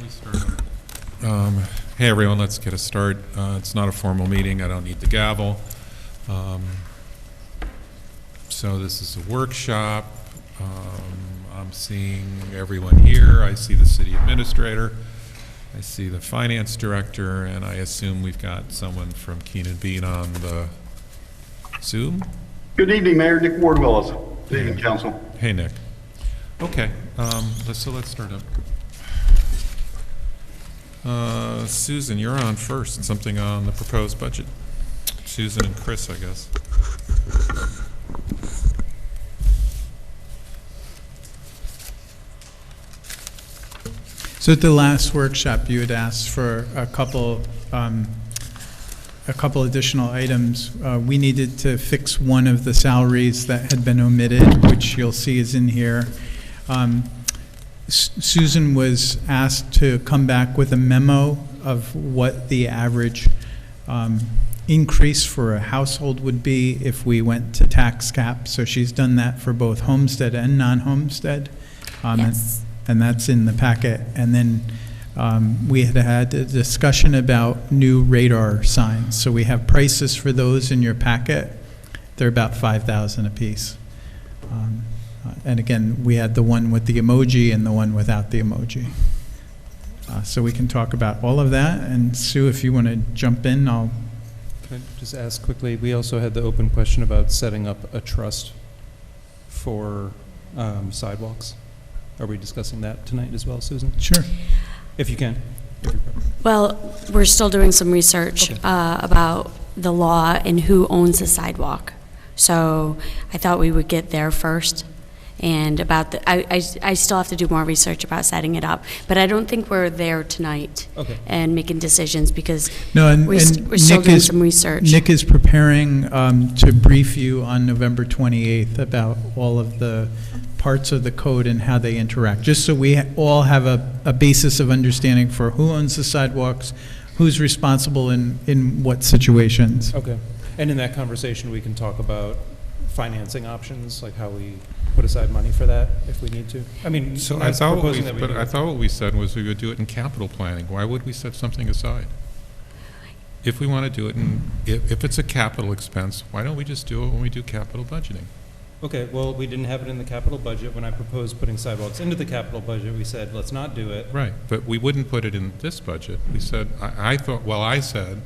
we start? Hey, everyone, let's get a start. It's not a formal meeting. I don't need the gavel. So this is a workshop. I'm seeing everyone here. I see the city administrator. I see the finance director, and I assume we've got someone from Keenan Bean on the Zoom. Good evening, Mayor. Nick Ward-Willis. Good evening, Council. Hey, Nick. Okay, let's start up. Susan, you're on first. Something on the proposed budget. Susan and Chris, I guess. So at the last workshop, you had asked for a couple additional items. We needed to fix one of the salaries that had been omitted, which you'll see is in here. Susan was asked to come back with a memo of what the average increase for a household would be if we went to tax cap. So she's done that for both homestead and non-homestead. Yes. And that's in the packet. And then we had a discussion about new radar signs. So we have prices for those in your packet. They're about $5,000 a piece. And again, we had the one with the emoji and the one without the emoji. So we can talk about all of that. And Sue, if you want to jump in, I'll... Can I just ask quickly, we also had the open question about setting up a trust for sidewalks. Are we discussing that tonight as well, Susan? Sure. If you can. Well, we're still doing some research about the law and who owns the sidewalk. So I thought we would get there first. And about the, I still have to do more research about setting it up. But I don't think we're there tonight and making decisions because we're still doing some research. Nick is preparing to brief you on November 28th about all of the parts of the code and how they interact, just so we all have a basis of understanding for who owns the sidewalks, who's responsible in what situations. Okay. And in that conversation, we can talk about financing options, like how we put aside money for that if we need to. I mean, So I thought what we said was we would do it in capital planning. Why would we set something aside? If we want to do it, if it's a capital expense, why don't we just do it when we do capital budgeting? Okay, well, we didn't have it in the capital budget. When I proposed putting sidewalks into the capital budget, we said, let's not do it. Right, but we wouldn't put it in this budget. We said, I said,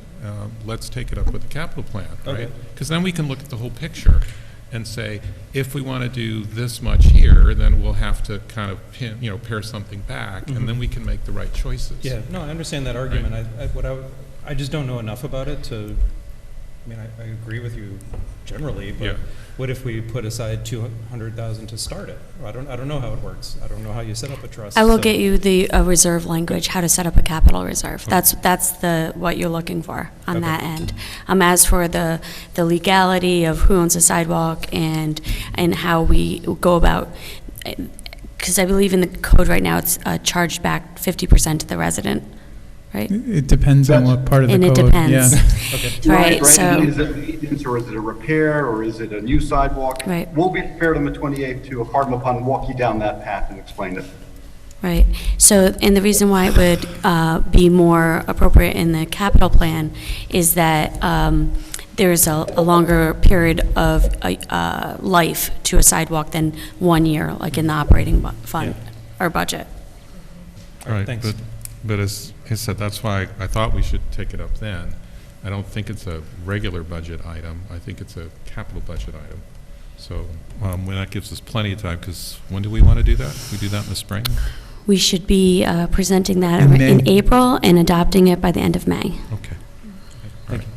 let's take it up with the capital plan, right? Because then we can look at the whole picture and say, if we want to do this much here, then we'll have to kind of pare something back, and then we can make the right choices. Yeah, no, I understand that argument. Right. I just don't know enough about it to, I agree with you generally, but what if we put aside $200,000 to start it? I don't know how it works. I don't know how you set up a trust. I will get you the reserve language, how to set up a capital reserve. That's what you're looking for on that end. As for the legality of who owns a sidewalk and how we go about, because I believe in the code right now it's charged back 50% to the resident. Right? It depends on what part of the code. And it depends. Yeah. Right, so. Is it maintenance or is it a repair or is it a new sidewalk? Right. We'll be prepared on the 28th to, pardon upon, walk you down that path and explain it. Right. So, and the reason why it would be more appropriate in the capital plan is that there's a longer period of life to a sidewalk than 1 year, like in the operating fund or budget. All right, thanks. But as I said, that's why I thought we should take it up then. I don't think it's a regular budget item. I think it's a capital budget item. So when that gives us plenty of time, because when do we want to do that? We do that in the spring? We should be presenting that In May. in April and adopting it by the end of May. Okay. Thank you.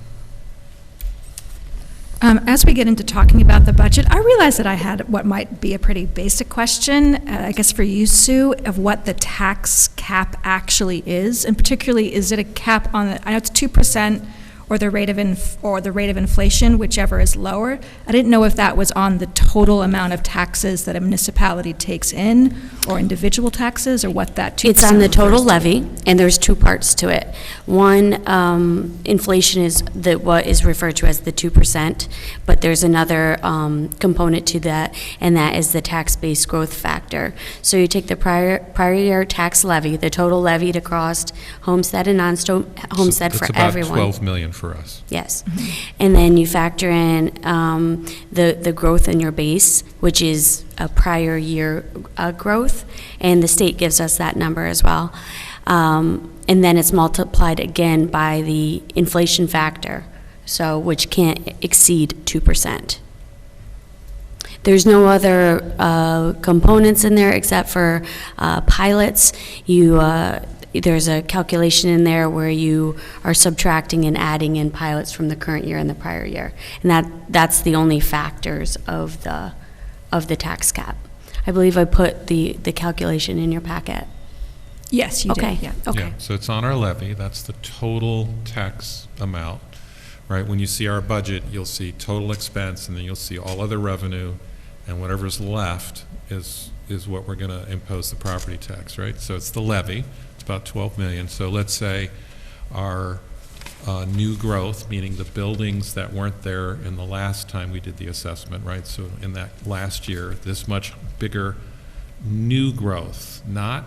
As we get into talking about the budget, I realize that I had what might be a pretty basic question, I guess for you, Sue, of what the tax cap actually is, and particularly, is it a cap on the, I know it's 2%, or the rate of inflation, whichever is lower. I didn't know if that was on the total amount of taxes that a municipality takes in, or individual taxes, or what that 2% It's on the total refers to. levy, and there's two parts to it. One, inflation is what is referred to as the 2%, but there's another component to that, and that is the tax-based growth factor. So you take the prior year tax levy, the total levied across homestead and non-homestead for everyone. It's about 12 million for us. Yes. And then you factor in the growth in your base, which is a prior year growth, and the state gives us that number as well. And then it's multiplied again by the inflation factor, so which can't exceed 2%. There's no other components in there except for pilots. There's a calculation in there where you are subtracting and adding in pilots from the current year and the prior year. And that's the only factors of the tax cap. I believe I put the calculation in your packet. Yes, you Okay. did, yeah. Okay. Yeah, so it's on our levy, that's the total tax amount, right? When you see our budget, you'll see total expense, and then you'll see all other revenue, and whatever's left is what we're gonna impose the property tax, right? So it's the levy, it's about 12 million. So let's say our new growth, meaning the buildings that weren't there in the last time we did the assessment, right? So in that last year, this much bigger new growth, not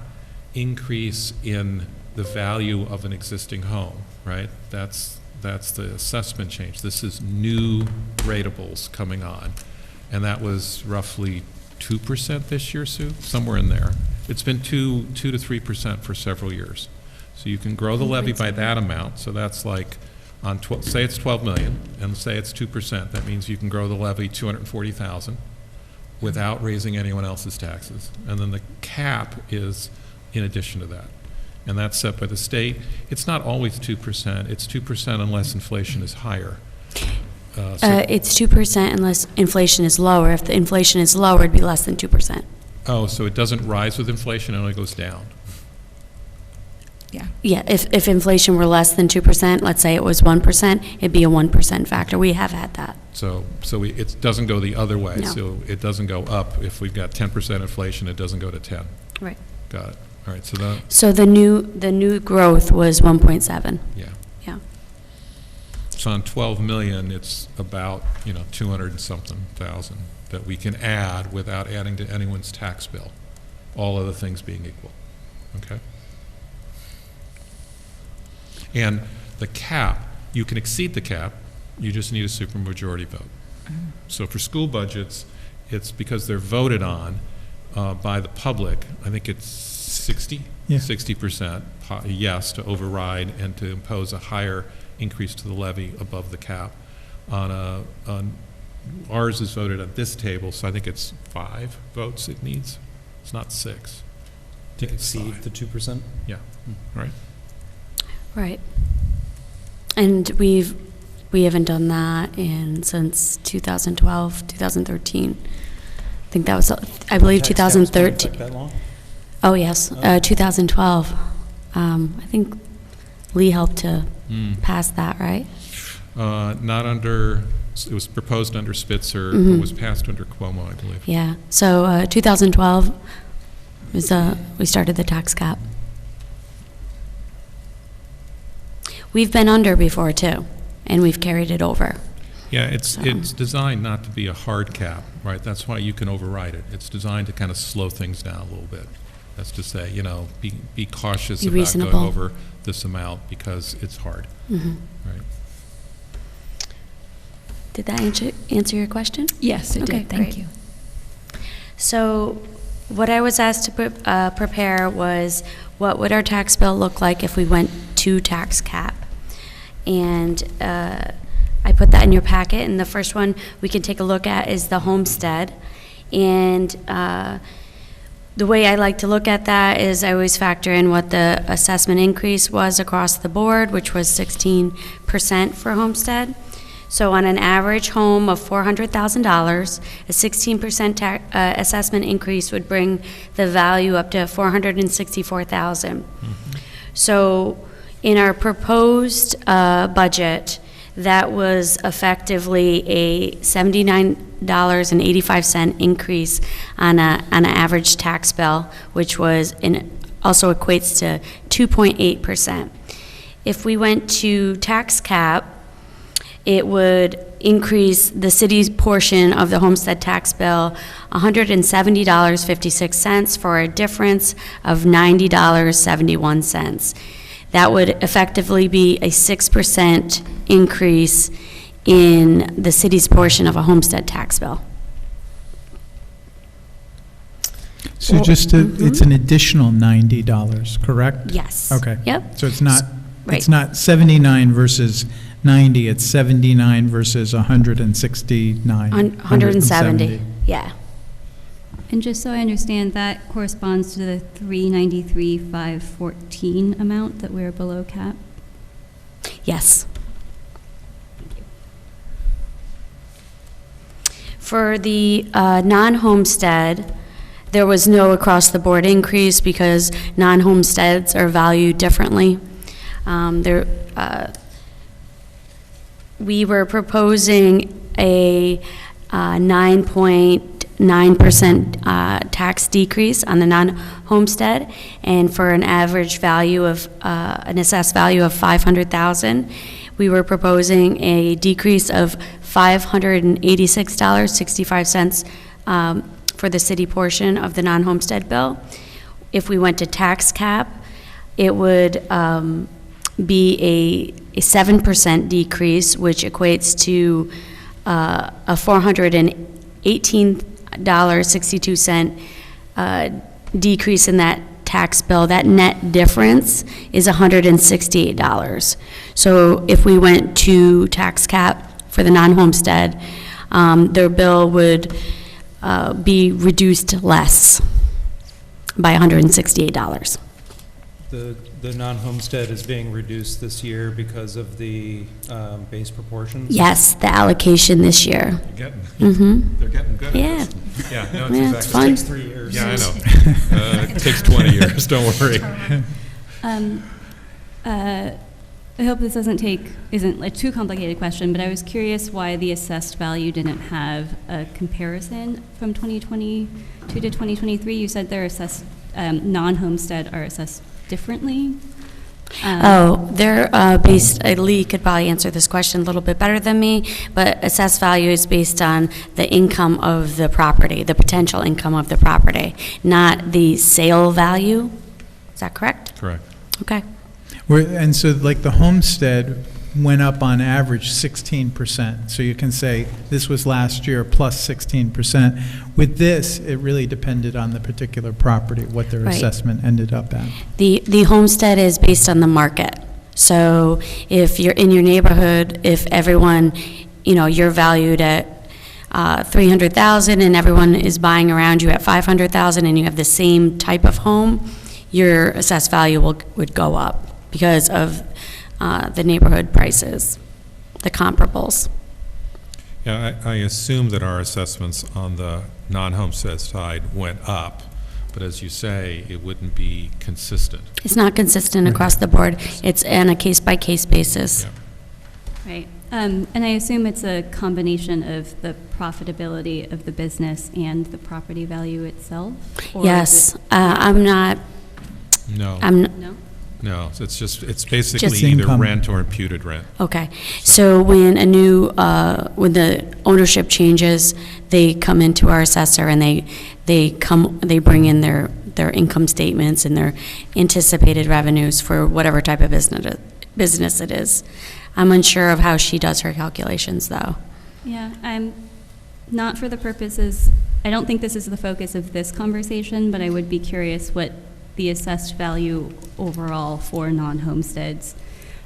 increase in the value of an existing home, right? That's the assessment change. This is new ratables coming on. And that was roughly 2% this year, Sue? Somewhere in there. It's been 2 to 3% for several years. So you can grow the levy by that amount. So that's like, say it's 12 million, and say it's 2%. That means you can grow the levy 240,000 without raising anyone else's taxes. And then the cap is in addition to that. And that's set by the state. It's not always 2%. It's 2% unless inflation is higher. It's 2% unless inflation is lower. If the inflation is lower, it'd be less than 2%. Oh, so it doesn't rise with inflation, it only goes down. Yeah. Yeah, if inflation were less than 2%, let's say it was 1%, it'd be a 1% factor. We have had that. So it doesn't go the other way. No. So it doesn't go up. If we've got 10% inflation, it doesn't go to 10. Right. Got it. All right, So the new growth was 1.7. yeah. Yeah. So on 12 million, it's about, 200 and something thousand that we can add without adding to anyone's tax bill, all other things being equal, okay? And the cap, you can exceed the cap, you just need a supermajority vote. So for school budgets, it's because they're voted on by the public, I think it's 60? Yeah. 60% yes to override and to impose a higher increase to the levy above the cap. Ours is voted at this table, so I think it's 5 votes it needs. It's not 6. I think it's Exceed 5. the 2%? Yeah, right. Right. And we haven't done that since 2012, 2013. I think that was, I believe, Tax cap's been in 2013. effect that long? Oh, yes, 2012. I think Lee helped to pass that, right? Not under, it was proposed under Spitzer, Mhm. it was passed under Cuomo, I believe. Yeah, so 2012 was, we started the tax cap. We've been under before, too, and we've carried it over. Yeah, it's So- designed not to be a hard cap, right? That's why you can override it. It's designed to kind of slow things down a little bit. That's to say, be cautious Be about reasonable. going over this amount because it's hard, Mhm. right? Did that answer your question? Yes, it Okay, did, thank great. you. So what I was asked to prepare was, what would our tax bill look like if we went to tax cap? And I put that in your packet, and the first one we can take a look at is the homestead. And the way I like to look at that is I always factor in what the assessment increase was across the board, which was 16% for homestead. So on an average home of $400,000, a 16% assessment increase would bring the value up to $464,000. So in our proposed budget, That was effectively a $79.85 increase on an average tax bill, which was also equates to 2.8%. If we went to tax cap, it would increase the city's portion of the homestead tax bill $170.56 for a difference of $90.71. That would effectively be a 6% increase in the city's portion of a homestead tax bill. So just it's an additional $90, correct? Yes. Okay. Yep. So it's not, Right. it's not 79 versus 90, it's 79 versus 169. 170, yeah. And just so I understand, that corresponds to the 393,514 amount that we're below cap? Yes. For the non-homestead, there was no across-the-board increase because non-homesteads are valued differently. We were proposing a 9.9% tax decrease on the non-homestead, and for an average value of, an assessed value of $500,000, we were proposing a decrease of $586.65 for the city portion of the non-homestead bill. If we went to tax cap, it would be a 7% decrease, which equates to a $418.62 decrease in that tax bill. That net difference is $168. So if we went to tax cap for the non-homestead, their bill would be reduced less by $168. The non-homestead is being reduced this year because of the base proportions? Yes, the allocation this year. They're getting good Yeah. at this. Yeah, no, Yeah, it's fun. Takes 3 years. Yeah, I know. It takes 20 years, don't worry. I hope this isn't a too complicated question, but I was curious why the assessed value didn't have a comparison from 2022 to 2023. You said they're assessed, non-homestead are assessed differently. They're based, Lee could probably answer this question a little bit better than me, but assessed value is based on the income of the property, the potential income of the property, not the sale value. Is that correct? Correct. Okay. And so like the homestead went up on average 16%. So you can say this was last year plus 16%. With this, it really depended on the particular property, what their Right. assessment ended up at. The homestead is based on the market. So if you're in your neighborhood, if everyone, you're valued at 300,000 and everyone is buying around you at 500,000 and you have the same type of home, your assessed value would go up because of the neighborhood prices, the comparables. Yeah, I assume that our assessments on the non-homestead side went up, but as you say, it wouldn't be consistent. It's not consistent across the board. It's on a case-by-case basis. Yeah. Right. And I assume it's a combination of the profitability of the business and the property value itself? Or is Yes, it- I'm not, No, No? no, it's basically Just either income. rent or imputed rent. okay. So when when the ownership changes, they come into our assessor and they bring in their income statements and their anticipated revenues for whatever type of business it is. I'm unsure of how she does her calculations, though. Yeah, I'm not for the purposes, I don't think this is the focus of this conversation, but I would be curious what the assessed value overall for non-homesteads,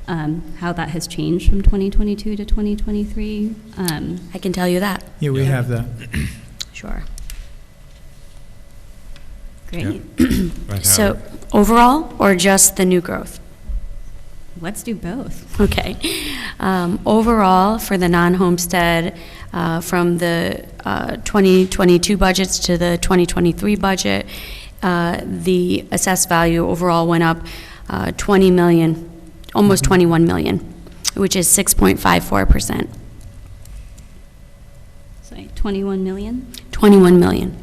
how that has changed from 2022 to 2023. I can tell you that. Yeah, we have that. Sure. Great. I have So it. overall, or just the new growth? Let's do both. Okay. Overall, for the non-homestead, from the 2022 budgets to the 2023 budget, the assessed value overall went up 20 million, almost 21 million. which is 6.54%, Sorry, 21 million, 21 million.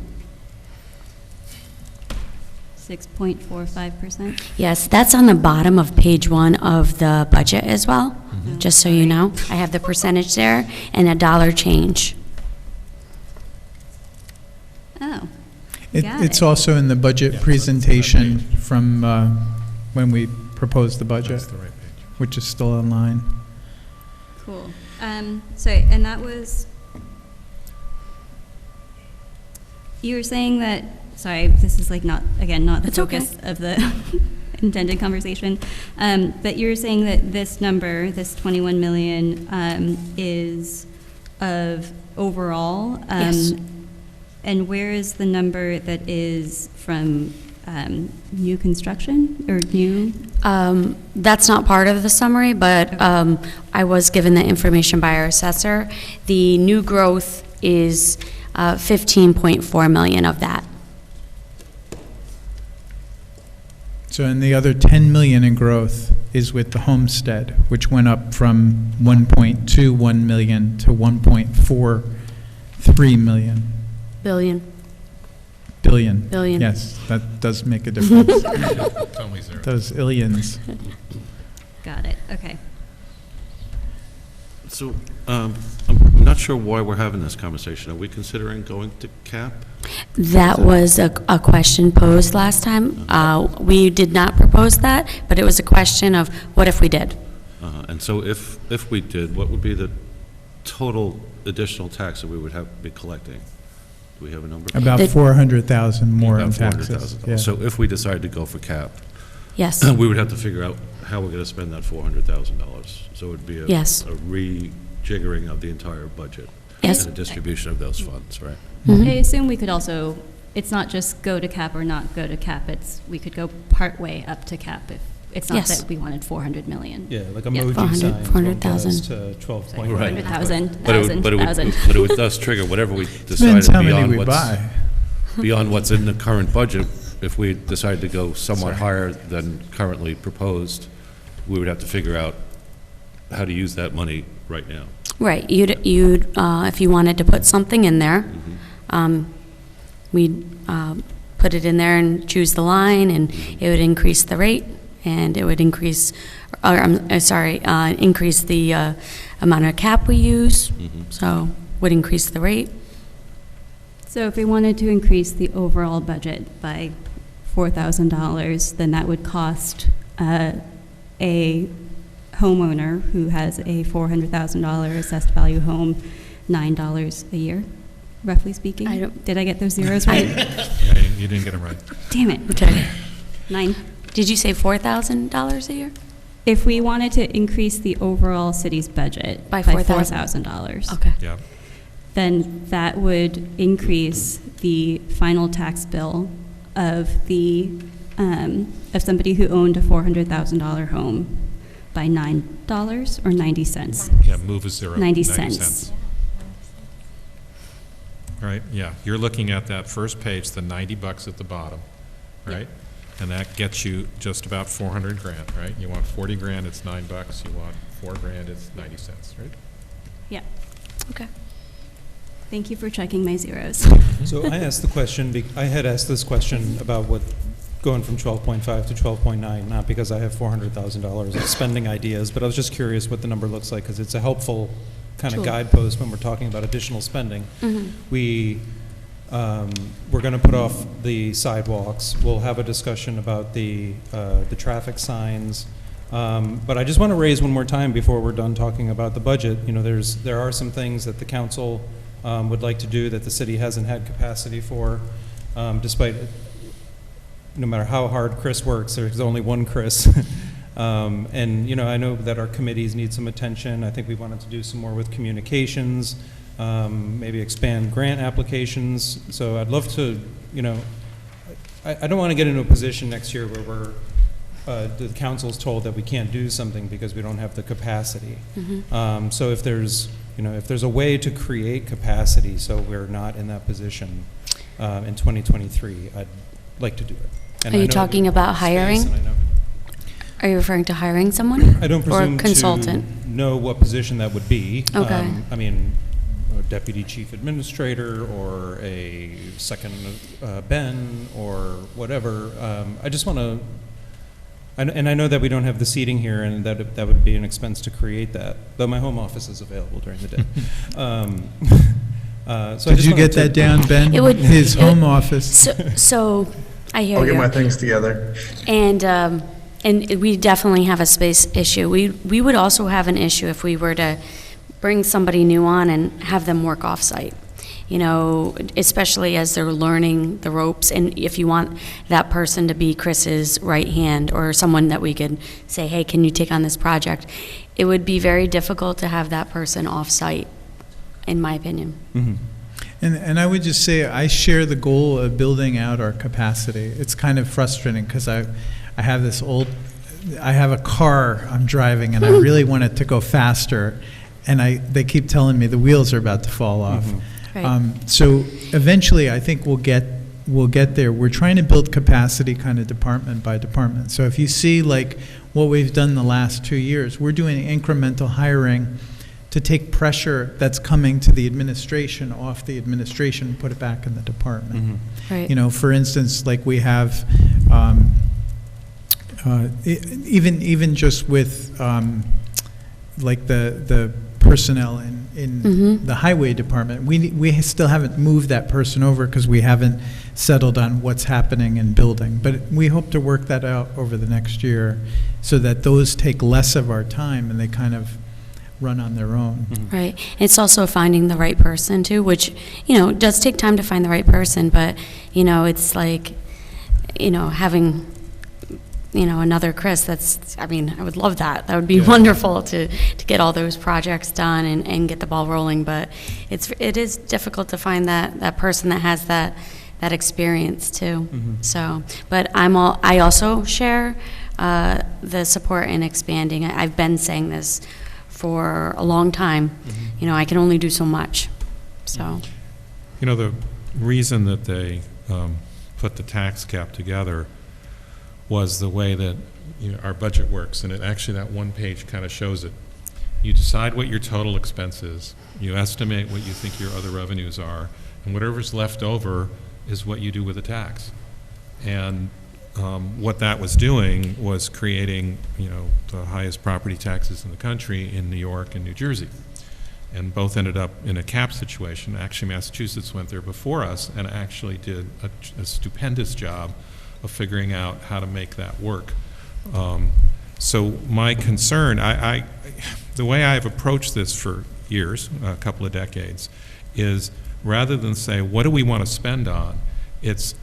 6.45%. Yes, that's on the bottom of page 1 of the budget as well, just so you know. I have the percentage there and a dollar change. Oh, It- Got It's it. also in the budget presentation from when we proposed the budget, That's the right page. which is still online. cool. Sorry, and that was, you were saying that, sorry, this is like not, again, not the It's okay. focus of the intended conversation, but you were saying that this number, this 21 million, is of overall. Yes. And where is the number that is from new construction or new? That's not part of the summary, but I was given the information by our assessor. The new growth is 15.4 million of that. So, and the other 10 million in growth is with the homestead, which went up from 1.21 million to 1.43 million. Billion. Billion. Yes, that does make a difference. It's only zero. Those illions. Got it, okay. So, I'm not sure why we're having this conversation. Are we considering going to cap? That was a question posed last time. We did not propose that, but it was a question of what if we did? And so if we did, what would be the total additional tax that we would have to be collecting? Do we have a number? About The- 400,000 more in About taxes. $400,000. Yeah. So if we decide to go for cap, Yes. we would have to figure out how we're going to spend that $400,000. So it would be Yes. a rejiggering of the entire budget. Yes. And a distribution of those funds, right? Mhm. I assume we could also, it's not just go to cap or not go to cap, it's, we could go part way up to cap if, it's not Yes. that we wanted 400 million. Yeah, like Yeah, emoji 400 signs, 400,000. 1,000 to 12 point. Right. 100,000, But it would, 1,000, but it would, 1,000. but it would thus trigger whatever we Depends decided how many beyond we what's, buy. beyond what's in the current budget. If we decide to go somewhat higher than currently proposed, we would have to figure out how to use that money right now. Right, you'd, if you wanted to put something in there, we'd put it in there and choose the line, and it would increase the rate, and it would increase, or, increase the amount of cap we use, so would increase the rate. So if we wanted to increase the overall budget by $4,000, then that would cost a homeowner who has a $400,000 assessed value home $9 a year, roughly speaking. I don't- Did I get those zeros right? Yeah, you didn't get it right. Damn it. Okay. 9. Did you say $4,000 a year? If we wanted to increase the overall city's budget By by $4,000. $4,000, Okay. Yeah. then that would increase the final tax bill of the of somebody who owned a $400,000 home by $9 or 90 cents. Yeah, move a zero. 90 cents. All right, yeah, you're looking at that first page, the 90 bucks at the bottom, right? And that gets you just about 400 grand, right? You want 40 grand, it's $9. You want 4 grand, it's 90 cents, right? Yeah. Okay. Thank you for checking my zeros. So I asked the question, I had asked this question about what, going from 12.5 to 12.9, not because I have $400,000 of spending ideas, but I was just curious what the number looks like, because it's a helpful kind of Sure. guidepost when we're talking about additional spending. Mhm. We're going to put off the sidewalks. We'll have a discussion about the traffic signs. But I just want to raise one more time before we're done talking about the budget. You know, there are some things that the council would like to do that the city hasn't had capacity for, despite, no matter how hard Chris works, there's only one Chris. And, you know, I know that our committees need some attention. I think we wanted to do some more with communications, maybe expand grant applications. So I'd love to, you know, I don't want to get into a position next year where the council's told that we can't do something because we don't have the capacity. So if there's, you know, if there's a way to create capacity so we're not in that position in 2023, I'd like to do it. And Are I you know talking that about space, hiring? and I know- Are you referring to hiring someone? I don't Or presume consultant? to know what position that would be. Okay. I mean, a deputy chief administrator or a second Ben or whatever. I just want to, and I know that we don't have the seating here, and that would be an expense to create that, though my home office is available during the day. So I Did just you wanted get that down, Ben? It would- His it would- home office. So I hear I'll you. get my things together. And we definitely have a space issue. We would also have an issue if we were to bring somebody new on and have them work off-site. You know, especially as they're learning the ropes, and if you want that person to be Chris's right hand, or someone that we could say, hey, can you take on this project? It would be very difficult to have that person off-site, in my opinion. Mm-hmm. And I would just say, I share the goal of building out our capacity. It's kind of frustrating, because I have I have a car I'm driving, and I really want it to go faster, and they keep telling me the wheels are about to fall off. Mhm. Right. So eventually, I think we'll get there. We're trying to build capacity kind of department by department. So if you see like what we've done the last 2 years, we're doing incremental hiring to take pressure that's coming to the administration off the administration and put it back in the department. Mm-hmm. Right. You know, for instance, like we have, even just with like the personnel in Mhm. the highway department, we still haven't moved that person over because we haven't settled on what's happening in building. But we hope to work that out over the next year so that those take less of our time and they kind of run on their own. Right. It's also finding the right person too, which, you know, does take time to find the right person, but, you know, it's like, you know, having, you know, another Chris, I mean, I would love that. That would be wonderful to get all those projects done and get the ball rolling, but it is difficult to find that person that has that experience too. Mm-hmm. So, but I also share the support in expanding. I've been saying this for a long time. You know, I can only do so much, so. You know, the reason that they put the tax cap together was the way that, you know, our budget works, and that one page kind of shows it. You decide what your total expense is, you estimate what you think your other revenues are, and whatever's left over is what you do with the tax. And what that was doing was creating, you know, the highest property taxes in the country in New York and New Jersey. And both ended up in a cap situation. Actually, Massachusetts went there before us and actually did a stupendous job of figuring out how to make that work. So my concern, the way I've approached this for years, a couple of decades, is rather than say, what do we want to spend on, it's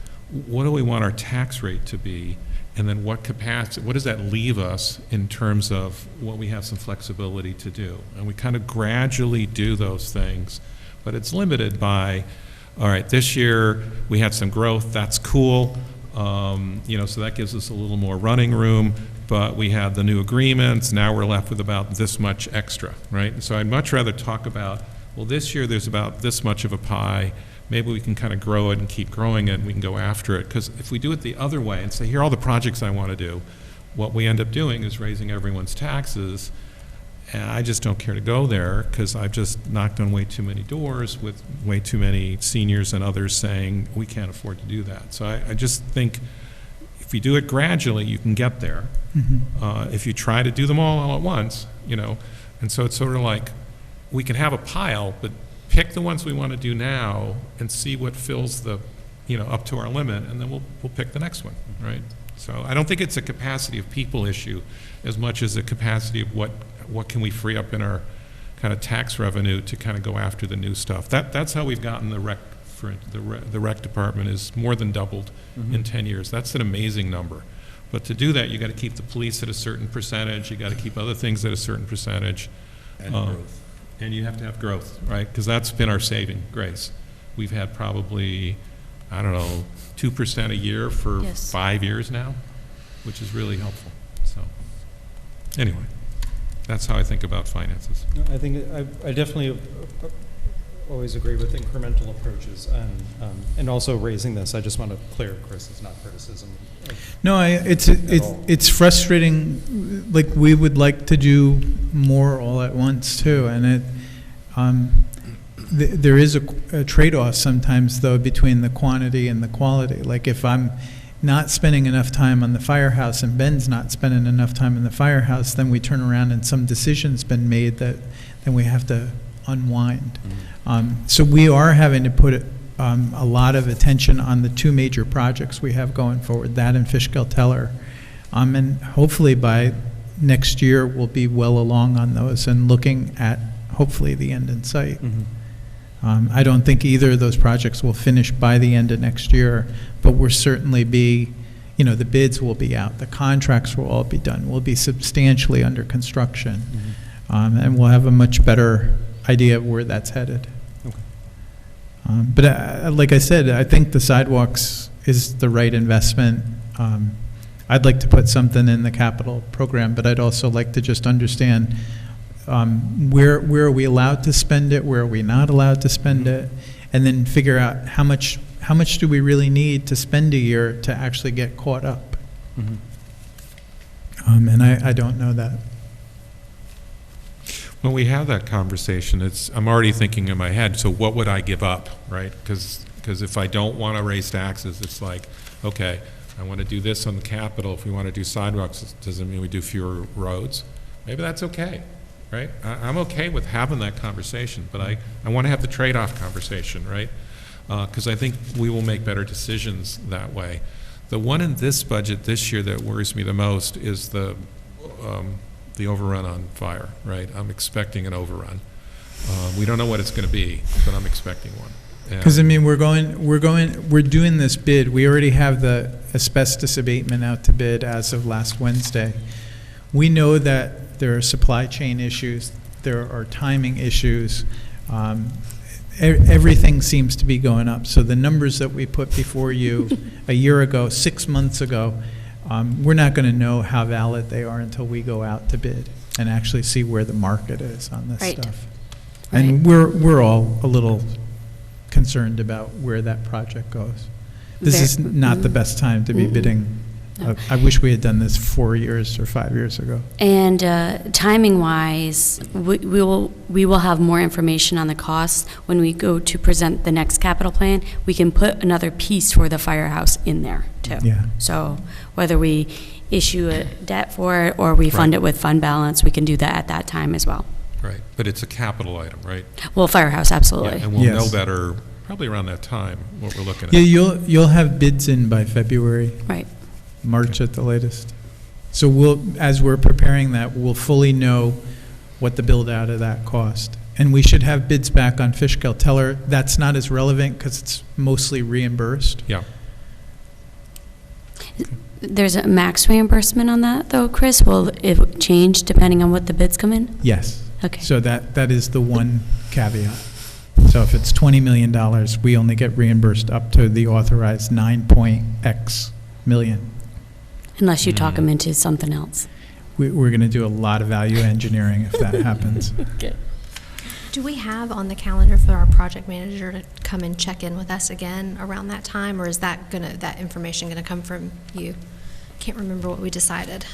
what do we want our tax rate to be, and then what does that leave us in terms of what we have some flexibility to do. And we kind of gradually do those things, but it's limited by, all right, this year we had some growth, that's cool, you know, so that gives us a little more running room, but we had the new agreements, now we're left with about this much extra, right? So I'd much rather talk about, well, this year there's about this much of a pie, maybe we can kind of grow it and keep growing it, and we can go after it. Because if we do it the other way and say, here are all the projects I want to do, what we end up doing is raising everyone's taxes, and I just don't care to go there because I've just knocked on way too many doors with way too many seniors and others saying, we can't afford to do that. So I just think if you do it gradually, you can get there. If you try to do them all at once, you know, and so it's sort of like, we can have a pile, but pick the ones we want to do now and see what fills the, you know, up to our limit, and then we'll pick the next one, right? So I don't think it's a capacity of people issue as much as a capacity of what can we free up in our kind of tax revenue to kind of go after the new stuff. That's how we've gotten the rec department is more than doubled in 10 years. That's an amazing number. But to do that, you got to keep the police at a certain percentage. You got to keep other things at a certain percentage. And growth. And you have to have growth, right? Because that's been our saving grace. We've had probably, I don't know, 2% a year for Yes. 5 years now, which is really helpful. So, anyway, that's how I think about finances. I think I definitely always agree with incremental approaches and also raising this. I just want to clear, Chris, it's not criticism. No, all. it's frustrating, like, we would like to do more all at once, too, and there is a trade-off sometimes, though, between the quantity and the quality. Like, if I'm not spending enough time on the firehouse and Ben's not spending enough time in the firehouse, then we turn around and some decision's been made that then we have to unwind. So we are having to put a lot of attention on the two major projects we have going forward, that and Fishkill-Teller. And hopefully by next year, we'll be well along on those and looking at, hopefully, the end in sight. I don't think either of those projects will finish by the end of next year, but we'll certainly be, the bids will be out, the contracts will all be done, we'll be substantially under construction, and we'll have a much better idea of where that's headed. Okay. But like I said, I think the sidewalks is the right investment. I'd like to put something in the capital program, but I'd also like to just understand where are we allowed to spend it, where are we not allowed to spend it, and then figure out how much do we really need to spend a year to actually get caught up. And I don't know that. When we have that conversation, I'm already thinking in my head, so what would I give up, right? Because if I don't want to raise taxes, it's like, okay, I want to do this on the Capitol. If we want to do sidewalks, does it mean we do fewer roads? Maybe that's okay, right? I'm okay with having that conversation, but I want to have the trade-off conversation, right? Because I think we will make better decisions that way. The one in this budget this year that worries me the most is the overrun on fire, right? I'm expecting an overrun. We don't know what it's going to be, but I'm expecting one. Because, I mean, we're doing this bid. We already have the asbestos abatement out to bid as of last Wednesday. We know that there are supply chain issues, there are timing issues. Everything seems to be going up. So the numbers that we put before you a year ago, 6 months ago, we're not going to know how valid they are until we go out to bid and actually see where the market is on this Right. stuff. And we're all a little concerned about where that project goes. This is not the best time to be bidding. No. I wish we had done this 4 years or 5 years ago. And timing-wise, we will have more information on the costs when we go to present the next capital plan. We can put another piece for the firehouse in there, too. Yeah. So whether we issue a debt for it or we fund Right. it with fund balance, we can do that at that time as well. Right, but it's a capital item, right? Well, firehouse, absolutely. And we'll Yes. know better, probably around that time, what we're looking at. Yeah, you'll have bids in by February, Right. March at the latest. So as we're preparing that, we'll fully know what the build out of that cost. And we should have bids back on Fishkill-Teller. That's not as relevant because it's mostly reimbursed. Yeah, There's a max reimbursement on that, though, Chris? Will it change depending on what the bids come in? Yes. Okay. So that is the one caveat. So if it's $20 million, we only get reimbursed up to the authorized 9.x million. Unless you talk them into something else. We're going to do a lot of value engineering if that happens. Do we have on the calendar for our project manager to come and check in with us again around that time, or is that information gonna come from you? Can't remember what we decided.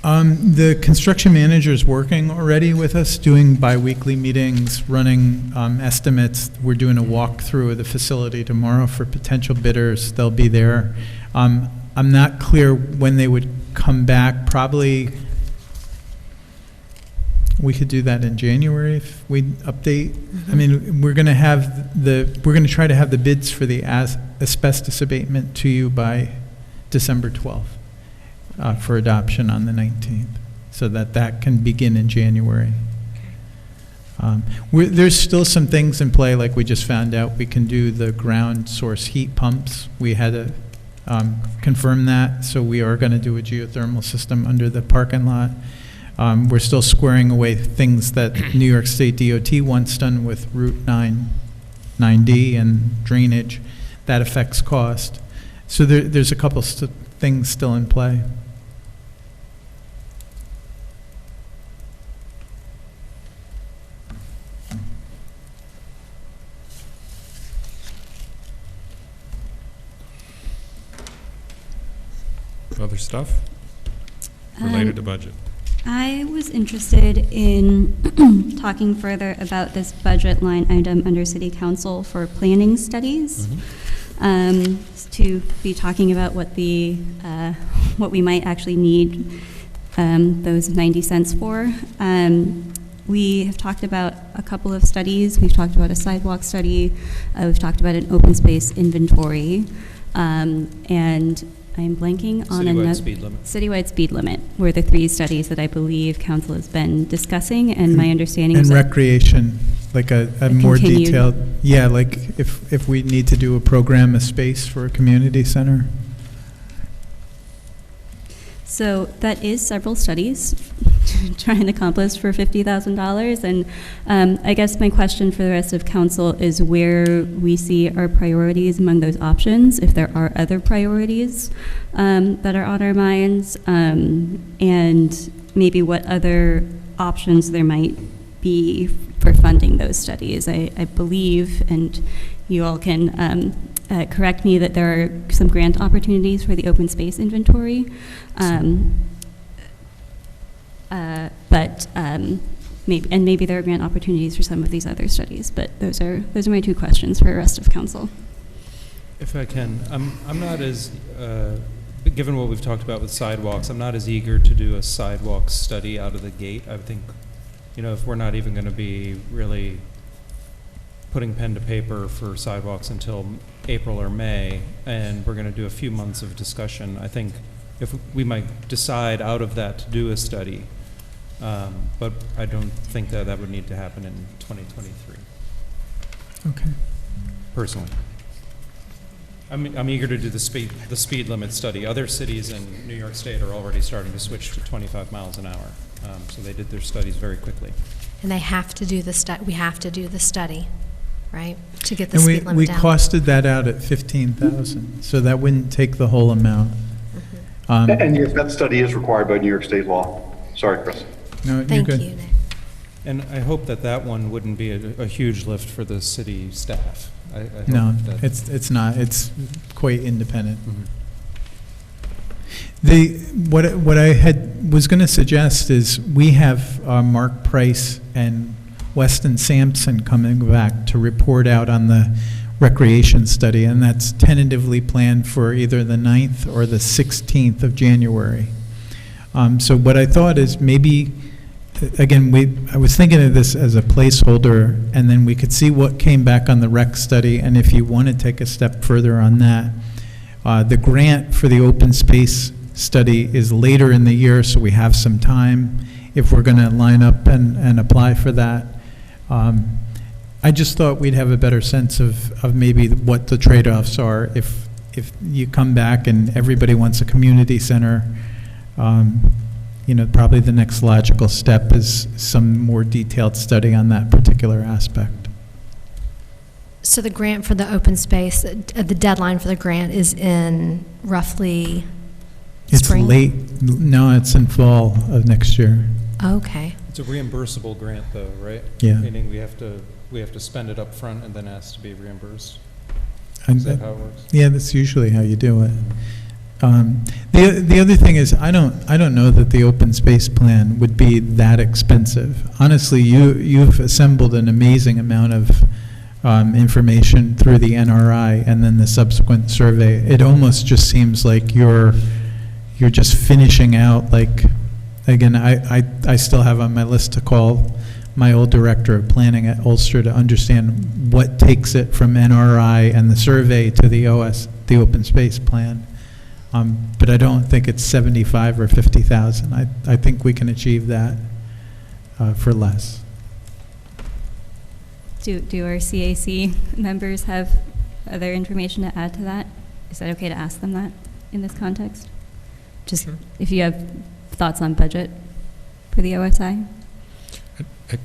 The construction manager is working already with us, doing biweekly meetings, running estimates. We're doing a walkthrough of the facility tomorrow for potential bidders. They'll be there. I'm not clear when they would come back. Probably we could do that in January if we update. I mean, we're going to try to have the bids for the asbestos abatement to you by December 12th. For adoption on the 19th, so that can begin in January. There's still some things in play, like we just found out we can do the ground source heat pumps. We had to confirm that, so we are going to do a geothermal system under the parking lot. We're still squaring away things that New York State DOT wants done with Route 9D and drainage. That affects cost. So there's a couple things still in play. stuff related to budget? I was interested in talking further about this budget line item under City Council for planning studies. To be talking about what the what we might actually need those 90 cents for. We have talked about a couple of studies. We've talked about a sidewalk study. We've talked about an open space inventory. And I'm blanking on Citywide speed limit. Citywide speed limit were the three studies that I believe council has been discussing, and my understanding And is that recreation, like a more continued- detailed, yeah, like if we need to do a program, a space for a community center. so that is several studies to try and accomplish for $50,000. And I guess my question for the rest of council is where we see our priorities among those options, if there are other priorities that are on our minds, and maybe what other options there might be for funding those studies. I believe, and you all can correct me, that there are some grant opportunities for the open space inventory. Maybe there are grant opportunities for some of these other studies, but those are my two questions for the rest of council. If I can, I'm not as, given what we've talked about with sidewalks, I'm not as eager to do a sidewalk study out of the gate. I think, if we're not even going to be really putting pen to paper for sidewalks until April or May, and we're going to do a few months of discussion, I think if we might decide out of that to do a study, but I don't think that would need to happen in 2023, Okay. personally. I'm eager to do the speed limit study. Other cities in New York State are already starting to switch to 25 miles an hour, so they did their studies very quickly. And they have to do we have to do the study, right, to get the And speed limit we down. costed that out at 15,000, so that wouldn't take the whole amount. And yes, that study is required by New York State law. Sorry, Chris. No, you're Thank good. you, Nick. And I hope that one wouldn't be a huge lift for the city staff. I hope No, that- it's not. It's quite independent. Mhm. What I was going to suggest is we have Mark Price and Weston Sampson coming back to report out on the recreation study, and that's tentatively planned for either the 9th or the 16th of January. So what I thought is maybe, again, I was thinking of this as a placeholder, and then we could see what came back on the rec study, and if you want to take a step further on that. The grant for the open space study is later in the year, so we have some time if we're going to line up and apply for that. I just thought we'd have a better sense of maybe what the trade-offs are if you come back and everybody wants a community center. Probably the next logical step is some more detailed study on that particular aspect. So the grant for the open space, the deadline for the grant is in roughly It's spring? late. No, it's in fall of next year. Okay. It's a reimbursable grant, though, right? Yeah. Meaning we have to spend it up front and then ask to be reimbursed. And Is that how it works? Yeah, that's usually how you do it. The other thing is, I don't know that the open space plan would be that expensive. Honestly, you've assembled an amazing amount of information through the NRI and then the subsequent survey. It almost just seems like you're just finishing out, like, again, I still have on my list to call my old director of planning at Ulster to understand what takes it from NRI and the survey to the open space plan. But I don't think it's 75 or 50,000. I think we can achieve that for less. Do our CAC members have other information to add to that? Is that okay to ask them that in this context? Just if you have thoughts on budget for the OSI?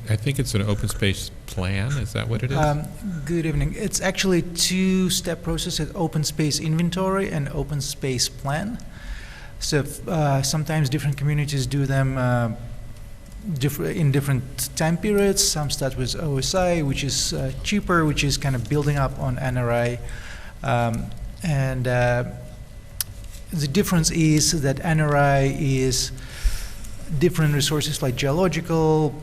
I think it's an open space plan, is that what it is? Good evening. It's actually two-step process: at open space inventory and open space plan. So sometimes different communities do them in different time periods. Some start with OSI, which is cheaper, which is kind of building up on NRI, and The difference is that NRI is different resources like geological,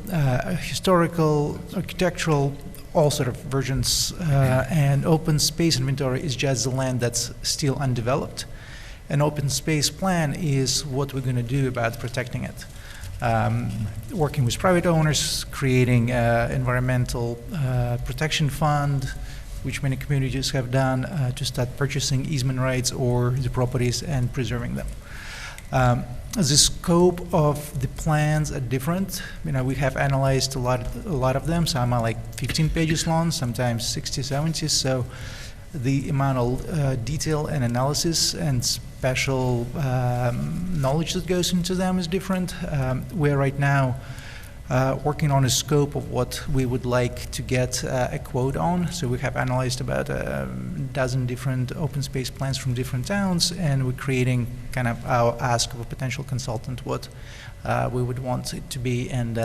historical, architectural, all sort of versions, and open space inventory is just the land that's still undeveloped. An open space plan is what we're going to do about protecting it. Working with private owners, creating environmental protection fund, which many communities have done, to start purchasing easement rights or the properties and preserving them. The scope of the plans are different. You know, we have analyzed a lot of them. Some are like 15 pages long, sometimes 60, 70. So the amount of detail and analysis and special knowledge that goes into them is different. We're right now working on a scope of what we would like to get a quote on. So we have analyzed about a dozen different open space plans from different towns, and we're creating kind of our ask of a potential consultant what we would want it to be. And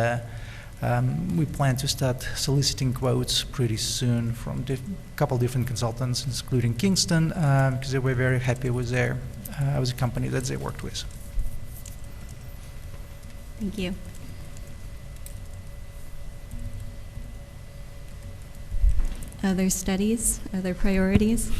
we plan to start soliciting quotes pretty soon from a couple different consultants, including Kingston, because they were very happy with the company that they worked with. Thank you. Other studies, other priorities?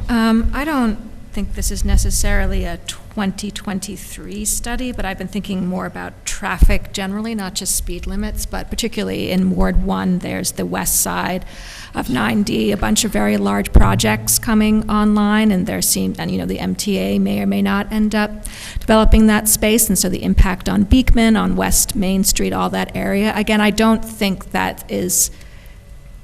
I don't think this is necessarily a 2023 study, but I've been thinking more about traffic generally, not just speed limits, but particularly in Ward 1, there's the west side of 9D, a bunch of very large projects coming online, and the MTA may or may not end up developing that space, and so the impact on Beekman, on West Main Street, all that area. Again, I don't think that is...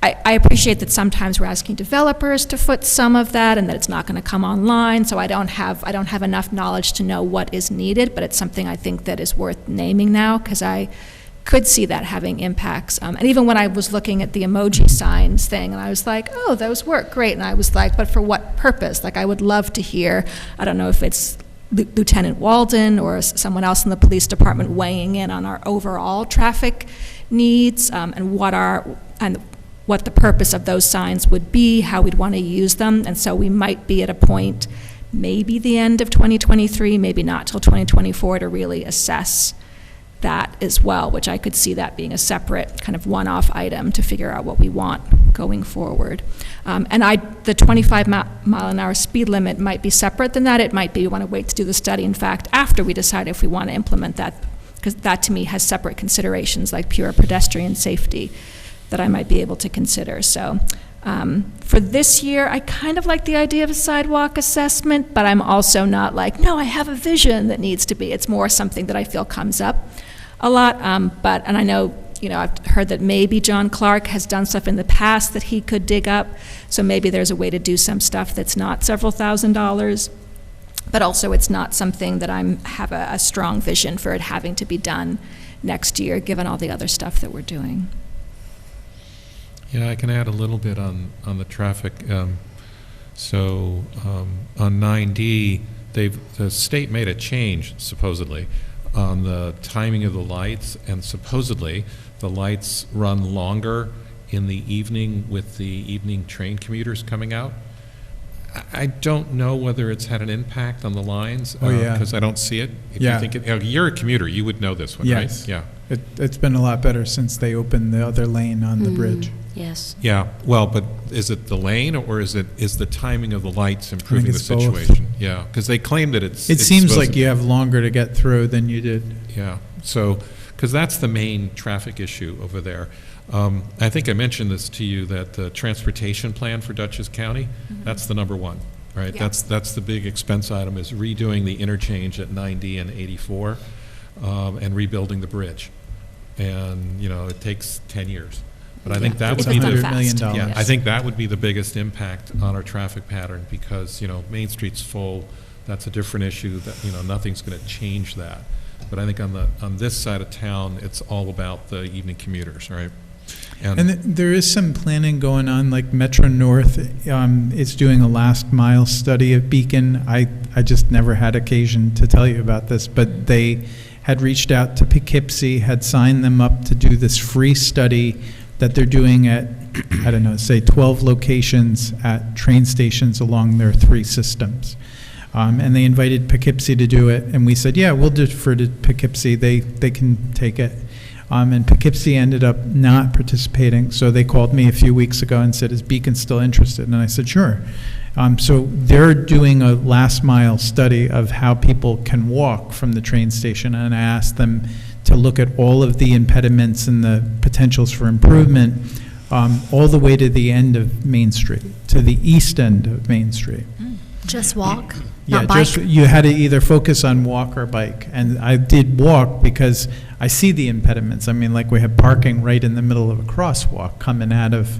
I appreciate that sometimes we're asking developers to foot some of that and that it's not going to come online, so I don't have enough knowledge to know what is needed, but it's something I think that is worth naming now, because I could see that having impacts. And even when I was looking at the emoji signs thing, and I was like, oh, those work, great, and I was like, but for what purpose? Like, I would love to hear, I don't know if it's Lieutenant Walden or someone else in the police department weighing in on our overall traffic needs, and what the purpose of those signs would be, how we'd want to use them. And so we might be at a point, maybe the end of 2023, maybe not till 2024, to really assess that as well, which I could see that being a separate kind of one-off item to figure out what we want going forward. The 25-mile-an-hour speed limit might be separate than that. It might be we want to wait to do the study, in fact, after we decide if we want to implement that, because that to me has separate considerations like pure pedestrian safety that I might be able to consider. So for this year, I kind of like the idea of a sidewalk assessment, but I'm also not like, no, I have a vision that needs to be. It's more something that I feel comes up a lot. And I know, I've heard that maybe John Clark has done stuff in the past that he could dig up. So maybe there's a way to do some stuff that's not several $1,000s, but also it's not something that I have a strong vision for it having to be done next year, given all the other stuff that we're doing. Yeah, I can add a little bit on the traffic. So on 9D, the state made a change, supposedly, on the timing of the lights, and supposedly the lights run longer in the evening with the evening train commuters coming out. I don't know whether it's had an impact on the lines. Oh, yeah. Because I don't see it. If Yeah. you think you're a commuter, you would know this one, Yes. right? Yeah. It's been a lot better since they opened the other lane on the bridge. Yes. Yeah, well, but is it the lane, or is the timing of the lights improving the it's both. situation? Yeah, because they claim that it's... It seems supposed like to- you have longer to get through than you did. Yeah, so, because that's the main traffic issue over there. I think I mentioned this to you, that the transportation plan for Dutchess County, that's the number one, right? Yeah. That's the big expense item, is redoing the interchange at 90 and 84, and rebuilding the bridge. And, it takes 10 years. But I think Yeah. that It's would be not the... fast. $100 million. Yeah, I think that would be the biggest impact on our traffic pattern, because, Main Street's full, that's a different issue, that, nothing's going to change that. But I think on this side of town, it's all about the evening commuters, right? And there is some planning going on, like Metro North is doing a last mile study of Beacon. I just never had occasion to tell you about this, but they had reached out to Poughkeepsie, had signed them up to do this free study that they're doing at I don't know, say 12 locations at train stations along their 3 systems. And they invited Poughkeepsie to do it, and we said, yeah, we'll defer to Poughkeepsie, they can take it. And Poughkeepsie ended up not participating, so they called me a few weeks ago and said, is Beacon still interested? And I said, sure. So they're doing a last mile study of how people can walk from the train station, and I asked them to look at all of the impediments and the potentials for improvement all the way to the end of Main Street, to the east end of Main Street. Just walk, Yeah, not bike? just, you had to either focus on walk or bike, and I did walk because I see the impediments. I mean, like, we have parking right in the middle of a crosswalk coming out of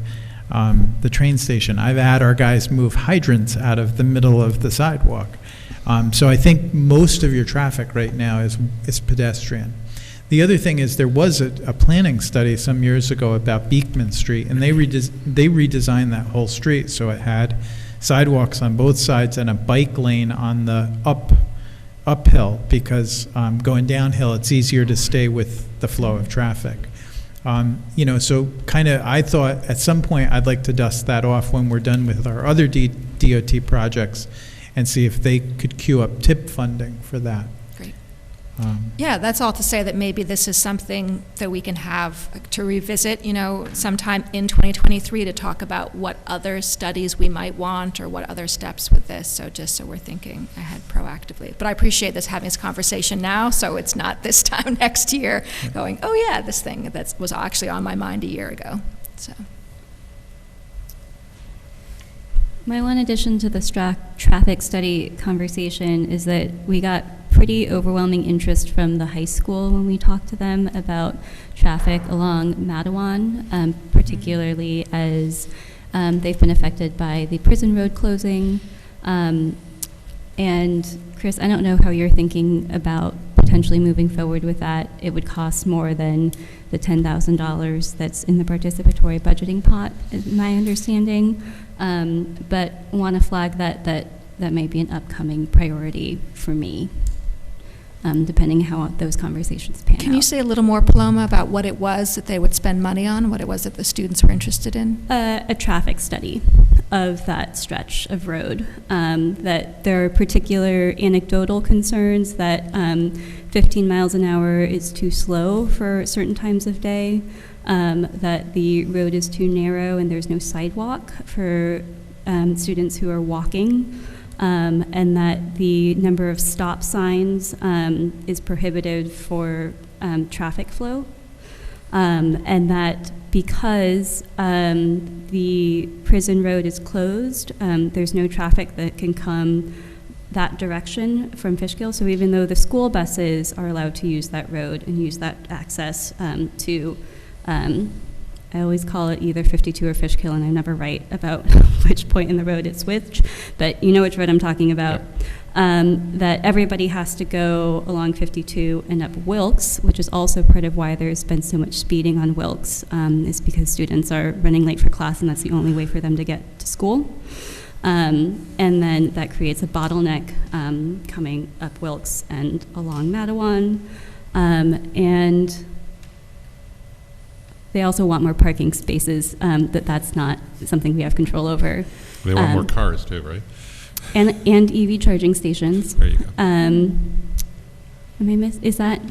the train station. I've had our guys move hydrants out of the middle of the sidewalk. So I think most of your traffic right now is pedestrian. The other thing is, there was a planning study some years ago about Beekman Street, and they redesigned that whole street so it had sidewalks on both sides and a bike lane on the uphill, because going downhill, it's easier to stay with the flow of traffic. So kind of, I thought at some point I'd like to dust that off when we're done with our other DOT projects and see if they could queue up TIP funding for that. Great. Yeah, that's all to say that maybe this is something that we can have to revisit, sometime in 2023 to talk about what other studies we might want or what other steps with this. So just so we're thinking ahead proactively. But I appreciate this, having this conversation now, so it's not this time next year going, oh yeah, this thing that was actually on my mind a year ago. So. My one addition to the traffic study conversation is that we got pretty overwhelming interest from the high school when we talked to them about traffic along Matawan, particularly as they've been affected by the prison road closing. And Chris, I don't know how you're thinking about potentially moving forward with that. It would cost more than the $10,000 that's in the participatory budgeting pot, is my understanding. But want to flag that may be an upcoming priority for me, depending how those conversations pan out. Can you say a little more, Paloma, about what it was that they would spend money on, what it was that the students were interested in? A traffic study of that stretch of road, that there are particular anecdotal concerns that 15 miles an hour is too slow for certain times of day, that the road is too narrow and there's no sidewalk for students who are walking, and that the number of stop signs is prohibited for traffic flow, and that because the prison road is closed, there's no traffic that can come that direction from Fishkill. So even though the school buses are allowed to use that road and use that access to I always call it either 52 or Fishkill, and I'm never right about which point in the road it's which, but you know which road I'm talking about. That everybody has to go along 52 and up Wilkes, which is also part of why there's been so much speeding on Wilkes, is because students are running late for class, and that's the only way for them to get to school. And then that creates a bottleneck coming up Wilkes and along Matawan. And they also want more parking spaces, that's not something we have control over. They want more cars too, right? And EV charging stations. There you go. Is that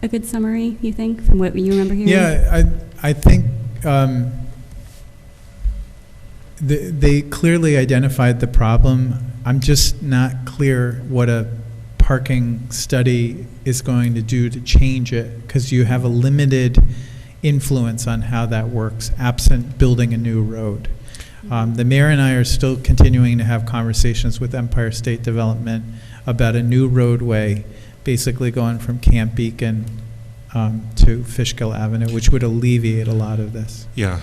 a good summary, you think, from what you remember hearing? Yeah, I think they clearly identified the problem. I'm just not clear what a parking study is going to do to change it, because you have a limited influence on how that works, absent building a new road. The mayor and I are still continuing to have conversations with Empire State Development about a new roadway, basically going from Camp Beacon to Fishkill Avenue, which would alleviate a lot of this. Yeah,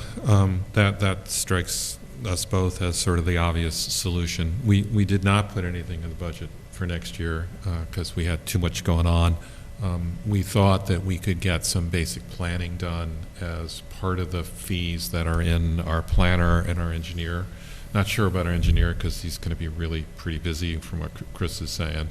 that strikes us both as sort of the obvious solution. We did not put anything in the budget for next year because we had too much going on. We thought that we could get some basic planning done as part of the fees that are in our planner and our engineer. Not sure about our engineer because he's going to be really pretty busy from what Chris is saying.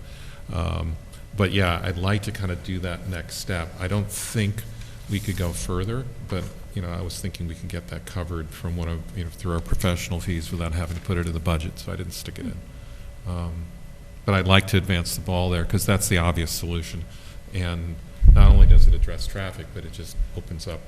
But yeah, I'd like to kind of do that next step. I don't think we could go further, but I was thinking we can get that covered from one of, through our professional fees without having to put it in the budget, so I didn't stick it in. But I'd like to advance the ball there, because that's the obvious solution. And not only does it address traffic, but it just opens up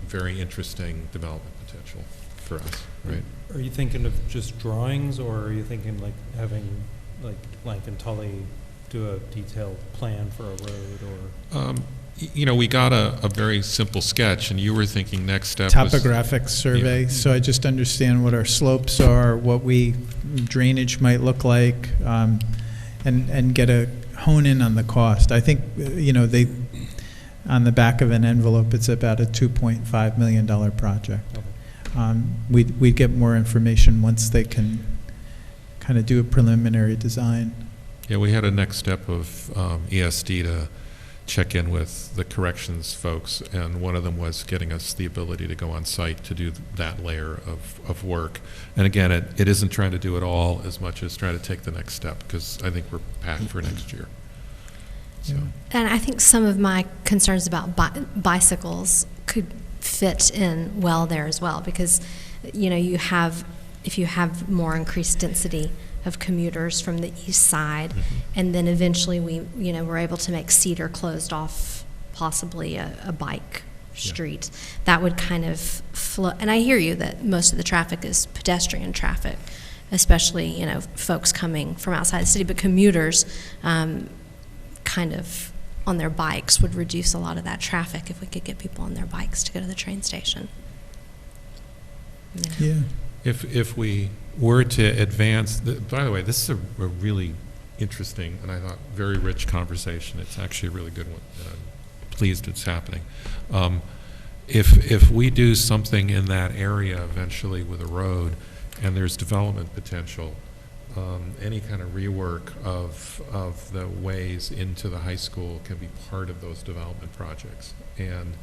very interesting development potential for us, right? Are you thinking of just drawings, or are you thinking like having like Blank and Tully do a detailed plan for a road, or? We got a very simple sketch, and you were thinking next step was... Topographic survey, so I just understand what our slopes are, what drainage might look like, and get a hone in on the cost. I think, they, on the back of an envelope, it's about a $2.5 million project. Okay. We'd get more information once they can kind of do a preliminary design. Yeah, we had a next step of ESD to check in with the corrections folks, and one of them was getting us the ability to go on site to do that layer of work. And again, it isn't trying to do it all as much as trying to take the next step, because I think we're packed for next year. So. And I think some of my concerns about bicycles could fit in well there as well, because, if you have more increased density of commuters from the east side, and then eventually we're able to make Cedar closed off, possibly a bike street. That would kind of flow. And I hear you that most of the traffic is pedestrian traffic, especially, folks coming from outside the city, but commuters kind of on their bikes would reduce a lot of that traffic if we could get people on their bikes to go to the train station. Yeah. If we were to advance, by the way, this is a really interesting and I thought very rich conversation. It's actually a really good one. I'm pleased it's happening. If we do something in that area eventually with a road, and there's development potential, any kind of rework of the ways into the high school can be part of those development projects. And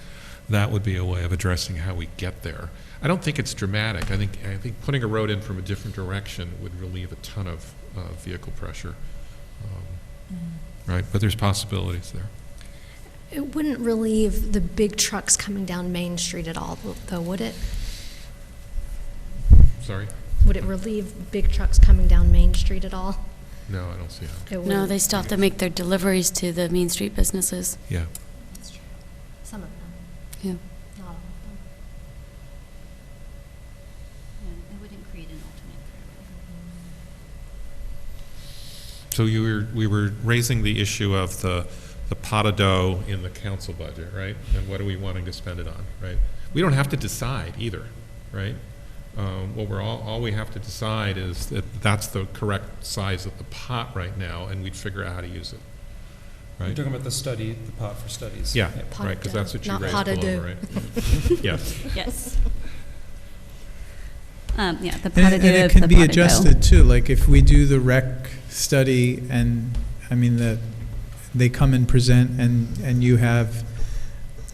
that would be a way of addressing how we get there. I don't think it's dramatic. I think putting a road in from a different direction would relieve a ton of vehicle pressure, right? But there's possibilities there. It wouldn't relieve the big trucks coming down Main Street at all, though, would it? Sorry? Would it relieve big trucks coming down Main Street at all? No, I don't see how. No, they still have to make their deliveries to the Main Street businesses. Yeah. That's true. Some of them. Yeah. Not all of them. Yeah, it wouldn't create an alternate. So we were raising the issue of the pot of dough in the council budget, right? And what are we wanting to spend it on, right? We don't have to decide either, right? What all we have to decide is that that's the correct size of the pot right now, and we'd figure out how to use it, right? You're talking about the study, the pot for studies. Yeah, Pot right, of because dough, that's what you not raised pot of below, dough. right? Yes. Yes. Yeah, the pot And of it dough, can the be pot of dough. adjusted too, like if we do the rec study and, they come and present and you have,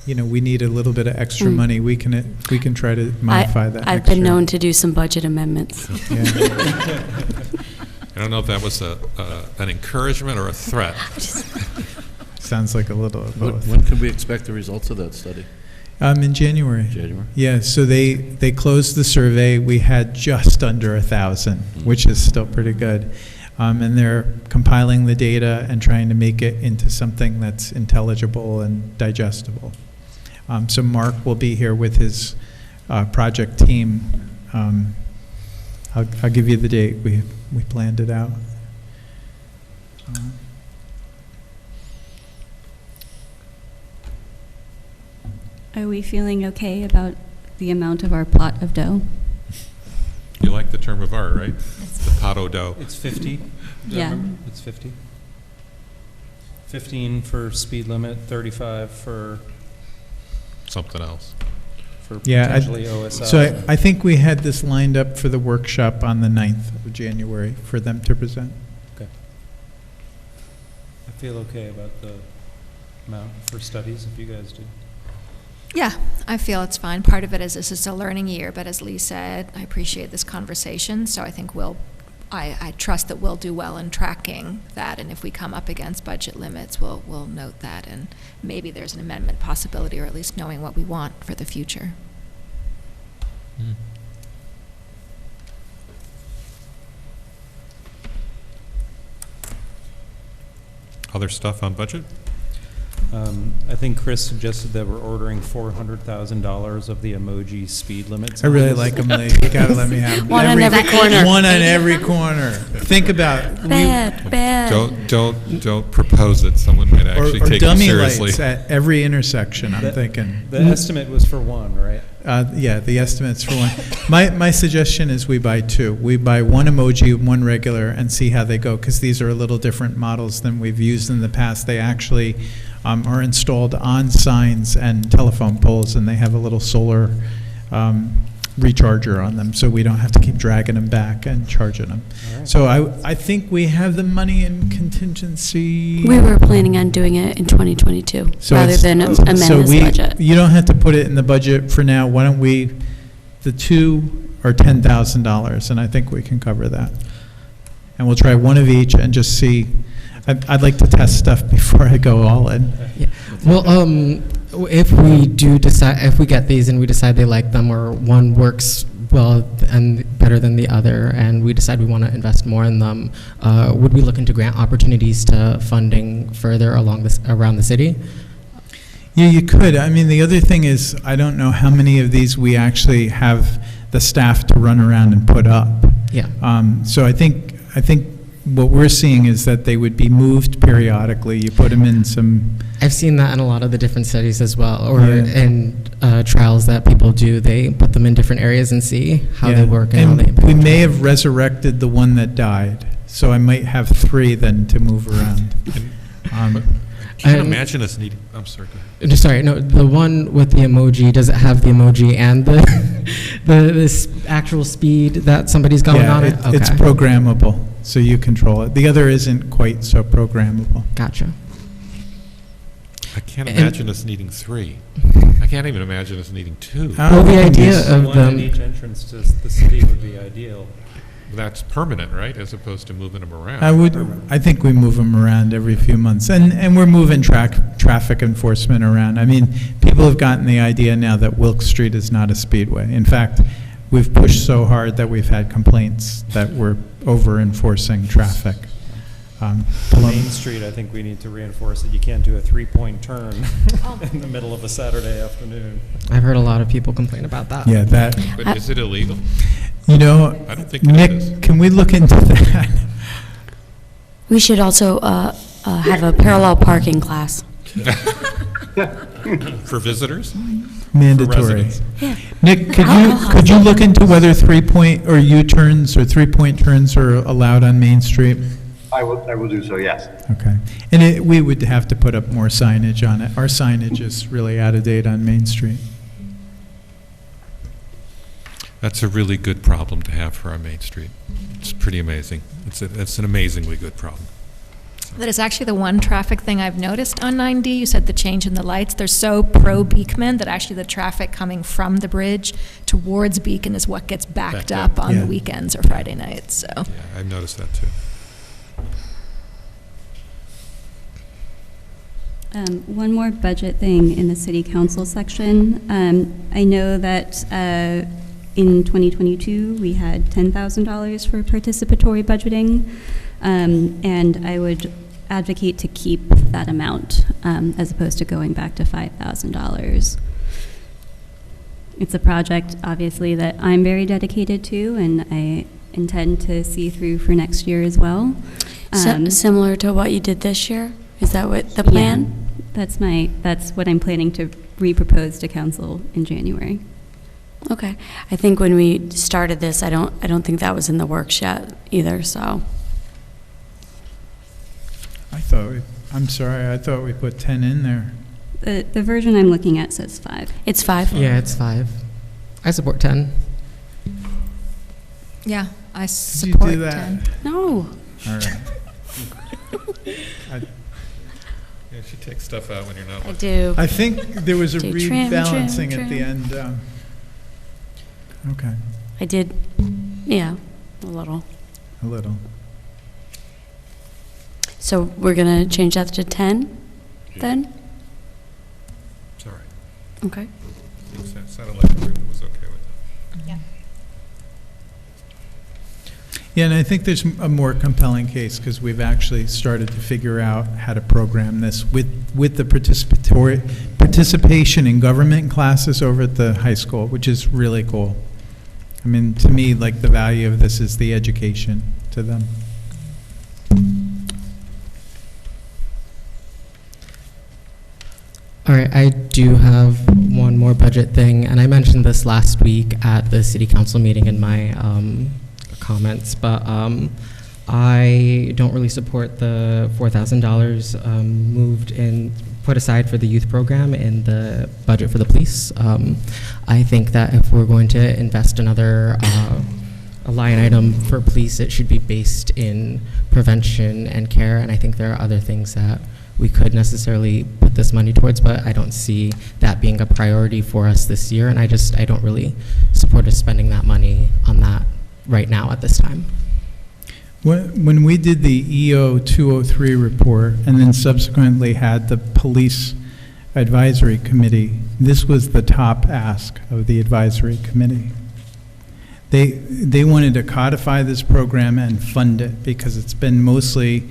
we need a little bit of extra money, we can try to modify that I've extra. been known to do some budget amendments. Yeah. I don't know if that was an encouragement or a threat. Sounds like a little of both. When can we expect the results of that study? In January. January? Yeah, so they closed the survey. We had just under 1,000, which is still pretty good. And they're compiling the data and trying to make it into something that's intelligible and digestible. So Mark will be here with his project team. I'll give you the date. We planned it out. Are we feeling okay about the amount of our pot of dough? You like the term of art, right? The pot of dough. It's 50? Yeah. It's 50? 15 for speed limit, 35 for Something else. Yeah, potentially OSI. So I think we had this lined up for the workshop on the 9th of January for them to present. Okay. I feel okay about the amount for studies, if you guys do. Yeah, I feel it's fine. Part of it is this is a learning year, but as Lee said, I appreciate this conversation, so I think we'll I trust that we'll do well in tracking that, and if we come up against budget limits, we'll note that, and maybe there's an amendment possibility, or at least knowing what we want for the future. Other stuff on budget? I think Chris suggested that we're ordering $400,000 of the emoji speed limits. I really like them, Lee. You gotta let me have them. One on every corner. One on every corner. Think about. Bad. Don't propose it. Someone might actually Or take it dummy seriously. lights at every intersection, I'm The- thinking. The estimate was for one, right? Yeah, the estimate's for one. My suggestion is we buy two. We buy one emoji, one regular, and see how they go, because these are a little different models than we've used in the past. They actually are installed on signs and telephone poles, and they have a little solar recharger on them, so we don't have to keep dragging them back and charging them. So I think we have the money in contingency. We were planning on doing it in 2022, So rather it's- than amend so this budget. You don't have to put it in the budget for now. Why don't we, the two are $10,000, and I think we can cover that. And we'll try one of each and just see. I'd like to test stuff before I go all in. Yeah. Well, if we do decide, if we get these and we decide they like them, or one works well and better than the other, and we decide we want to invest more in them, would we look into grant opportunities to funding further around the city? Yeah, you could. I mean, the other thing is, I don't know how many of these we actually have the staff to run around and put up. Yeah. So I think what we're seeing is that they would be moved periodically. You put them in some. I've seen that in a lot of the different studies as well, or Yeah. in trials that people do. They put them in different areas and see how Yeah. they work and how they impact. we may have resurrected the one that died, so I might have three then to move around. I can't imagine us needing, I'm sorry, go ahead. Sorry, no, the one with the emoji, does it have the emoji and the actual speed that somebody's going on it? It's Okay. programmable, so you control it. The other isn't quite so programmable. Gotcha. I can't And- imagine us needing three. I can't even imagine us needing two. Well, the idea of One at them, each entrance to the city would be ideal. That's permanent, right, as opposed to moving them around? I think we move them around every few months, and we're moving traffic enforcement around. I mean, people have gotten the idea now that Wilk Street is not a speedway. In fact, we've pushed so hard that we've had complaints that we're over-enforcing traffic. Main Street, I think we need to reinforce that you can't do a three-point turn in the middle of a Saturday afternoon. I've heard a lot of people complain about that. Yeah, that, But is it illegal? you know, I don't think it is. Nick, can we look into that? We should also have a parallel parking class. For visitors? Mandatory. residents. Yeah. Nick, Alcohol. could you look into whether three-point or U-turns or three-point turns are allowed on Main Street? I will do so, yes. Okay. And we would have to put up more signage on it. Our signage is really out of date on Main Street. That's a really good problem to have for our Main Street. It's pretty amazing. It's an amazingly good problem. That is actually the one traffic thing I've noticed on 9D. You said the change in the lights. They're so pro-Beekman that actually the traffic coming from the bridge towards Beacon is what gets backed Backed up up. on Yeah. the weekends or Friday nights, so. Yeah, I've noticed that too. One more budget thing in the city council section. I know that in 2022, we had $10,000 for participatory budgeting, and I would advocate to keep that amount as opposed to going back to $5,000. It's a project, obviously, that I'm very dedicated to, and I intend to see through for next year as well. Similar to what you did this year? Is that what the plan? Yeah, that's what I'm planning to repropose to council in January. Okay. I think when we started this, I don't think that was in the works yet either, so. I'm sorry, I thought we put 10 in there. The version I'm looking at says 5. It's 5? Yeah, it's 5. I support 10. Yeah, I Did you support do that? 10. No. All right. You should take stuff out when you're not I looking. do. I think there was a Do trim, rebalancing trim, at the trim. end. Okay. I did, yeah, a little. a little. So we're going to change that to 10 then? Sorry. Okay. Satellite agreement was okay with that. Yeah, and I think there's a more compelling case because we've actually started to figure out how to program this with the participation in government classes over at the high school, which is really cool. I mean, to me, like, the value of this is the education to them. All right, I do have one more budget thing, and I mentioned this last week at the city council meeting in my comments, but I don't really support the $4,000 moved in, put aside for the youth program in the budget for the police. I think that if we're going to invest another a line item for police, it should be based in prevention and care, and I think there are other things that we could necessarily put this money towards, but I don't see that being a priority for us this year, and I don't really support us spending that money on that right now at this time. When we did the EO 203 report and then subsequently had the police advisory committee, this was the top ask of the advisory committee. They wanted to codify this program and fund it because it's been mostly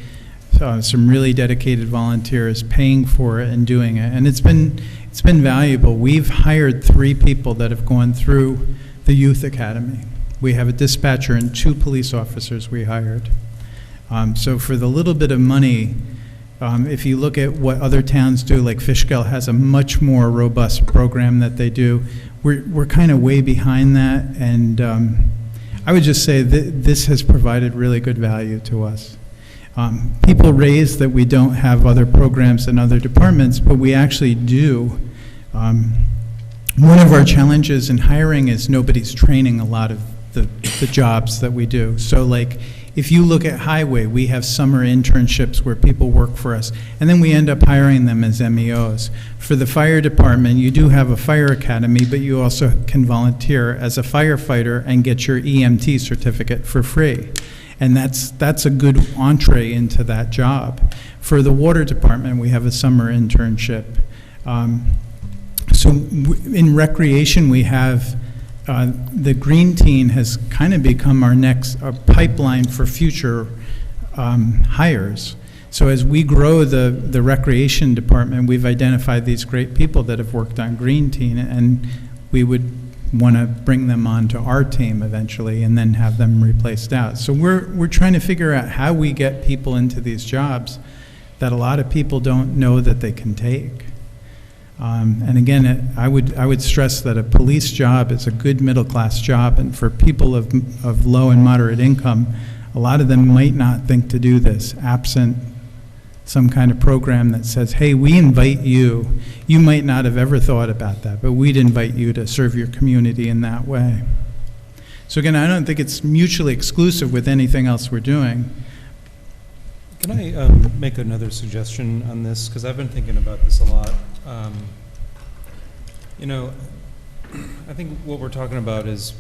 some really dedicated volunteers paying for it and doing it, and it's been valuable. We've hired 3 people that have gone through the youth academy. We have a dispatcher and 2 police officers we hired. So for the little bit of money, if you look at what other towns do, like Fishkill has a much more robust program that they do. We're kind of way behind that, and I would just say that this has provided really good value to us. People raise that we don't have other programs in other departments, but we actually do. One of our challenges in hiring is nobody's training a lot of the jobs that we do. So like, if you look at highway, we have summer internships where people work for us, and then we end up hiring them as MEOs. For the fire department, you do have a fire academy, but you also can volunteer as a firefighter and get your EMT certificate for free. And that's a good entree into that job. For the water department, we have a summer internship. So in recreation, we have the Green Team has kind of become our next pipeline for future hires. So as we grow the recreation department, we've identified these great people that have worked on Green Team, and we would want to bring them onto our team eventually and then have them replaced out. So we're trying to figure out how we get people into these jobs that a lot of people don't know that they can take. And again, I would stress that a police job is a good middle-class job, and for people of low and moderate income, a lot of them might not think to do this, absent some kind of program that says, hey, we invite you. You might not have ever thought about that, but we'd invite you to serve your community in that way. So again, I don't think it's mutually exclusive with anything else we're doing. Can I make another suggestion on this? Because I've been thinking about this a lot. You know, I think what we're talking about is,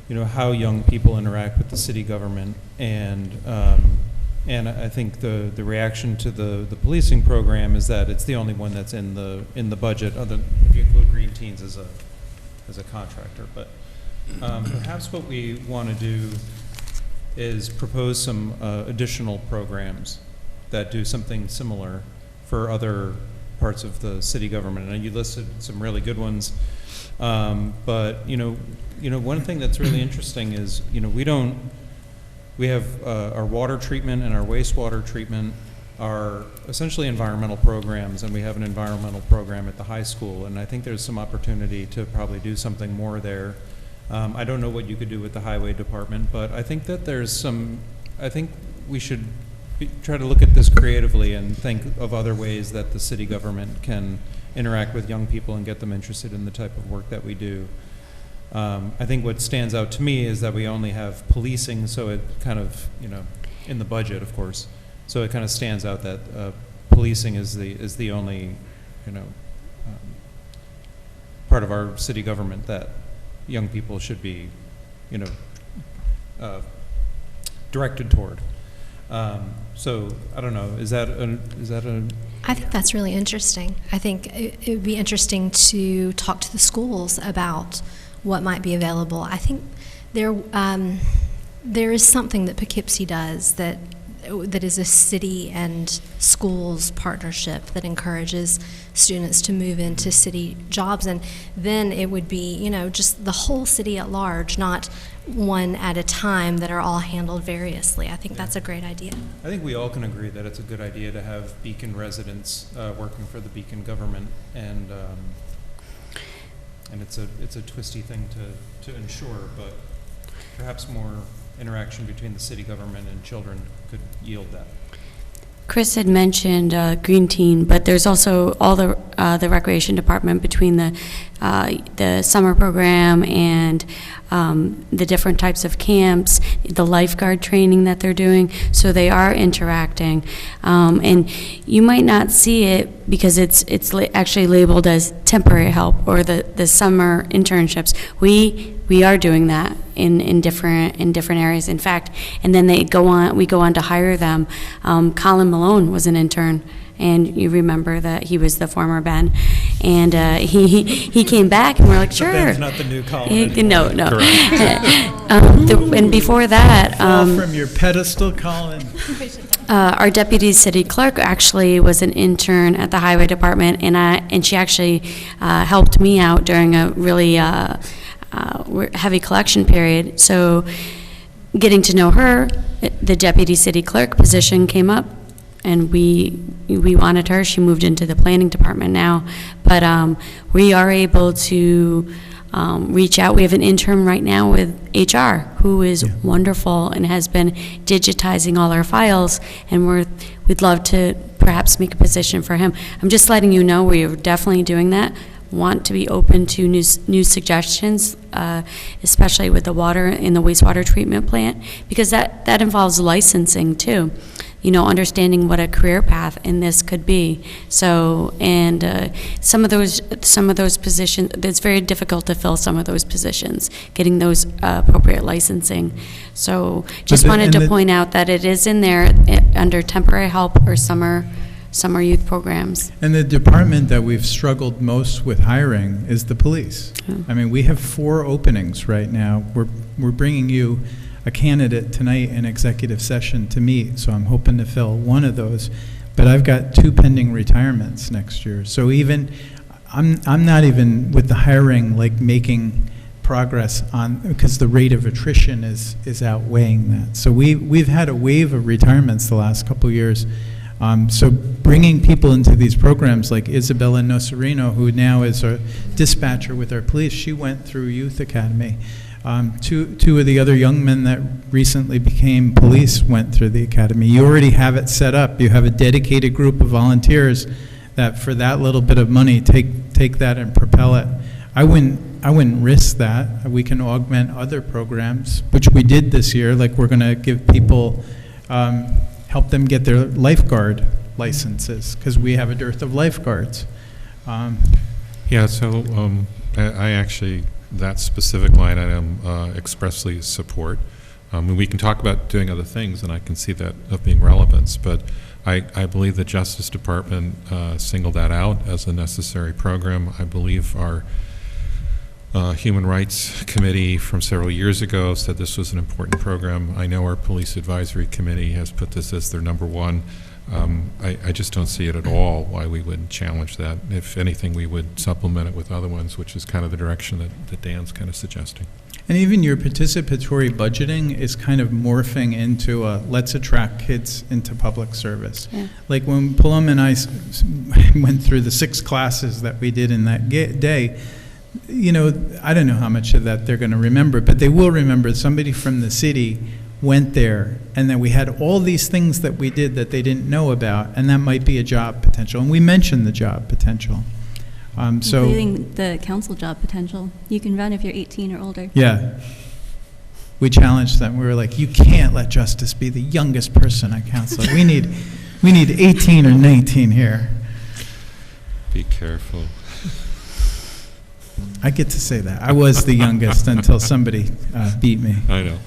you know, how young people interact with the city government, and I think the reaction to the policing program is that it's the only one that's in the budget, other if you include Green Teens as a contractor. But perhaps what we want to do is propose some additional programs that do something similar for other parts of the city government. And you listed some really good ones, but you know, one thing that's really interesting is, you know, we have our water treatment and our wastewater treatment are essentially environmental programs, and we have an environmental program at the high school, and I think there's some opportunity to probably do something more there. I don't know what you could do with the highway department, but I think that I think we should try to look at this creatively and think of other ways that the city government can interact with young people and get them interested in the type of work that we do. I think what stands out to me is that we only have policing, so it kind of, you know, in the budget, of course, so it kind of stands out that policing is the only, you know, part of our city government that young people should be, you know, directed toward. So I don't know. Is that a? I think that's really interesting. I think it would be interesting to talk to the schools about what might be available. I think there is something that Poughkeepsie does that is a city and schools partnership that encourages students to move into city jobs, and then it would be, you know, just the whole city at large, not one at a time, that are all handled variously. I think that's a great idea. I think we all can agree that it's a good idea to have Beacon residents working for the Beacon government, and it's a twisty thing to ensure, but perhaps more interaction between the city government and children could yield that. Chris had mentioned Green Teen, but there's also all the recreation department between the summer program and the different types of camps, the lifeguard training that they're doing. So they are interacting, and you might not see it because it's actually labeled as temporary help or the summer internships. We are doing that in different areas. In fact, and then we go on to hire them. Colin Malone was an intern, and you remember that he was the former Ben, and he came back, and we're like, sure. Ben's not the new Colin. No. And before that, Fall from your pedestal, Colin. our deputy city clerk actually was an intern at the highway department, and she actually helped me out during a really heavy collection period. So getting to know her, the deputy city clerk position came up, and we wanted her. She moved into the planning department now, but we are able to reach out. We have an intern right now with HR who is wonderful and has been digitizing all our files, and we'd love to perhaps make a position for him. I'm just letting you know we're definitely doing that. Want to be open to new suggestions, especially with the water in the wastewater treatment plant, because that involves licensing too. You know, understanding what a career path in this could be. So, and some of those positions, it's very difficult to fill some of those positions, getting those appropriate licensing. So, just wanted to point out that it is in there under temporary help or summer youth programs. And the department that we've struggled most with hiring is the police. I mean, we have 4 openings right now. We're bringing you a candidate tonight in executive session to meet, so I'm hoping to fill one of those. But I've got 2 pending retirements next year. So even, I'm not even with the hiring, like, making progress on, because the rate of attrition is outweighing that. So we've had a wave of retirements the last couple of years. So bringing people into these programs like Isabella Nocerino, who now is a dispatcher with our police, she went through Youth Academy. Two of the other young men that recently became police went through the academy. You already have it set up. You have a dedicated group of volunteers that for that little bit of money take that and propel it. I wouldn't risk that. We can augment other programs, which we did this year. Like, we're going to give people, help them get their lifeguard licenses, because we have a dearth of lifeguards. Yeah, so I actually, that specific line item expressly support. We can talk about doing other things, and I can see that of being relevance, but I believe the Justice Department singled that out as a necessary program. I believe our Human Rights Committee from several years ago said this was an important program. I know our Police Advisory Committee has put this as their #1. I just don't see it at all why we would challenge that. If anything, we would supplement it with other ones, which is kind of the direction that Dan's kind of suggesting. And even your participatory budgeting is kind of morphing into let's attract kids into public service. Yeah. Like when Paloma and I went through the 6 classes that we did in that day, you know, I don't know how much of that they're going to remember, but they will remember somebody from the city went there, and then we had all these things that we did that they didn't know about, and that might be a job potential. And we mentioned the job potential. Including the council job potential. You can run if you're 18 or older. Yeah. We challenged them. We were like, you can't let Justice be the youngest person on council. We need 18 or 19 here. Be careful. I get to say that. I was the youngest until somebody beat me. I know.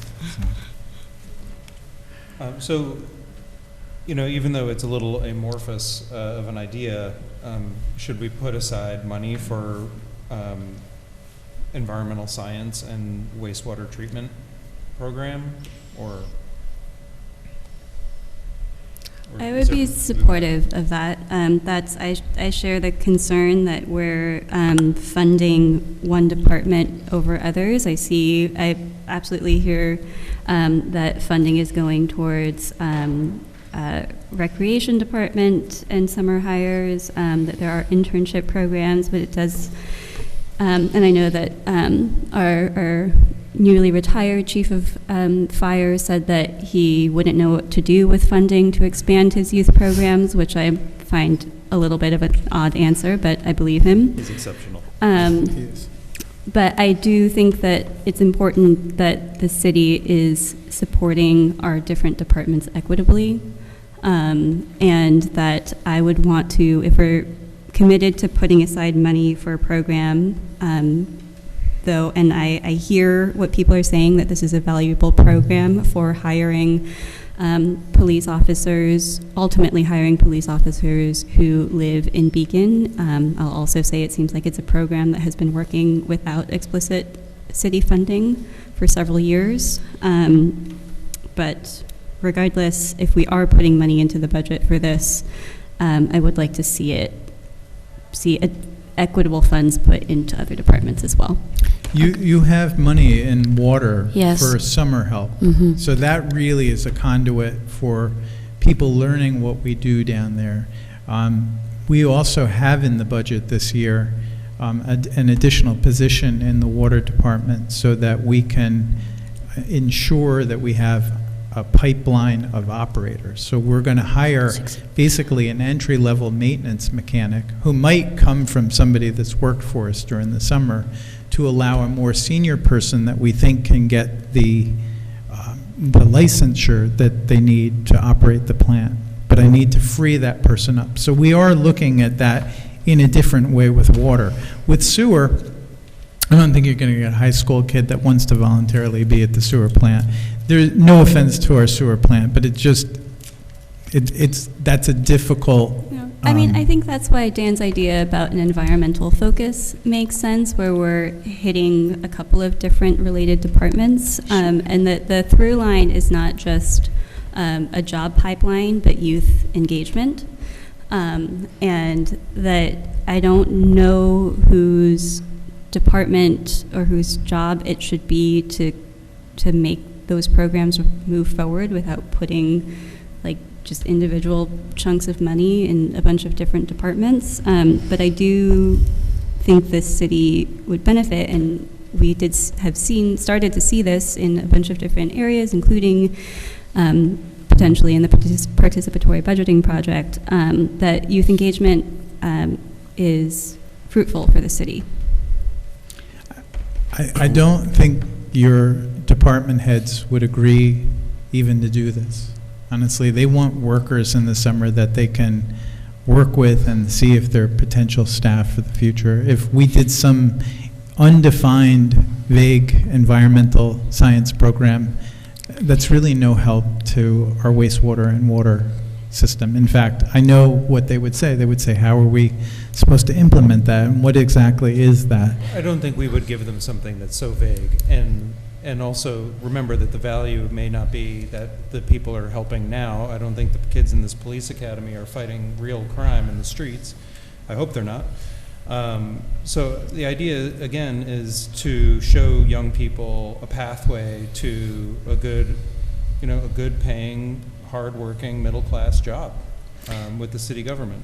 So, you know, even though it's a little amorphous of an idea, should we put aside money for environmental science and wastewater treatment program, or? I would be supportive of that. I share the concern that we're funding one department over others. I absolutely hear that funding is going towards recreation department and summer hires, that there are internship programs, but it does, and I know that our newly retired chief of fire said that he wouldn't know what to do with funding to expand his youth programs, which I find a little bit of an odd answer, but I believe him. He's exceptional. But I do think that it's important that the city is supporting our different departments equitably, and that I would want to, if we're committed to putting aside money for a program, though, and I hear what people are saying, that this is a valuable program for hiring police officers, ultimately hiring police officers who live in Beacon. I'll also say it seems like it's a program that has been working without explicit city funding for several years. But regardless, if we are putting money into the budget for this, I would like to see equitable funds put into other departments as well. You have money in water Yes. for summer help. Mhm. So that really is a conduit for people learning what we do down there. We also have in the budget this year an additional position in the water department so that we can ensure that we have a pipeline of operators. So we're going to hire basically an entry-level maintenance mechanic who might come from somebody that's worked for us during the summer, to allow a more senior person that we think can get the licensure that they need to operate the plant. But I need to free that person up. So we are looking at that in a different way with water. With sewer, I don't think you're going to get a high school kid that wants to voluntarily be at the sewer plant. There's no offense to our sewer plant, but that's a difficult. I mean, I think that's why Dan's idea about an environmental focus makes sense, where we're hitting a couple of different related departments, and that the through line is not just a job pipeline, but youth engagement, and that I don't know whose department or whose job it should be to make those programs move forward without putting like just individual chunks of money in a bunch of different departments. But I do think this city would benefit, and we started to see this in a bunch of different areas, including potentially in the participatory budgeting project, that youth engagement is fruitful for the city. I don't think your department heads would agree even to do this. Honestly, they want workers in the summer that they can work with and see if they're potential staff for the future. If we did some undefined, vague environmental science program, that's really no help to our wastewater and water system. In fact, I know what they would say. They would say, how are we supposed to implement that, and what exactly is that? I don't think we would give them something that's so vague, and also remember that the value may not be that the people are helping now. I don't think the kids in this police academy are fighting real crime in the streets. I hope they're not. So the idea, again, is to show young people a pathway to a good paying, hardworking, middle-class job with the city government.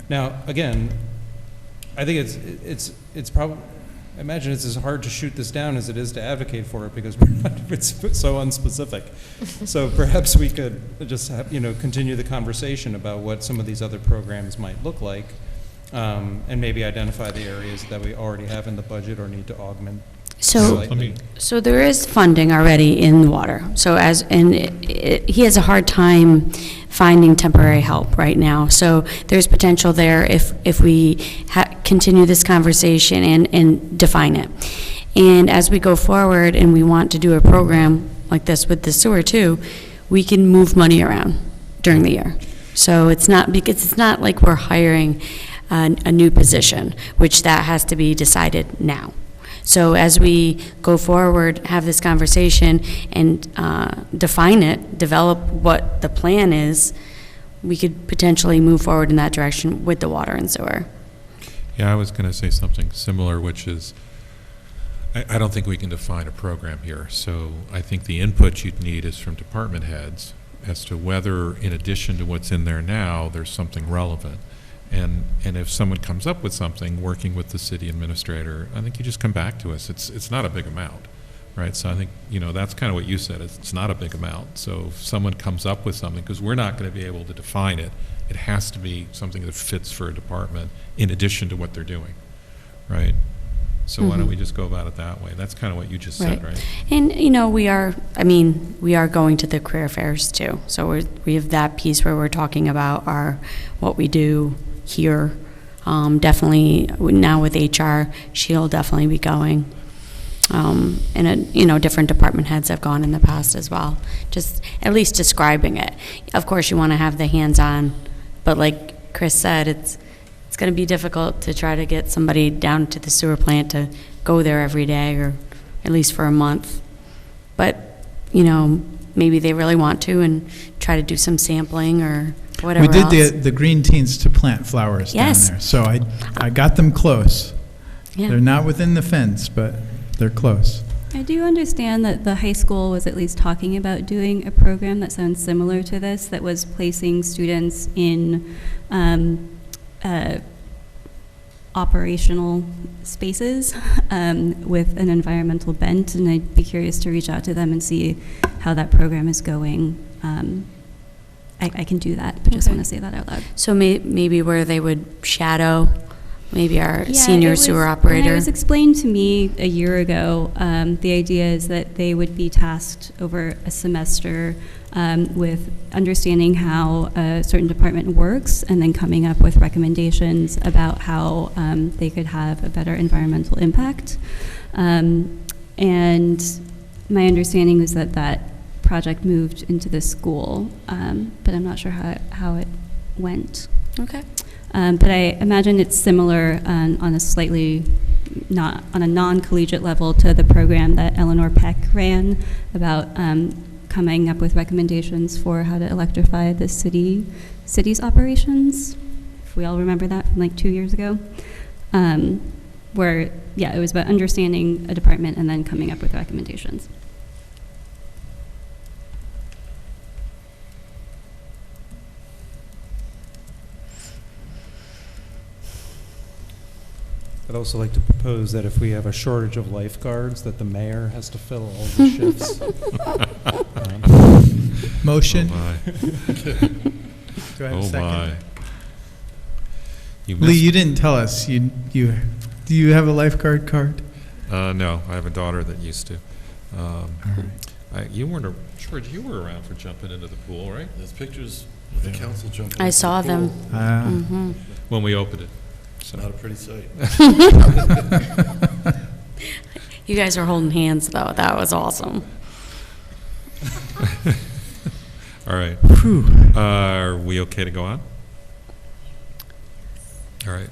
Now, again, I think it's probably, I imagine it's as hard to shoot this down as it is to advocate for it, because it's so unspecific. So perhaps we could just have, continue the conversation about what some of these other programs might look like, and maybe identify the areas that we already have in the budget or need to augment. So there is funding already in water. So he has a hard time finding temporary help right now. So there's potential there if we continue this conversation and define it. And as we go forward and we want to do a program like this with the sewer too, we can move money around during the year. So it's not, because it's not like we're hiring a new position, which that has to be decided now. So as we go forward, have this conversation and define it, develop what the plan is, we could potentially move forward in that direction with the water and sewer. Yeah, I was going to say something similar, which is, I don't think we can define a program here. So I think the input you'd need is from department heads as to whether, in addition to what's in there now, there's something relevant. And if someone comes up with something, working with the city administrator, I think you just come back to us. It's not a big amount, right? So I think, that's kind of what you said. It's not a big amount. So if someone comes up with something, because we're not going to be able to define it, it has to be something that fits for a department in addition to what they're doing, right? So why don't we just go about it that way? That's kind of what you just said, right? And, we are going to the career fairs too. So we have that piece where we're talking about what we do here. Definitely now with HR, she'll definitely be going. And, different department heads have gone in the past as well. Just at least describing it. Of course, you want to have the hands-on, but like Chris said, it's going to be difficult to try to get somebody down to the sewer plant to go there every day, or at least for a month. But, maybe they really want to and try to do some sampling or whatever We did else. the green teens to plant flowers Yes. down there. So I got them close. Yeah. They're not within the fence, but they're close. I do understand that the high school was at least talking about doing a program that sounds similar to this, that was placing students in operational spaces with an environmental bent, and I'd be curious to reach out to them and see how that program is going. I can do that, but just Okay. want to say that out loud. So maybe where they would shadow maybe our Yeah, senior it was- sewer When operator. it was explained to me a year ago, the idea is that they would be tasked over a semester with understanding how a certain department works, and then coming up with recommendations about how they could have a better environmental impact. And my understanding was that project moved into the school, but I'm not sure how it went. Okay. But I imagine it's similar on a slightly, not on a non-collegiate level, to the program that Eleanor Peck ran about coming up with recommendations for how to electrify the city's operations. If we all remember that from like 2 years ago, where it was about understanding a department and then coming up with recommendations. I'd also like to propose that if we have a shortage of lifeguards, that the mayor has to fill all the shifts. Motion. Oh, my. Do I have a Oh, second? my. You Lee, missed- you didn't tell us. Do you have a lifeguard card? No, I have a daughter that used to. You weren't, George, you were around for jumping into the pool, right? There's pictures of the council jumping. I saw them. When we opened it. So. Not a pretty sight. You guys are holding hands, though. That was awesome. All right. Are we okay to go on? All right.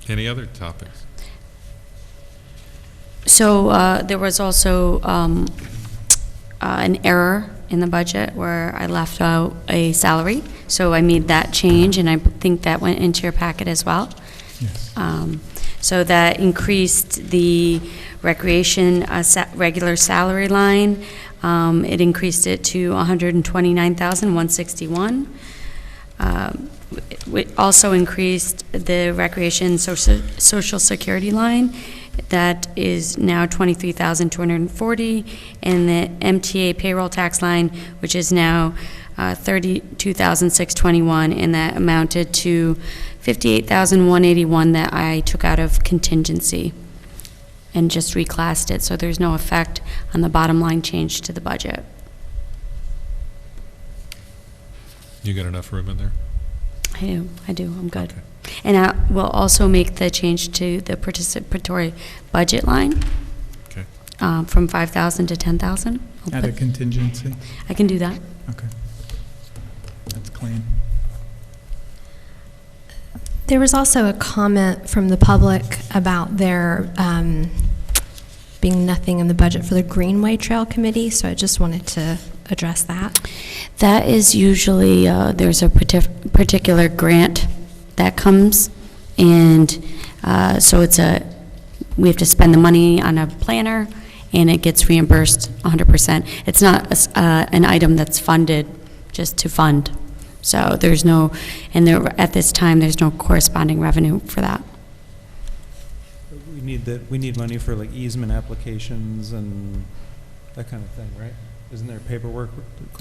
Any other topics? So there was also an error in the budget where I left out a salary. So I made that change, and I think that went into your packet as well. Yes. So that increased the recreation regular salary line. It increased it to $129,161. We also increased the recreation social security line. That is now $23,240, and the MTA payroll tax line, which is now $32,621, and that amounted to $58,181 that I took out of contingency and just reclassed it, so there's no effect on the bottom line change to the budget. You got enough room in there? I do, I'm good. Okay. And I will also make the change to the participatory budget line Okay. from 5,000 to 10,000, I'll Add a put- contingency? I can do that. Okay. That's clean. There was also a comment from the public about there being nothing in the budget for the Greenway Trail Committee, so I just wanted to address that. That is usually, there's a particular grant that comes, and so we have to spend the money on a planner, and it gets reimbursed 100%. It's not an item that's funded just to fund. So there's no, and at this time, there's no corresponding revenue for that. We need money for like easement applications and that kind of thing, right? Isn't there paperwork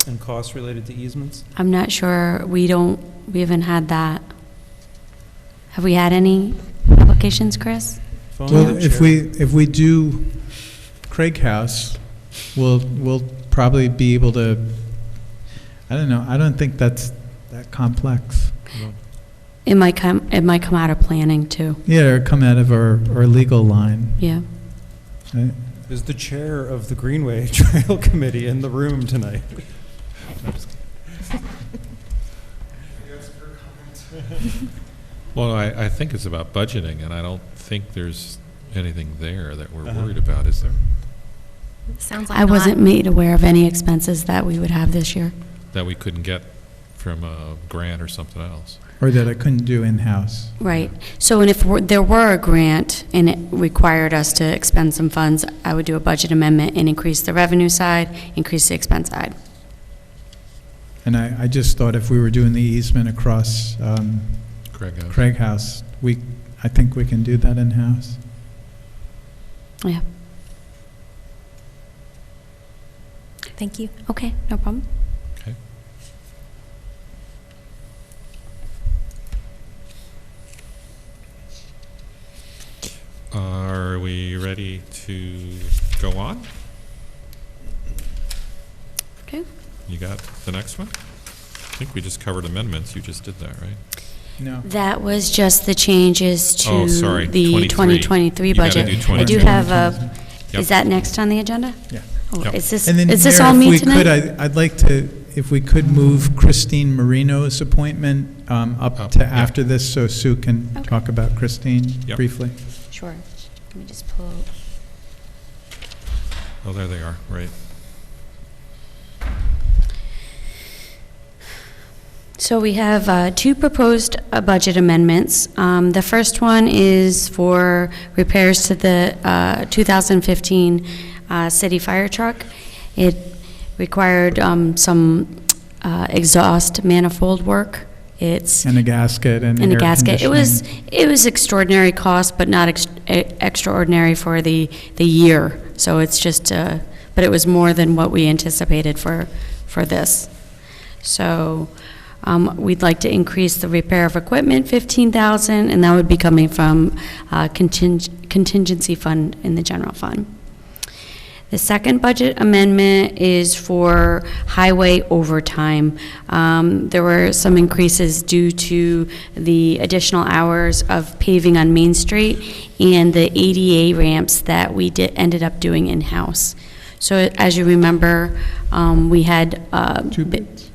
and costs related to easements? I'm not sure, we haven't had that. Have we had any applications, Chris? Phone Well, or if chair? we do Craig House, we'll probably be able to, I don't know, I don't think that's that complex. It might come out of planning too, Yeah, or come out of our legal line. yeah. Right? Is the chair of the Greenway Trail Committee in the room tonight? Well, I think it's about budgeting, and I don't think there's anything there that we're worried about, is there? Sounds like I wasn't not. made aware of any expenses that we would have this year. That we couldn't get from a grant or something else? Or that I couldn't do in-house. Right. So, and if there were a grant and it required us to expend some funds, I would do a budget amendment and increase the revenue side, increase the expense side. And I just thought if we were doing the easement across Craig House. Craig House, I think we can do that in-house. Yeah. Thank you. Okay, no problem. Okay. Are we ready to go on? Okay. You got the next one? I think we just covered amendments. You just did that, right? No. That was just the changes to Oh, sorry, the 23. 2023 You gotta budget. do I do 23. have Yep. is that next on the agenda? Yeah. Oh, Yep. Is this And then, Mayor, all if me we tonight? could, I'd like to, if we could move Christine Marino's appointment up to yeah. after this, so Sue can Okay. talk about Christine Yep. briefly. Sure. Let me just pull. Oh, there they are, right. So we have two proposed budget amendments. The first one is for repairs to the 2015 city fire truck. It required some exhaust manifold work. It's And a gasket and in a air gasket. It conditioning. was extraordinary cost, but not extraordinary for the year. So it's just, but it was more than what we anticipated for this. So we'd like to increase the repair of equipment, $15,000, and that would be coming from contingency fund in the general fund. The second budget amendment is for highway overtime. There were some increases due to the additional hours of paving on Main Street and the ADA ramps that we ended up doing in-house. So as you remember, we had Two bids.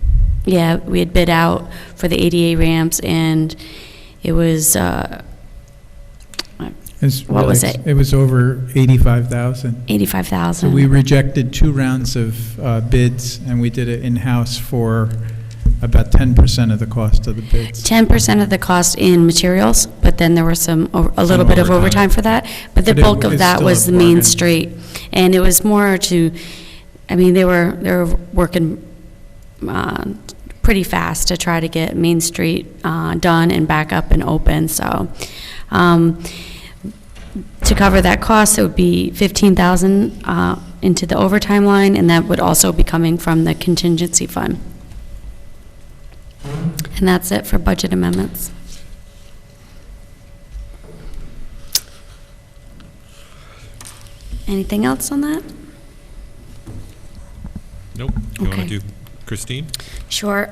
yeah, we had bid out for the ADA ramps, and it was, It's what was really- it? It was over 85,000. 85,000. So we rejected 2 rounds of bids, and we did it in-house for about 10% of the cost of the bids. 10% of the cost in materials, but then there was a little bit of overtime. overtime for that. But the But bulk of it's that still was a the Main bargain. Street. And it was more to, I mean, they were working pretty fast to try to get Main Street done and back up and open, so. To cover that cost, it would be $15,000 into the overtime line, and that would also be coming from the contingency fund. And that's it for budget amendments. Anything else on that? Nope. You want Okay. to do Christine? Sure.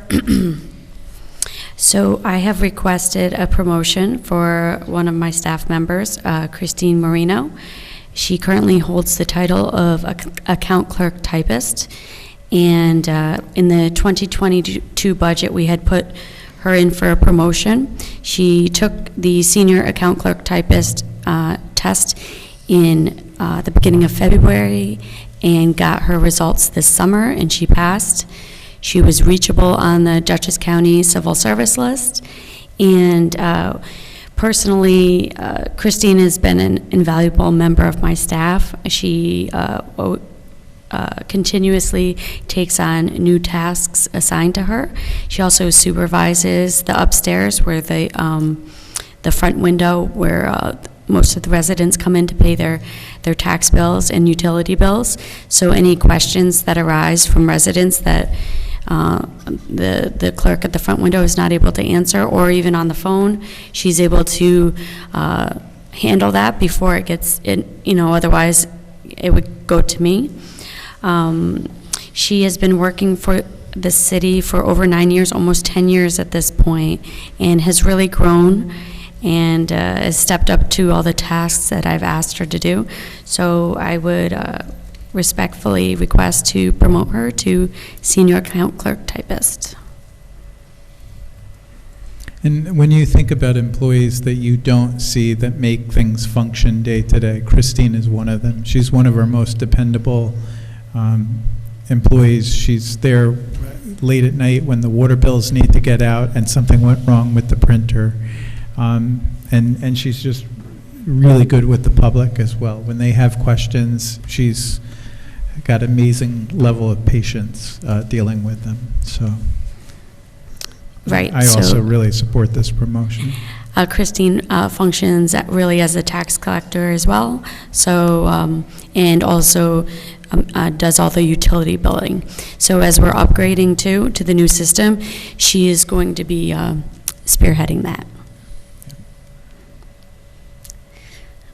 So I have requested a promotion for one of my staff members, Christine Marino. She currently holds the title of account clerk typist, and in the 2022 budget, we had put her in for a promotion. She took the senior account clerk typist test in the beginning of February and got her results this summer, and she passed. She was reachable on the Dutchess County Civil Service list, and personally, Christine has been an invaluable member of my staff. She continuously takes on new tasks assigned to her. She also supervises the upstairs where the front window where most of the residents come in to pay their tax bills and utility bills. So any questions that arise from residents that the clerk at the front window is not able to answer, or even on the phone, she's able to handle that before it gets, otherwise it would go to me. She has been working for the city for over 9 years, almost 10 years at this point, and has really grown and has stepped up to all the tasks that I've asked her to do. So I would respectfully request to promote her to senior account clerk typist. And when you think about employees that you don't see that make things function day to day, Christine is one of them. She's one of our most dependable employees. She's there late at night when the water bills need to get out and something went wrong with the printer. And she's just really good with the public as well. When they have questions, she's got amazing level of patience dealing with them. So Right. I also really support this promotion. Christine functions really as a tax collector as well, so and also does all the utility billing. So as we're upgrading to the new system, she is going to be spearheading that.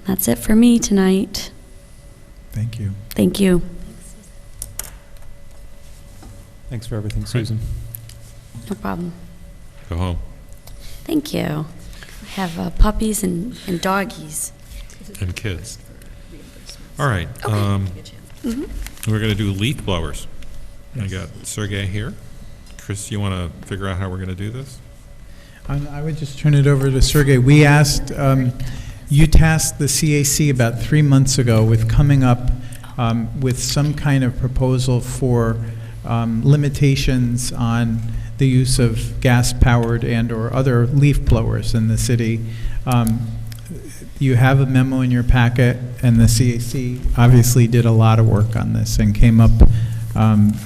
That's it for me tonight. Thank you. Thank you. Thanks for everything, Susan. No problem. Go home. Thank you. I have puppies and doggies. And kids. All right. We're going to do leaf blowers. I got Sergey here. Chris, you want to figure out how we're going to do this? I would just turn it over to Sergey. We asked, you tasked the CAC about 3 months ago with coming up with some kind of proposal for limitations on the use of gas-powered and or other leaf blowers in the city. You have a memo in your packet, and the CAC obviously did a lot of work on this and came up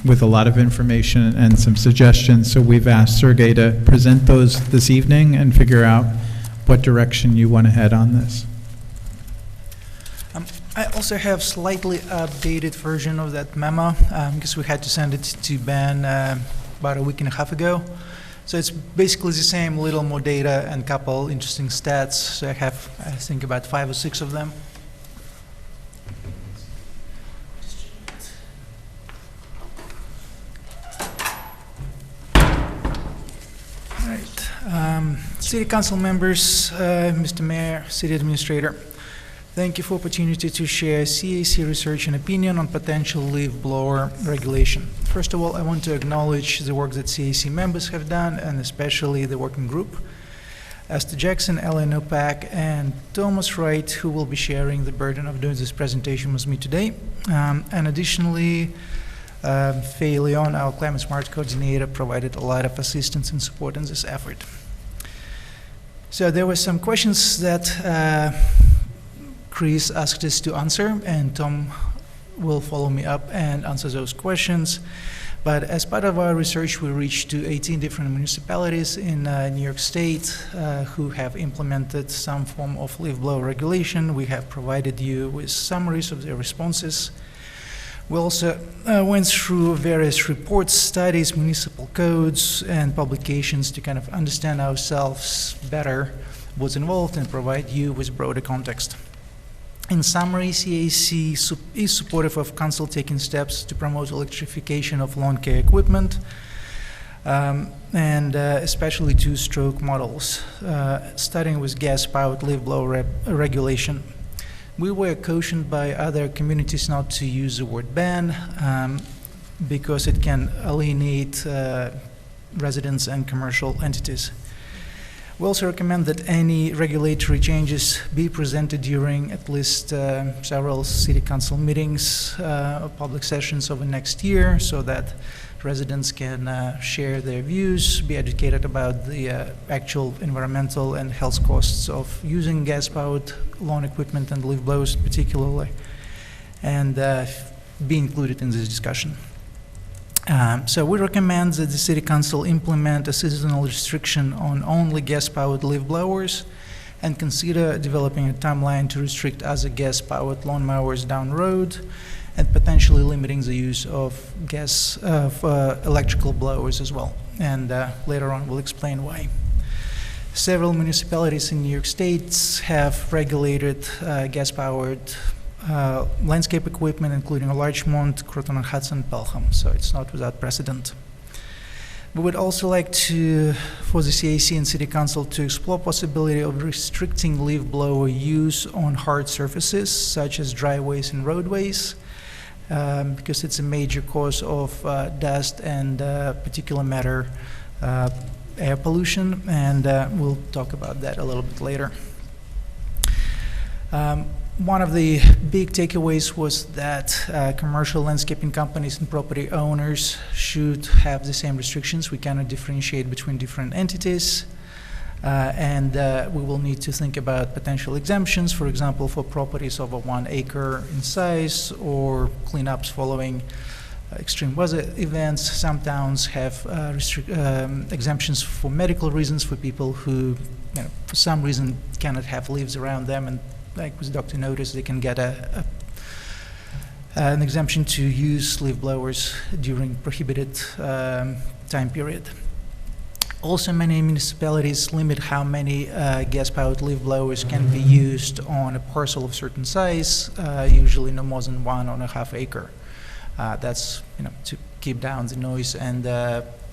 with a lot of information and some suggestions. So we've asked Sergey to present those this evening and figure out what direction you want to head on this. I also have slightly updated version of that memo because we had to send it to Ben about a week and a half ago. So it's basically the same, little more data and couple interesting stats. So I have, I think, about 5 or 6 of them. All right. City Council members, Mr. Mayor, City Administrator, thank you for the opportunity to share CAC research and opinion on potential leaf blower regulation. First of all, I want to acknowledge the work that CAC members have done, and especially the working group. Esther Jackson, Ellen Opak, and Thomas Wright, who will be sharing the burden of doing this presentation with me today. And additionally, Faye Leon, our Climate Smart coordinator, provided a lot of assistance and support in this effort. So there were some questions that Chris asked us to answer, and Tom will follow me up and answer those questions. But as part of our research, we reached to 18 different municipalities in New York State who have implemented some form of leaf blower regulation. We have provided you with summaries of their responses. We also went through various reports, studies, municipal codes, and publications to kind of understand ourselves better, what's involved, and provide you with broader context. In summary, CAC is supportive of council taking steps to promote electrification of lawn care equipment, and especially two-stroke models, starting with gas-powered leaf blower regulation. We were cautioned by other communities not to use the word ban because it can alienate residents and commercial entities. We also recommend that any regulatory changes be presented during at least several city council meetings or public sessions over next year so that residents can share their views, be educated about the actual environmental and health costs of using gas-powered lawn equipment and leaf blowers particularly, and be included in this discussion. So we recommend that the City Council implement a seasonal restriction on only gas-powered leaf blowers and consider developing a timeline to restrict other gas-powered lawnmowers down the road and potentially limiting the use of electrical blowers as well. And later on we'll explain why. Several municipalities in New York State have regulated gas-powered landscape equipment, including Larchmont, Croton-on-Hudson, Pelham, so it's not without precedent. We would also like for the CAC and City Council to explore possibility of restricting leaf blower use on hard surfaces, such as driveways and roadways, because it's a major cause of dust and particulate matter air pollution, and we'll talk about that a little bit later. One of the big takeaways was that commercial landscaping companies and property owners should have the same restrictions. We cannot differentiate between different entities. And we will need to think about potential exemptions, for example, for properties over 1 acre in size or cleanups following extreme weather events. Some towns have exemptions for medical reasons for people who, for some reason cannot have leaves around them, and like with Dr. Notice, they can get an exemption to use leaf blowers during prohibited time period. Also, many municipalities limit how many gas-powered leaf blowers can be used on a parcel of certain size, usually no more than 1.5 acres. That's to keep down the noise and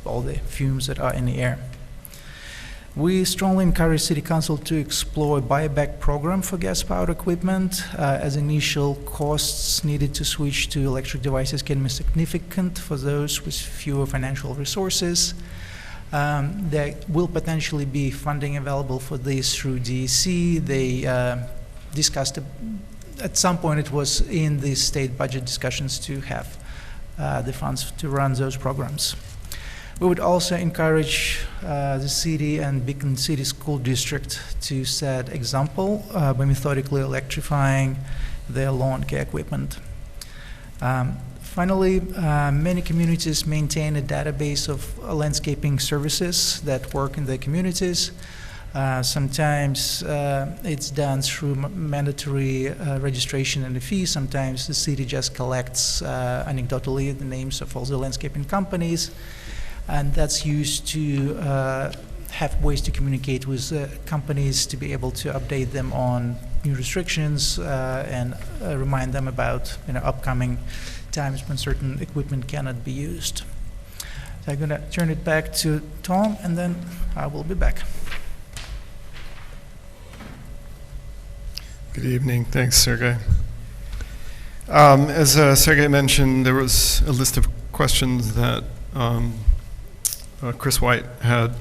all the fumes that are in the air. We strongly encourage City Council to explore a buyback program for gas-powered equipment, as initial costs needed to switch to electric devices can be significant for those with fewer financial resources. There will potentially be funding available for this through DEC. They discussed, at some point it was in the state budget discussions to have the funds to run those programs. We would also encourage the city and Beacon City School District to set example by methodically electrifying their lawn care equipment. Finally, many communities maintain a database of landscaping services that work in their communities. Sometimes it's done through mandatory registration and a fee. Sometimes the city just collects anecdotally the names of all the landscaping companies, and that's used to have ways to communicate with companies to be able to update them on new restrictions and remind them about upcoming times when certain equipment cannot be used. So I'm going to turn it back to Tom, and then I will be back. Good evening. Thanks, Sergey. As Sergey mentioned, there was a list of questions that Chris White had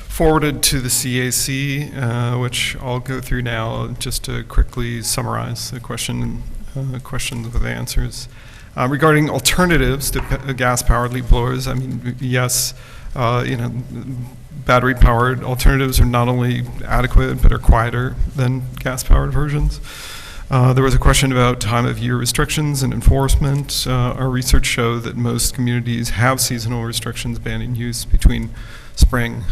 forwarded to the CAC, which I'll go through now just to quickly summarize the questions with answers. Regarding alternatives to gas-powered leaf blowers, I mean, yes, battery-powered alternatives are not only adequate, but are quieter than gas-powered versions. There was a question about time of year restrictions and enforcement. Our research showed that most communities have seasonal restrictions banning use between spring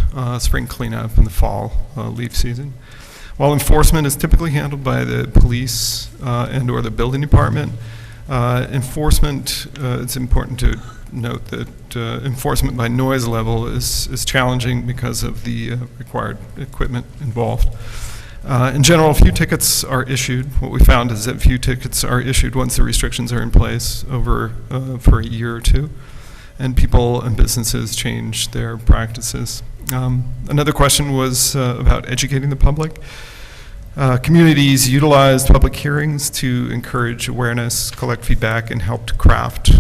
cleanup and the fall leaf season. While enforcement is typically handled by the police and or the building department, enforcement, it's important to note that enforcement by noise level is challenging because of the required equipment involved. In general, few tickets are issued. What we found is that few tickets are issued once the restrictions are in place for a year or two, and people and businesses change their practices. Another question was about educating the public. Communities utilized public hearings to encourage awareness, collect feedback, and help to craft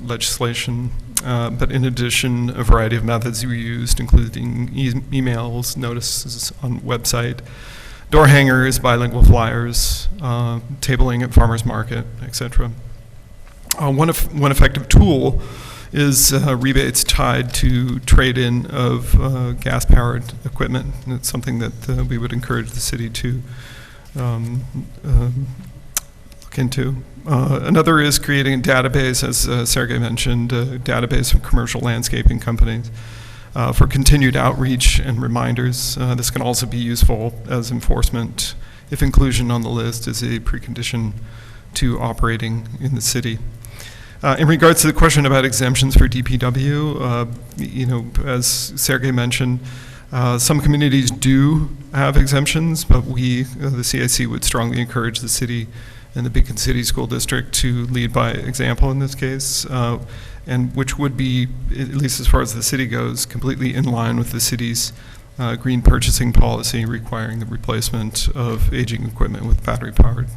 legislation. But in addition, a variety of methods were used, including emails, notices on website, door hangers, bilingual flyers, tabling at farmers market, etc. One effective tool is rebates tied to trade-in of gas-powered equipment. And it's something that we would encourage the city to look into. Another is creating a database, as Sergey mentioned, a database of commercial landscaping companies for continued outreach and reminders. This can also be useful as enforcement if inclusion on the list is a precondition to operating in the city. In regards to the question about exemptions for DPW, as Sergey mentioned, some communities do have exemptions, but we, the CIC, would strongly encourage the city and the Beacon City School District to lead by example in this case, and which would be, at least as far as the city goes, completely in line with the city's green purchasing policy requiring the replacement of aging equipment with battery-powered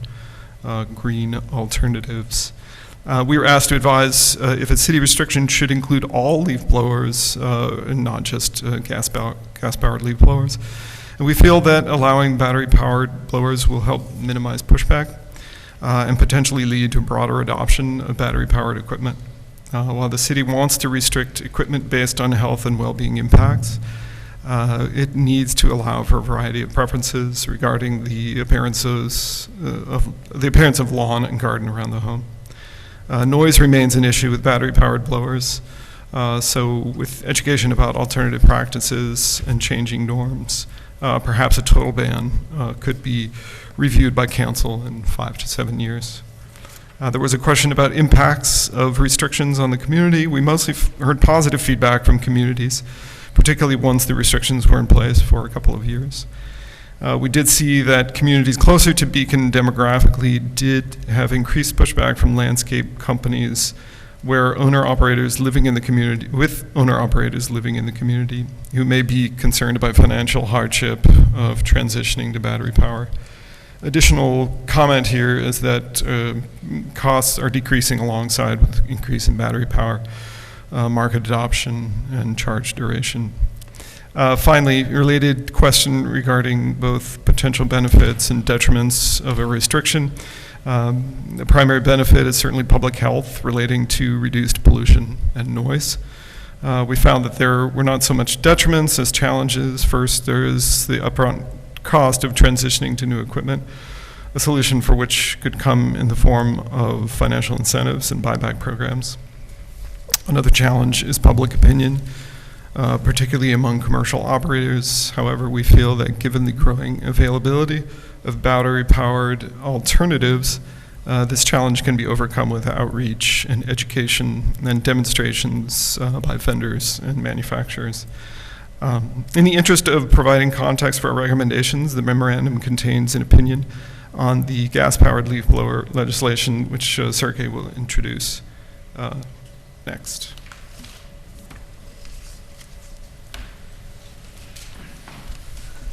green alternatives. We were asked to advise if a city restriction should include all leaf blowers and not just gas-powered leaf blowers. And we feel that allowing battery-powered blowers will help minimize pushback and potentially lead to broader adoption of battery-powered equipment. While the city wants to restrict equipment based on health and well-being impacts, it needs to allow for a variety of preferences regarding the appearance of lawn and garden around the home. Noise remains an issue with battery-powered blowers, so with education about alternative practices and changing norms, perhaps a total ban could be reviewed by council in 5 to 7 years. There was a question about impacts of restrictions on the community. We mostly heard positive feedback from communities, particularly once the restrictions were in place for a couple of years. We did see that communities closer to Beacon demographically did have increased pushback from landscape companies where owner-operators living in the community, who may be concerned about financial hardship of transitioning to battery power. Additional comment here is that costs are decreasing alongside with increase in battery power, market adoption, and charge duration. Finally, related question regarding both potential benefits and detriments of a restriction. The primary benefit is certainly public health relating to reduced pollution and noise. We found that there were not so much detriments as challenges. First, there is the upfront cost of transitioning to new equipment, a solution for which could come in the form of financial incentives and buyback programs. Another challenge is public opinion, particularly among commercial operators. However, we feel that given the growing availability of battery-powered alternatives, this challenge can be overcome with outreach and education and demonstrations by vendors and manufacturers. In the interest of providing context for our recommendations, the memorandum contains an opinion on the gas-powered leaf blower legislation, which Sergey will introduce next.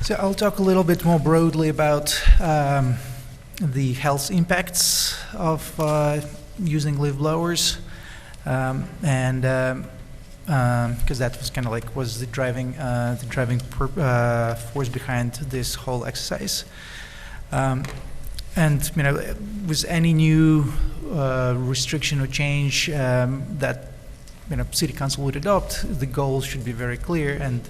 So I'll talk a little bit more broadly about the health impacts of using leaf blowers, because that was kind of like was the driving force behind this whole exercise. And with any new restriction or change that city council would adopt, the goals should be very clear. And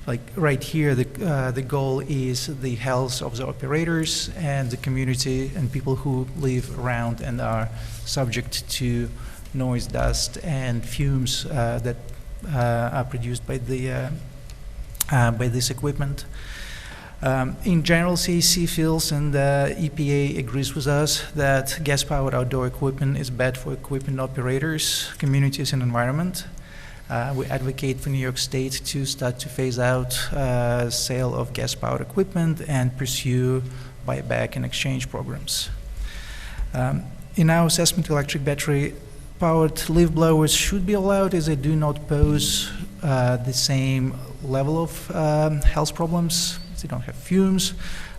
like right here, the goal is the health of the operators and the community and people who live around and are subject to noise, dust, and fumes that are produced by by this equipment. In general, CEC feels and EPA agrees with us that gas-powered outdoor equipment is bad for equipment operators, communities, and environment. We advocate for New York State to start to phase out sale of gas-powered equipment and pursue buyback and exchange programs. In our assessment, electric battery-powered leaf blowers should be allowed as they do not pose the same level of health problems. they don't have fumes.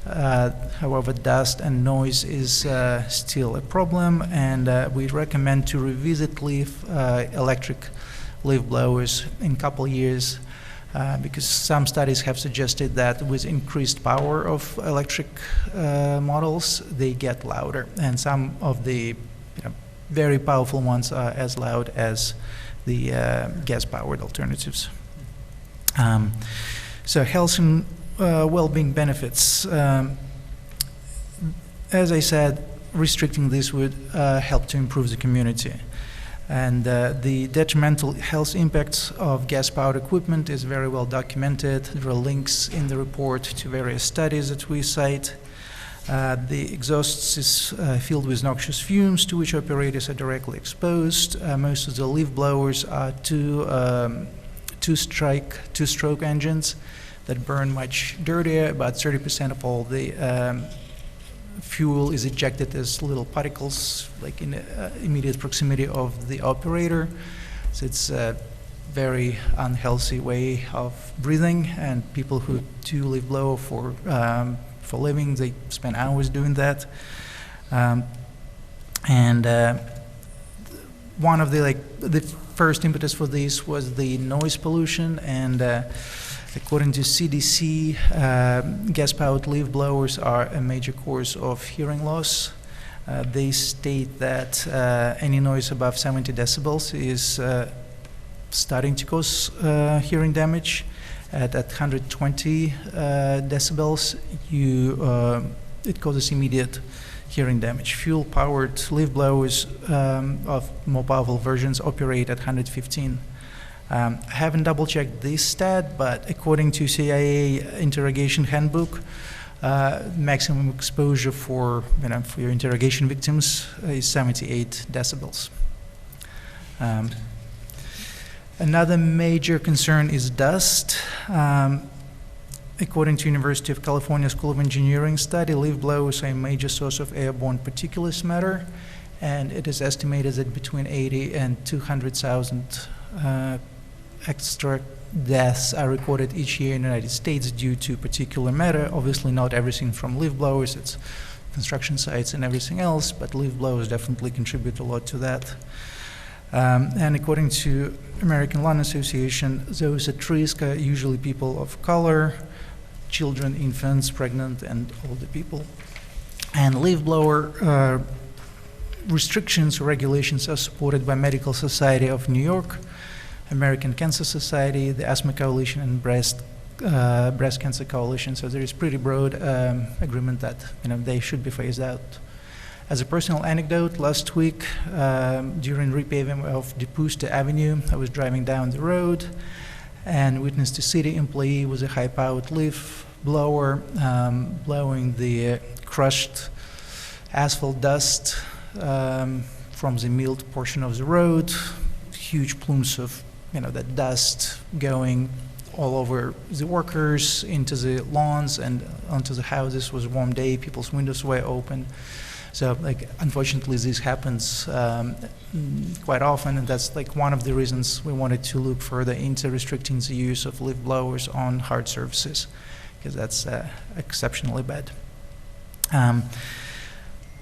However, dust and noise is still a problem, and we recommend to revisit electric leaf blowers in a couple years, because some studies have suggested that with increased power of electric models, they get louder, and some of the very powerful ones are as loud as the gas-powered alternatives. So health and well-being benefits. As I said, restricting this would help to improve the community. And the detrimental health impacts of gas-powered equipment is very well documented. There are links in the report to various studies that we cite. The exhaust is filled with noxious fumes to which operators are directly exposed. Most of the leaf blowers are two-stroke engines that burn much dirtier. About 30% of all the fuel is ejected as little particles, like in immediate proximity of the operator. So it's a very unhealthy way of breathing, and people who do leaf blow for living, they spend hours doing that. One of the first impetus for this was the noise pollution, and according to CDC, gas-powered leaf blowers are a major cause of hearing loss. They state that any noise above 70 decibels is starting to cause hearing damage. At 120 decibels, it causes immediate hearing damage. Fuel-powered leaf blowers of more powerful versions operate at 115. I haven't double-checked this stat, but according to CIA interrogation handbook, maximum exposure for your interrogation victims is 78 decibels. Another major concern is dust. According to University of California School of Engineering study, leaf blowers are a major source of airborne particulate matter, and it is estimated that between 80 and 200,000 extra deaths are recorded each year in the United States due to particulate matter. Obviously not everything from leaf blowers, it's construction sites and everything else, but leaf blowers definitely contribute a lot to that. And according to American Lung Association, those at risk are usually people of color, children, infants, pregnant, and older people. And leaf blower restrictions or regulations are supported by Medical Society of New York, American Cancer Society, the Asthma Coalition, and Breast Cancer Coalition. So there is pretty broad agreement that they should be phased out. As a personal anecdote, last week during repaving of DePusta Avenue, I was driving down the road and witnessed a city employee with a high-powered leaf blower blowing the crushed asphalt dust from the milled portion of the road. Huge plumes of that dust going all over the workers, into the lawns and onto the houses. It was a warm day, people's windows were open. So, unfortunately, this happens quite often, and that's one of the reasons we wanted to look further into restricting the use of leaf blowers on hard surfaces, because that's exceptionally bad.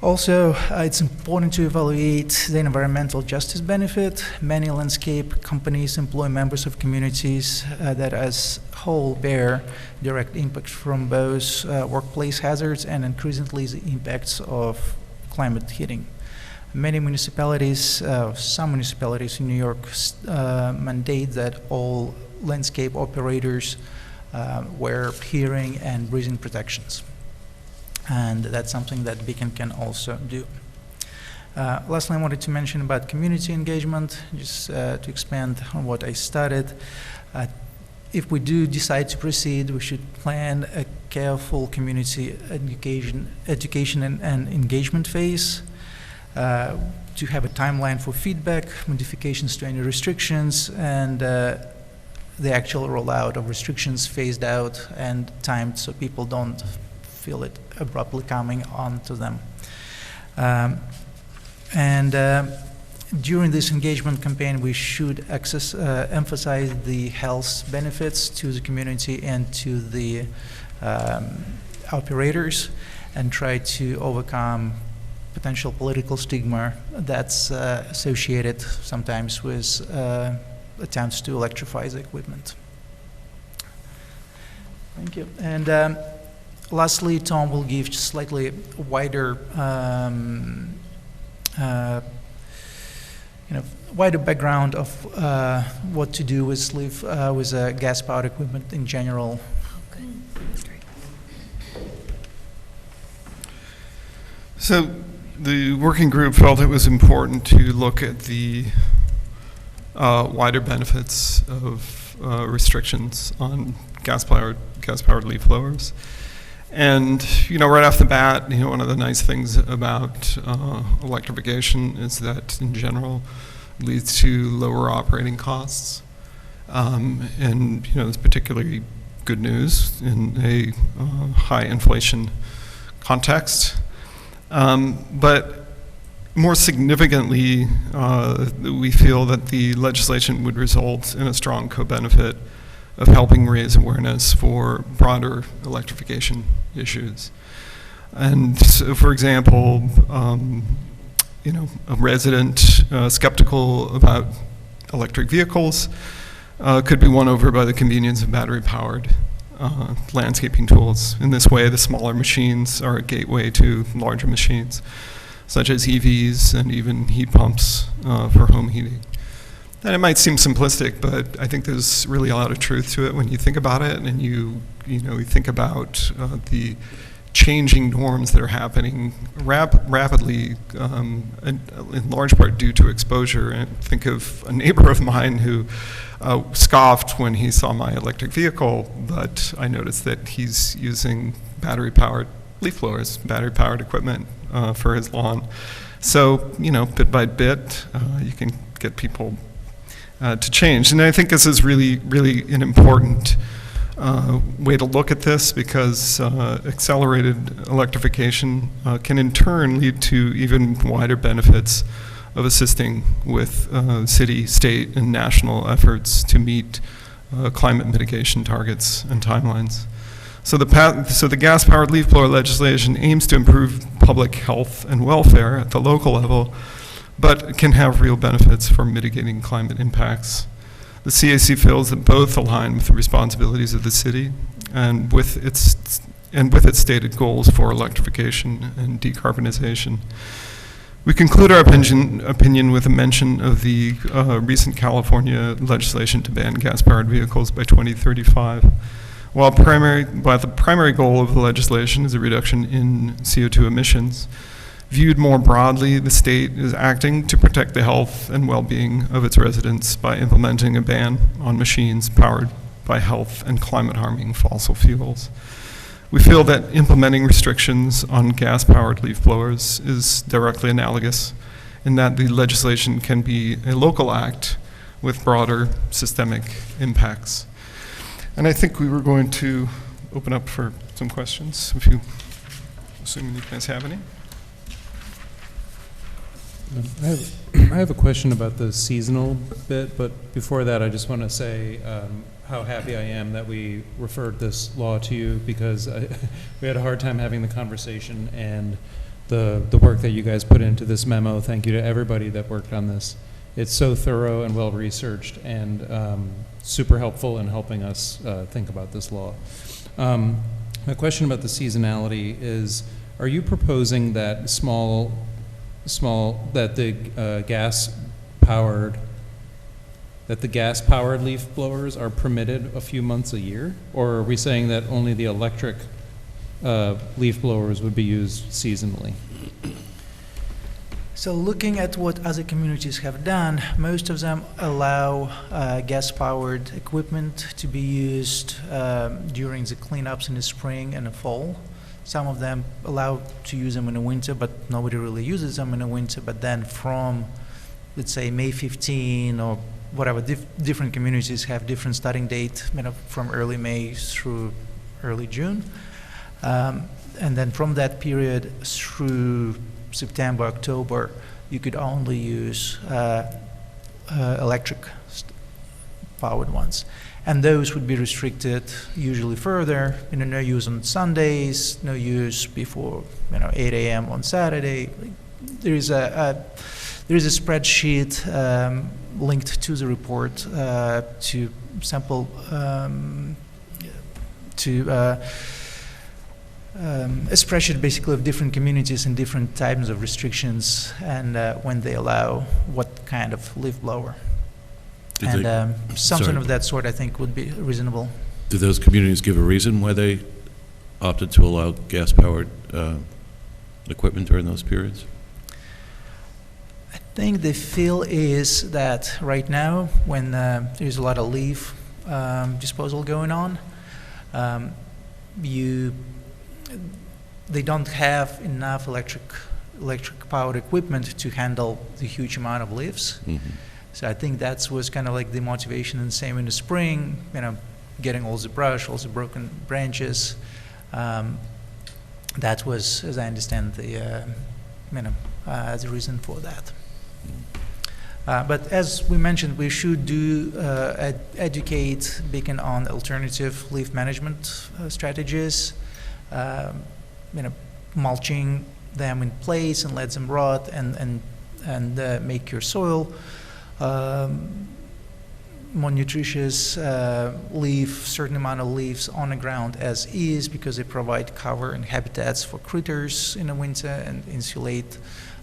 Also, it's important to evaluate the environmental justice benefit. Many landscape companies employ members of communities that as whole bear direct impacts from both workplace hazards and increasingly the impacts of climate heating. Many municipalities, some municipalities in New York mandate that all landscape operators wear hearing and breathing protections. And that's something that Beacon can also do. Lastly, I wanted to mention about community engagement, just to expand on what I started. If we do decide to proceed, we should plan a careful community education and engagement phase, to have a timeline for feedback, modifications to any restrictions, and the actual rollout of restrictions phased out and timed so people don't feel it abruptly coming onto them. During this engagement campaign, we should emphasize the health benefits to the community and to the operators and try to overcome potential political stigma that's associated sometimes with attempts to electrify the equipment. Thank you. And lastly, Tom will give slightly wider, wider background of what to do with gas-powered equipment in general. So the working group felt it was important to look at the wider benefits of restrictions on gas-powered leaf blowers. And, right off the bat, one of the nice things about electrification is that, in general, it leads to lower operating costs. And, it's particularly good news in a high inflation context. But more significantly, we feel that the legislation would result in a strong co-benefit of helping raise awareness for broader electrification issues. And so, for example, a resident skeptical about electric vehicles could be won over by the convenience of battery-powered landscaping tools. In this way, the smaller machines are a gateway to larger machines, such as EVs and even heat pumps for home heating. And it might seem simplistic, but I think there's really a lot of truth to it when you think about it, and you think about the changing norms that are happening rapidly, in large part due to exposure. And think of a neighbor of mine who scoffed when he saw my electric vehicle, but I noticed that he's using battery-powered leaf blowers, battery-powered equipment for his lawn. So, bit by bit, you can get people to change. And I think this is really, really an important way to look at this, because accelerated electrification can in turn lead to even wider benefits of assisting with city, state, and national efforts to meet climate mitigation targets and timelines. So the gas-powered leaf blower legislation aims to improve public health and welfare at the local level, but can have real benefits for mitigating climate impacts. The CAC feels that both align with the responsibilities of the city and with its stated goals for electrification and decarbonization. We conclude our opinion with a mention of the recent California legislation to ban gas-powered vehicles by 2035. While the primary goal of the legislation is a reduction in CO2 emissions, viewed more broadly, the state is acting to protect the health and well-being of its residents by implementing a ban on machines powered by health and climate-harming fossil fuels. We feel that implementing restrictions on gas-powered leaf blowers is directly analogous in that the legislation can be a local act with broader systemic impacts. And I think we were going to open up for some questions, assuming you guys have any. I have a question about the seasonal bit, but before that, I just want to say how happy I am that we referred this law to you, because we had a hard time having the conversation, and the work that you guys put into this memo. Thank you to everybody that worked on this. It's so thorough and well-researched, and super helpful in helping us think about this law. My question about the seasonality is, are you proposing that the gas-powered leaf blowers are permitted a few months a year? Or are we saying that only the electric leaf blowers would be used seasonally? So looking at what other communities have done, most of them allow gas-powered equipment to be used during the cleanups in the spring and the fall. Some of them allow to use them in the winter, but nobody really uses them in the winter. But then from, let's say, May 15 or whatever, different communities have different starting date, from early May through early June. And then from that period through September, October, you could only use electric powered ones. And those would be restricted usually further, no use on Sundays, no use before 8 a.m. on Saturday. There is a spreadsheet linked to the report to sample a spreadsheet basically of different communities and different types of restrictions and when they allow what kind of leaf blower. Something of that sort I think would be reasonable. Do those communities give a reason why they opted to allow gas-powered equipment during those periods? I think the feel is that right now, when there's a lot of leaf disposal going on, they don't have enough electric powered equipment to handle the huge amount of leaves. Mm-hmm. So I think that was kind of like the motivation, and same in the spring, getting all the brush, all the broken branches. That was, as I understand, the reason for that. But as we mentioned, we should educate Beacon on alternative leaf management strategies, mulching them in place and let them rot, and make your soil more nutritious, leave certain amount of leaves on the ground as is, because they provide cover and habitats for critters in the winter and insulate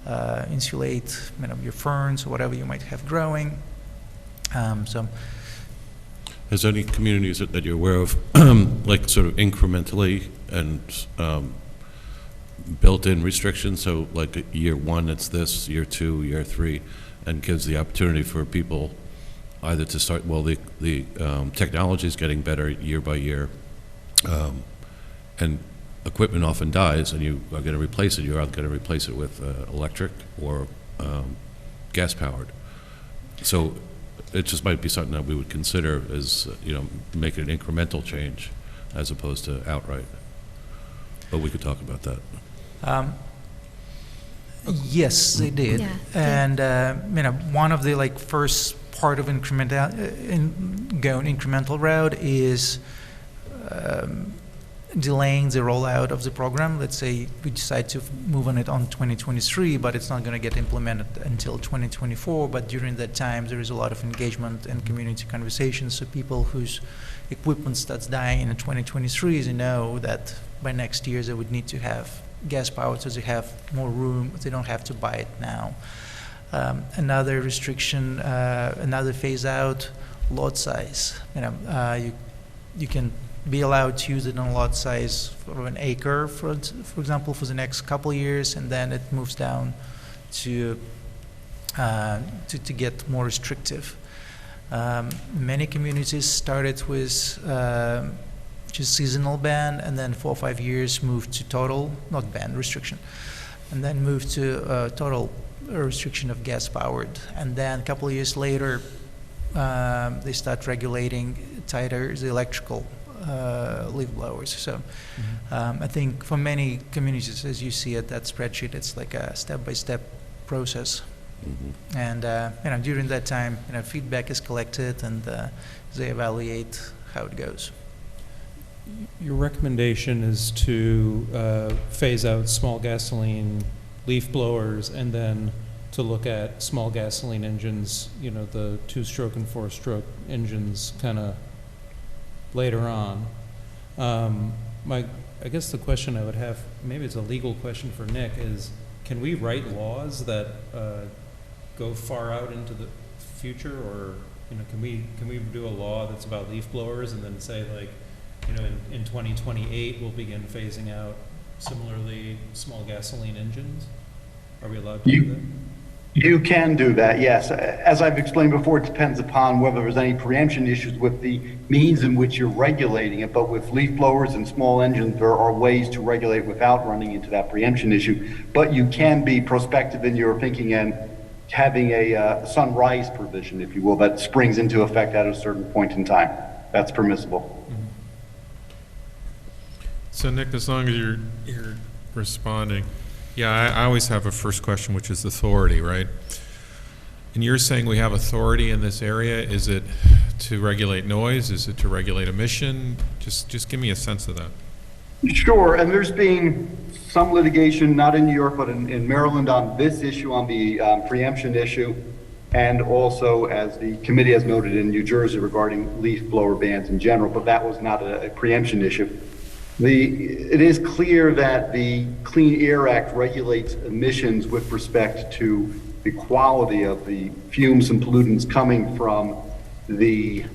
your ferns or whatever you might have growing. Has any communities that you're aware of, like sort of incrementally and built-in restrictions? So like year one, it's this, year two, year three, and gives the opportunity for people either to start, well, the technology is getting better year by year, and equipment often dies, and you are going to replace it. You're either going to replace it with electric or gas-powered. So it just might be something that we would consider as, make it an incremental change as opposed to outright. But we could talk about that. Yes, they did. Yeah. And one of the first part of going incremental route is delaying the rollout of the program. Let's say we decide to move on it on 2023, but it's not going to get implemented until 2024. But during that time, there is a lot of engagement and community conversations. So people whose equipment starts dying in 2023, they know that by next year they would need to have gas power, so they have more room. They don't have to buy it now. Another restriction, another phase out, lot size. You can be allowed to use it on a lot size of an acre, for example, for the next couple of years, and then it moves down to get more restrictive. Many communities started with just seasonal ban, and then 4 or 5 years moved to total, not ban, restriction, and then moved to total restriction of gas powered. And then a couple of years later, they start regulating tighter the electrical leaf blowers. So I think for many communities, as you see at that spreadsheet, it's like a step-by-step process. Mm-hmm. And during that time, feedback is collected, and they evaluate how it goes. Your recommendation is to phase out small gasoline leaf blowers, and then to look at small gasoline engines, the 2-stroke and 4-stroke engines kind of later on. I guess the question I would have, maybe it's a legal question for Nick, is can we write laws that go far out into the future, or can we do a law that's about leaf blowers and then say, like, in 2028 we'll begin phasing out similarly small gasoline engines? Are we allowed to do that? You can do that, yes. As I've explained before, it depends upon whether there's any preemption issues with the means in which you're regulating it. But with leaf blowers and small engines, there are ways to regulate without running into that preemption issue. But you can be prospective in your thinking and having a sunrise provision, if you will, that springs into effect at a certain point in time. That's permissible. So Nick, as long as you're responding, yeah, I always have a first question, which is authority, right? And you're saying we have authority in this area. Is it to regulate noise? Is it to regulate emission? Just give me a sense of that. Sure, and there's been some litigation, not in New York, but in Maryland on this issue, on the preemption issue, and also, as the committee has noted, in New Jersey regarding leaf blower bans in general, but that was not a preemption issue. It is clear that the Clean Air Act regulates emissions with respect to the quality of the fumes and pollutants coming from the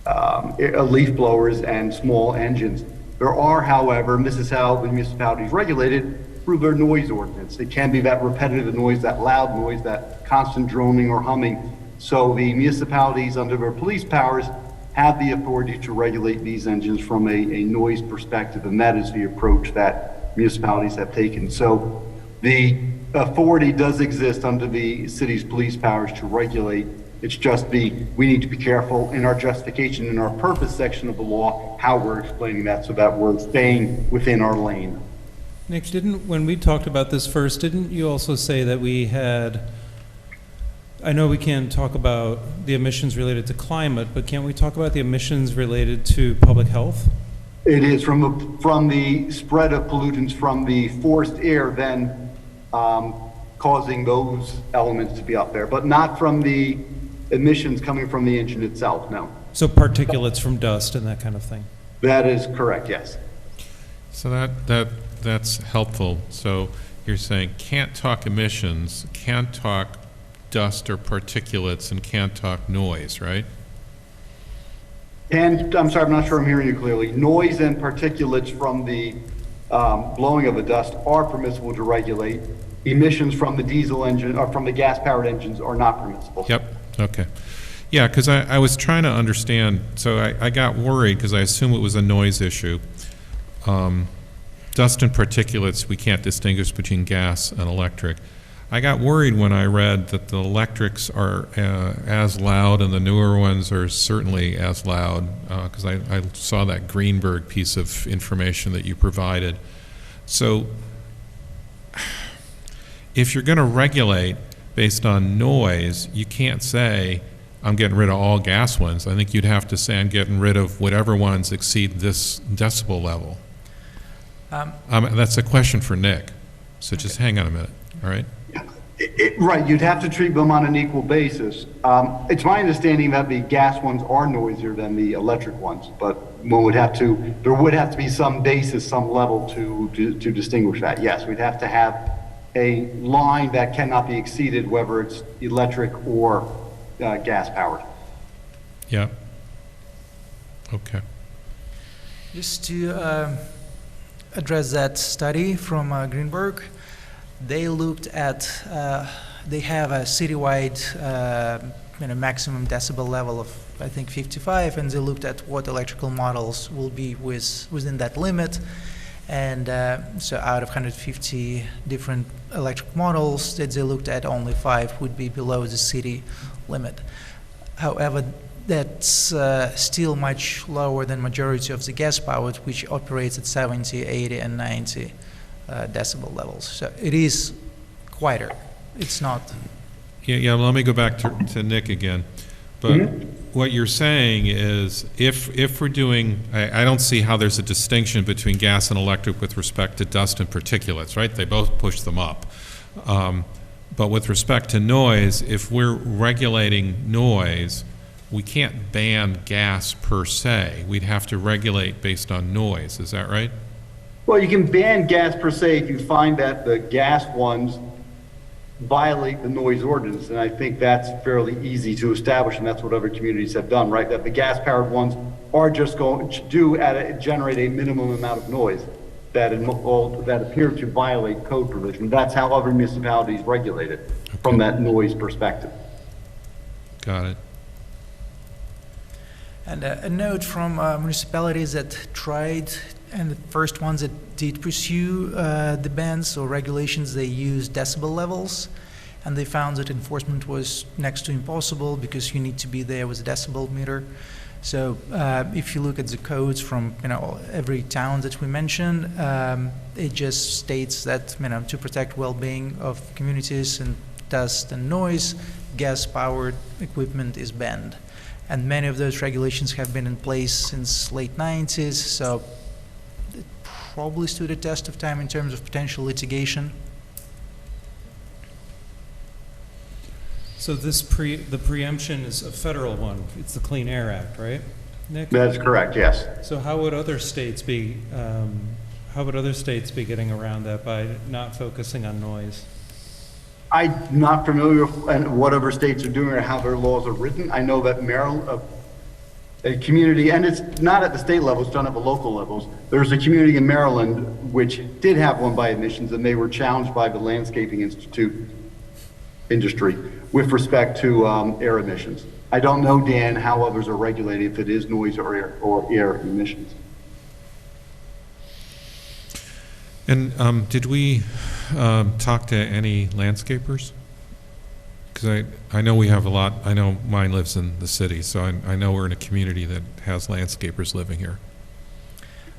leaf blowers and small engines. There are, however, and this is how the municipality is regulated, through their noise ordinance. It can be that repetitive noise, that loud noise, that constant droning or humming. So the municipalities, under their police powers, have the authority to regulate these engines from a noise perspective, and that is the approach that municipalities have taken. So the authority does exist under the city's police powers to regulate. It's just we need to be careful in our justification, in our purpose section of the law, how we're explaining that so that we're staying within our lane. Nick, when we talked about this first, didn't you also say that we had, I know we can't talk about the emissions related to climate, but can't we talk about the emissions related to public health? It is from the spread of pollutants from the forced air then causing those elements to be up there, but not from the emissions coming from the engine itself, no. So particulates from dust and that kind of thing? That is correct, yes. So that's helpful. So you're saying can't talk emissions, can't talk dust or particulates, and can't talk noise, right? And I'm sorry, I'm not sure I'm hearing you clearly. Noise and particulates from the blowing of the dust are permissible to regulate. Emissions from the diesel engine or from the gas-powered engines are not permissible. Yep. Okay. Yeah, because I was trying to understand. So I got worried because I assume it was a noise issue. Dust and particulates, we can't distinguish between gas and electric. I got worried when I read that the electrics are as loud and the newer ones are certainly as loud, because I saw that Greenberg piece of information that you provided. So if you're going to regulate based on noise, you can't say, I'm getting rid of all gas ones. I think you'd have to say, I'm getting rid of whatever ones exceed this decibel level. That's a question for Nick, so just hang on a minute, all right? Right, you'd have to treat them on an equal basis. It's my understanding that the gas ones are noisier than the electric ones, but there would have to be some basis, some level to distinguish that. Yes, we'd have to have a line that cannot be exceeded, whether it's electric or gas powered. Yeah. Okay. Just to address that study from Greenberg, they looked at, they have a citywide maximum decibel level of, I think, 55, and they looked at what electrical models will be within that limit. And so out of 150 different electric models that they looked at, only 5 would be below the city limit. However, that's still much lower than majority of the gas-powered, which operates at 70, 80, and 90 decibel levels. So it is quieter. It's not. Yeah, let me go back to Nick again. But what you're saying is if we're doing, I don't see how there's a distinction between gas and electric with respect to dust and particulates, right? They both push them up. But with respect to noise, if we're regulating noise, we can't ban gas per se. We'd have to regulate based on noise. Is that right? Well, you can ban gas per se if you find that the gas ones violate the noise ordinance, and I think that's fairly easy to establish, and that's what other communities have done, right? That the gas-powered ones are just going to generate a minimum amount of noise that appear to violate code provision. That's how other municipalities regulate it from that noise perspective. Got it. And a note from municipalities that tried, and the first ones that did pursue the bans or regulations, they used decibel levels, and they found that enforcement was next to impossible because you need to be there with a decibel meter. So if you look at the codes from every town that we mentioned, it just states that to protect well-being of communities and dust and noise, gas-powered equipment is banned. And many of those regulations have been in place since late 90s, so it probably stood a test of time in terms of potential litigation. So the preemption is a federal one. It's the Clean Air Act, right, Nick? That's correct, yes. So how would other states be getting around that by not focusing on noise? I'm not familiar with what other states are doing or how their laws are written. I know that Maryland, a community, and it's not at the state level, it's done at the local levels. There's a community in Maryland which did have one by emissions, and they were challenged by the Landscaping Institute industry with respect to air emissions. I don't know, Dan, how others are regulated, if it is noise or air emissions. And did we talk to any landscapers? Because I know we have a lot. I know mine lives in the city, so I know we're in a community that has landscapers living here.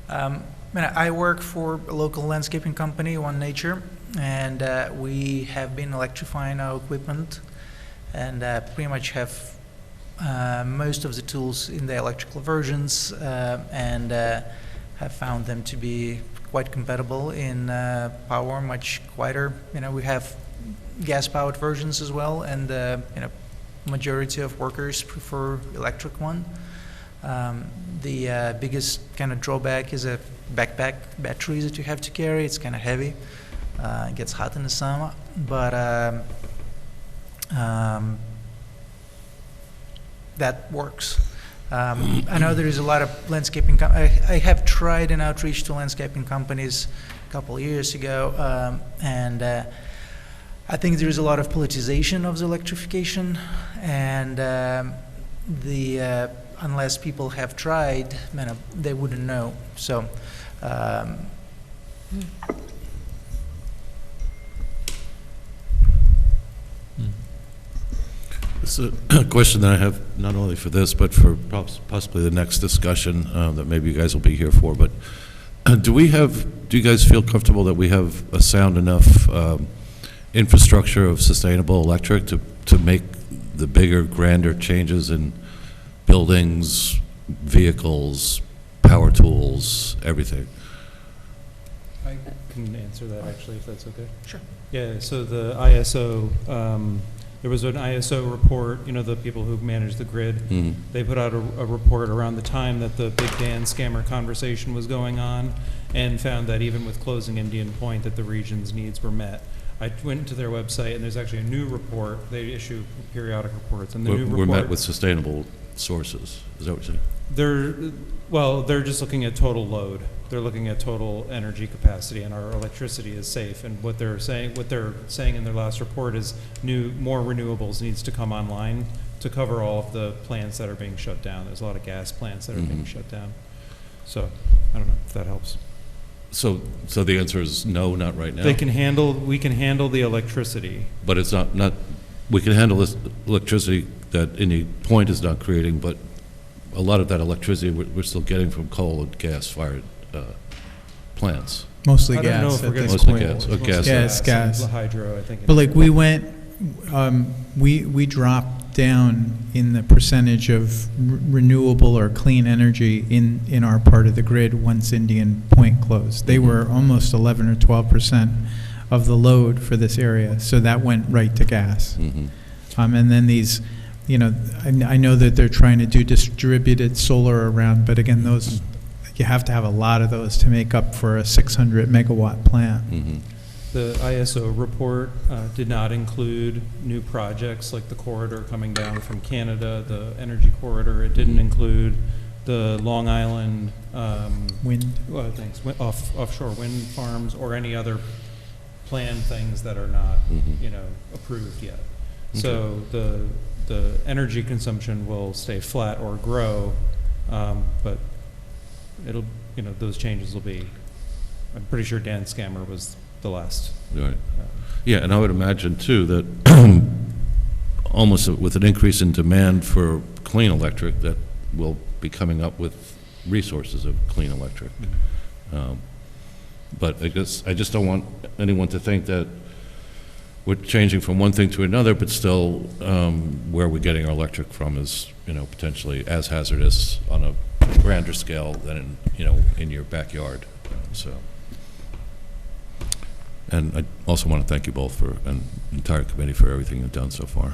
I work for a local landscaping company, One Nature, and we have been electrifying our equipment and pretty much have most of the tools in the electrical versions and have found them to be quite compatible in power, much quieter. We have gas-powered versions as well, and majority of workers prefer electric one. The biggest kind of drawback is a backpack batteries that you have to carry. It's kind of heavy. It gets hot in the summer, but that works. I know there is a lot of landscaping. I have tried an outreach to landscaping companies a couple of years ago, and I think there is a lot of politicization of the electrification, and unless people have tried, they wouldn't know. So. It's a question that I have not only for this, but for possibly the next discussion that maybe you guys will be here for. But do you guys feel comfortable that we have a sound enough infrastructure of sustainable electric to make the bigger, grander changes in buildings, vehicles, power tools, everything? I can answer that actually, if that's okay. Sure. Yeah, so the ISO, there was an ISO report, the people who manage the grid, they put out a report around the time that the Big Dan scammer conversation was going on, and found that even with closing Indian Point, that the region's needs were met. I went to their website, and there's actually a new report. They issue periodic reports, and the new report... We're met with sustainable sources, is that what you're saying? They're just looking at total load. They're looking at total energy capacity, and our electricity is safe. And what they're saying in their last report is more renewables needs to come online to cover all of the plants that are being shut down. There's a lot of gas plants that are being shut down. So I don't know if that helps. So the answer is no, not right now. We can handle the electricity, but it's not. We can handle this electricity that Indian Point is not creating, but a lot of that electricity we're still getting from coal and gas-fired plants. Mostly I don't know gas if we're at gonna this point. Mostly gas. Gas, gas. The hydro, I think. But like we went, we dropped down in the percentage of renewable or clean energy in our part of the grid once Indian Point closed. They were almost 11 or 12% of the load for this area, so that went right to gas. And then these, I know that they're trying to do distributed solar around, but again, those, you have to have a lot of those to make up for a 600 megawatt plant. The ISO report did not include new projects like the corridor coming down from Canada, the energy corridor. It didn't include the Long Island offshore wind farms or any other planned things that are not, approved yet. Okay. So the energy consumption will stay flat or grow, but it'll, those changes will be. I'm pretty sure Dan Scammer was the last. Right. Yeah, and I would imagine too that almost with an increase in demand for clean electric, that we'll be coming up with resources of clean electric. But I just don't want anyone to think that we're changing from one thing to another, but still where we're getting our electric from is, potentially as hazardous on a grander scale than in your backyard. So, and I also want to thank you both and the entire committee for everything you've done so far.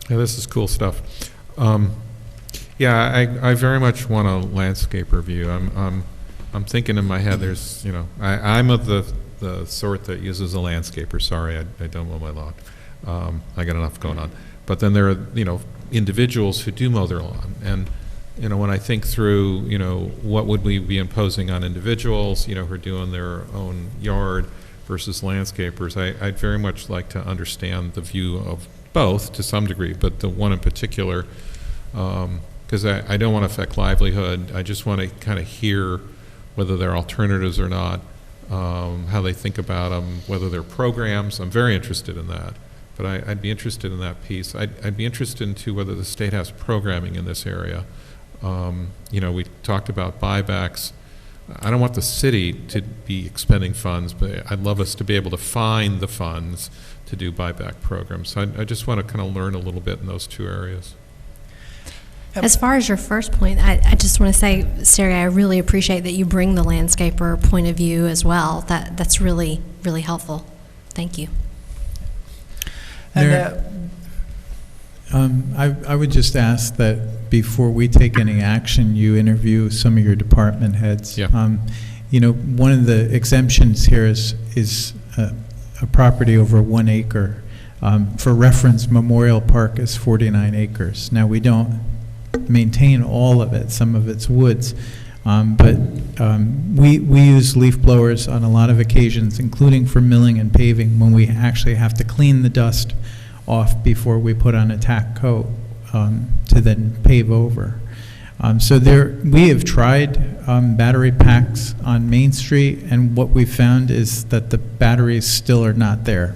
Yeah, this is cool stuff. Yeah, I very much want a landscape review. I'm thinking in my head, there's, I'm of the sort that uses a landscaper. Sorry, I don't mow my lawn. I got enough going on. But then there are, individuals who do mow their lawn. And, when I think through, what would we be imposing on individuals, who are doing their own yard versus landscapers, I'd very much like to understand the view of both to some degree, but the one in particular, because I don't want to affect livelihood. I just want to kind of hear whether they're alternatives or not, how they think about them, whether they're programs. I'm very interested in that, but I'd be interested in that piece. I'd be interested in, too, whether the state has programming in this area. We talked about buybacks. I don't want the city to be expending funds, but I'd love us to be able to find the funds to do buyback programs. So I just want to kind of learn a little bit in those two areas. As far as your first point, I just want to say, Sari, I really appreciate that you bring the landscaper point of view as well. That's really, really helpful. Thank you. And I would just ask that before we take any action, you interview some of your department heads. Yeah. One of the exemptions here is a property over 1 acre. For reference, Memorial Park is 49 acres. Now, we don't maintain all of it. Some of it's woods. But we use leaf blowers on a lot of occasions, including for milling and paving, when we actually have to clean the dust off before we put on a tack coat to then pave over. So we have tried battery packs on Main Street, and what we found is that the batteries still are not there.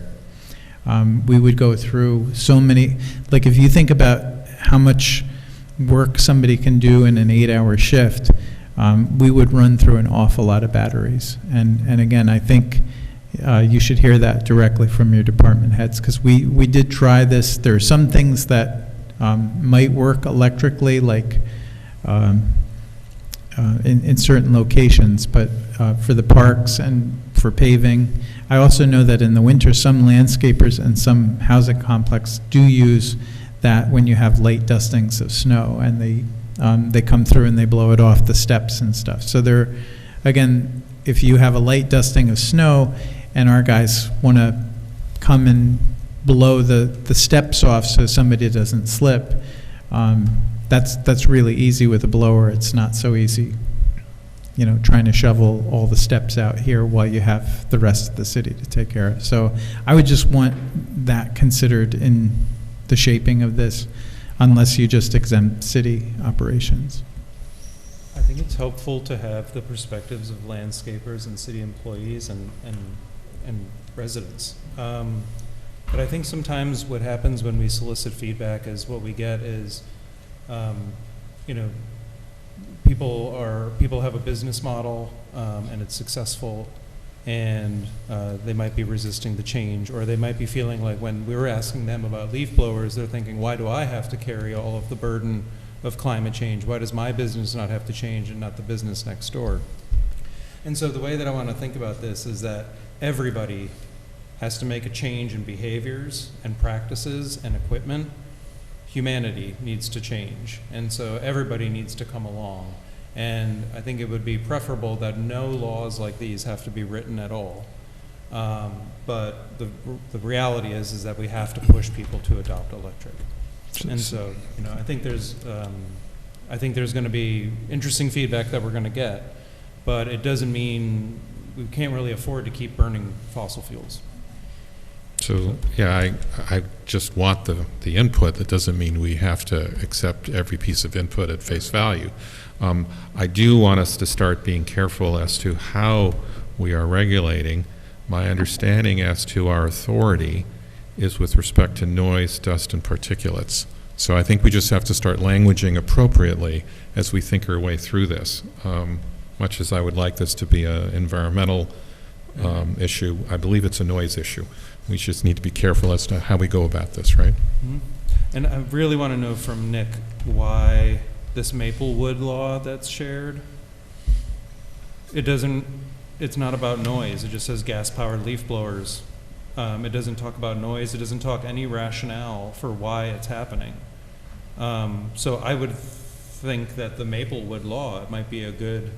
We would go through so many, like if you think about how much work somebody can do in an 8-hour shift, we would run through an awful lot of batteries. And again, I think you should hear that directly from your department heads, because we did try this. There are some things that might work electrically, like in certain locations, but for the parks and for paving. I also know that in the winter, some landscapers and some housing complex do use that when you have late dustings of snow, and they come through and they blow it off the steps and stuff. So there, again, if you have a light dusting of snow and our guys want to come and blow the steps off so somebody doesn't slip, that's really easy with a blower. It's not so easy, trying to shovel all the steps out here while you have the rest of the city to take care of. So I would just want that considered in the shaping of this, unless you just exempt city operations. I think it's helpful to have the perspectives of landscapers and city employees and residents. But I think sometimes what happens when we solicit feedback is what we get is, people have a business model and it's successful, and they might be resisting the change, or they might be feeling like when we were asking them about leaf blowers, they're thinking, why do I have to carry all of the burden of climate change? Why does my business not have to change and not the business next door? And so the way that I want to think about this is that everybody has to make a change in behaviors and practices and equipment. Humanity needs to change, and so everybody needs to come along. And I think it would be preferable that no laws like these have to be written at all. But the reality is that we have to push people to adopt electric. And so, I think there's going to be interesting feedback that we're going to get, but it doesn't mean we can't really afford to keep burning fossil fuels. So, yeah, I just want the input. That doesn't mean we have to accept every piece of input at face value. I do want us to start being careful as to how we are regulating. My understanding as to our authority is with respect to noise, dust, and particulates. So I think we just have to start languaging appropriately as we think our way through this. Much as I would like this to be an environmental issue, I believe it's a noise issue. We just need to be careful as to how we go about this, right? Mm-hmm. And I really want to know from Nick why this Maplewood law that's shared, it's not about noise. It just says gas-powered leaf blowers. It doesn't talk about noise. It doesn't talk any rationale for why it's happening. So I would think that the Maplewood law might be a good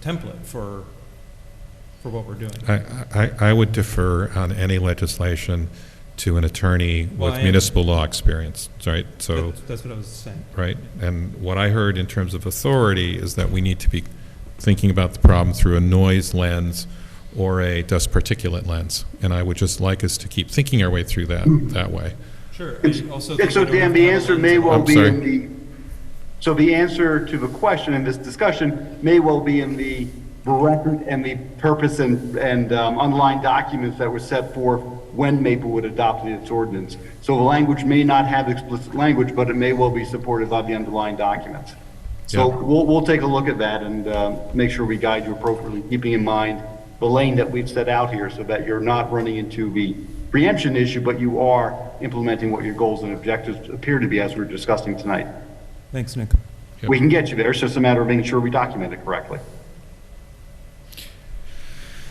template for what we're doing. I would defer on any legislation to an attorney with municipal law experience, right? So that's what I was saying. Right, and what I heard in terms of authority is that we need to be thinking about the problem through a noise lens or a dust particulate lens, and I would just like us to keep thinking our way through that way. Sure. Also So Dan, the answer may well I'm be sorry. so the answer to the question in this discussion may well be in the record and the purpose and underlying documents that were set forth when Maplewood adopted its ordinance. So the language may not have explicit language, but it may well be supported by the underlying documents. So Yeah. we'll take a look at that and make sure we guide you appropriately, keeping in mind the lane that we've set out here so that you're not running into the preemption issue, but you are implementing what your goals and objectives appear to be as we're discussing tonight. Thanks, Nick. Yep. We can get you there. It's just a matter of making sure we document it correctly.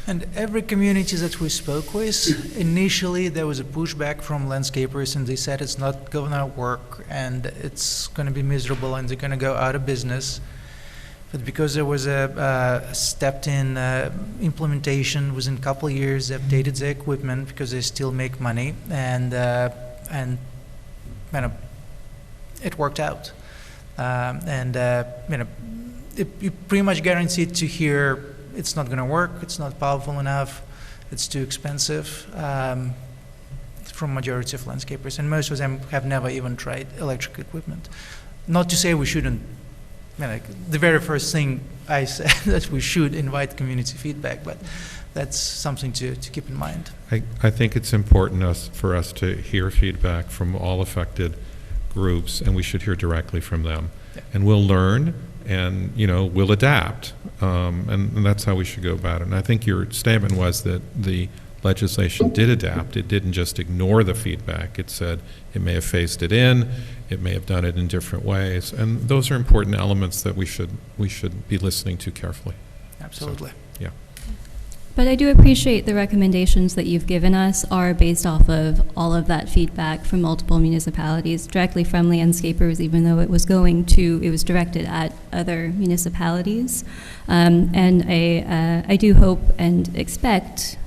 And every community that we spoke with, initially there was a pushback from landscapers, and they said it's not going to work and it's going to be miserable and they're going to go out of business. But because there was a stepped-in implementation within a couple of years, they updated the equipment because they still make money, and kind of it worked out. You pretty much guaranteed to hear it's not going to work, it's not powerful enough, it's too expensive, from majority of landscapers, and most of them have never even tried electric equipment. Not to say we shouldn't. The very first thing I said that we should invite community feedback, but that's something to keep in mind. I think it's important for us to hear feedback from all affected groups, and we should hear directly from them. Yeah. And we'll learn, and we'll adapt, and that's how we should go about it. And I think your statement was that the legislation did adapt. It didn't just ignore the feedback. It said it may have phased it in, it may have done it in different ways, and those are important elements that we should be listening to carefully. Absolutely. So, yeah. But I do appreciate the recommendations that you've given us are based off of all of that feedback from multiple municipalities, directly from landscapers, even though it was directed at other municipalities. And I do hope and expect,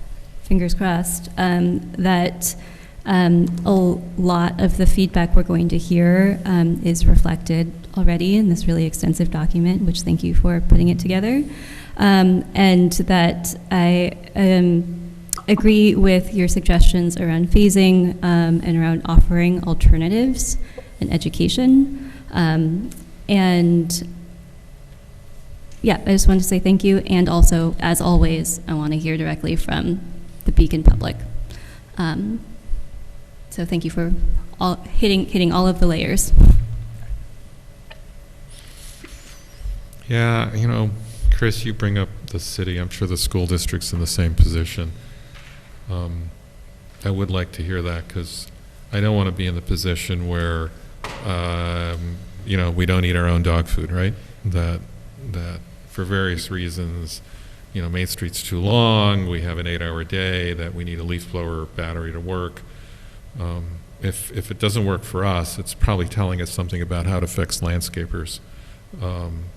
fingers crossed, that a lot of the feedback we're going to hear is reflected already in this really extensive document, which thank you for putting it together. And that I agree with your suggestions around phasing and around offering alternatives and education. And yeah, I just wanted to say thank you. And also, as always, I want to hear directly from the Beacon public. So thank you for hitting all of the layers. Yeah, Chris, you bring up the city. I'm sure the school district's in the same position. I would like to hear that because I don't want to be in the position where, we don't eat our own dog food, right? That for various reasons, Main Street's too long, we have an 8-hour day, that we need a leaf blower battery to work. If it doesn't work for us, it's probably telling us something about how to fix landscapers.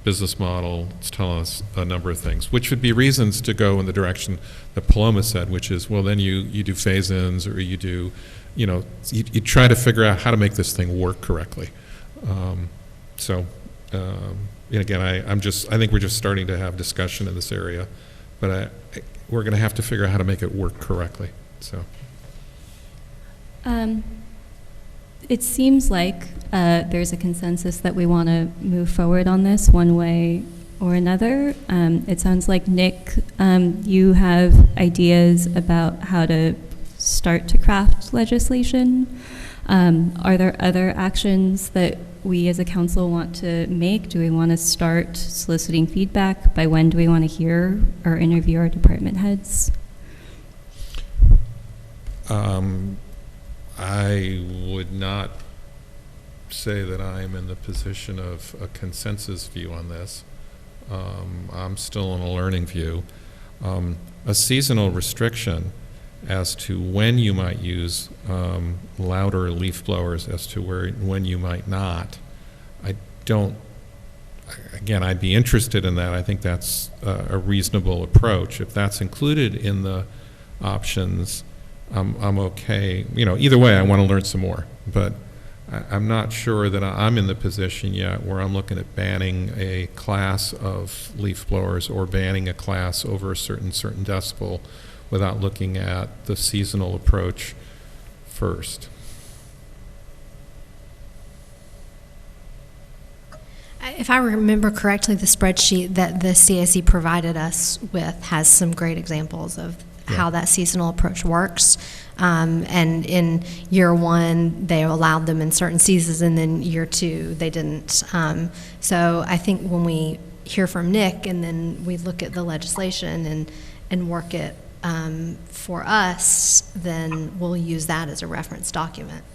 Business model, it's telling us a number of things, which would be reasons to go in the direction that Paloma said, which is, well, then you do phase-ins, or you do, you try to figure out how to make this thing work correctly. Again, I think we're just starting to have discussion in this area, but we're going to have to figure out how to make it work correctly. So. It seems like there's a consensus that we want to move forward on this one way or another. It sounds like, Nick, you have ideas about how to start to craft legislation. Are there other actions that we as a council want to make? Do we want to start soliciting feedback? By when do we want to hear or interview our department heads? I would not say that I'm in the position of a consensus view on this. I'm still in a learning view. A seasonal restriction as to when you might use louder leaf blowers as to when you might not, I don't, again, I'd be interested in that. I think that's a reasonable approach. If that's included in the options, I'm okay. You know, either way, I want to learn some more, but I'm not sure that I'm in the position yet where I'm looking at banning a class of leaf blowers or banning a class over a certain decibel without looking at the seasonal approach first. If I remember correctly, the spreadsheet that the CAC provided us with has some great examples of how that seasonal approach works. And in year one, they allowed them in certain seasons, and then year two, they didn't. So I think when we hear from Nick and then we look at the legislation and work it for us, then we'll use that as a reference document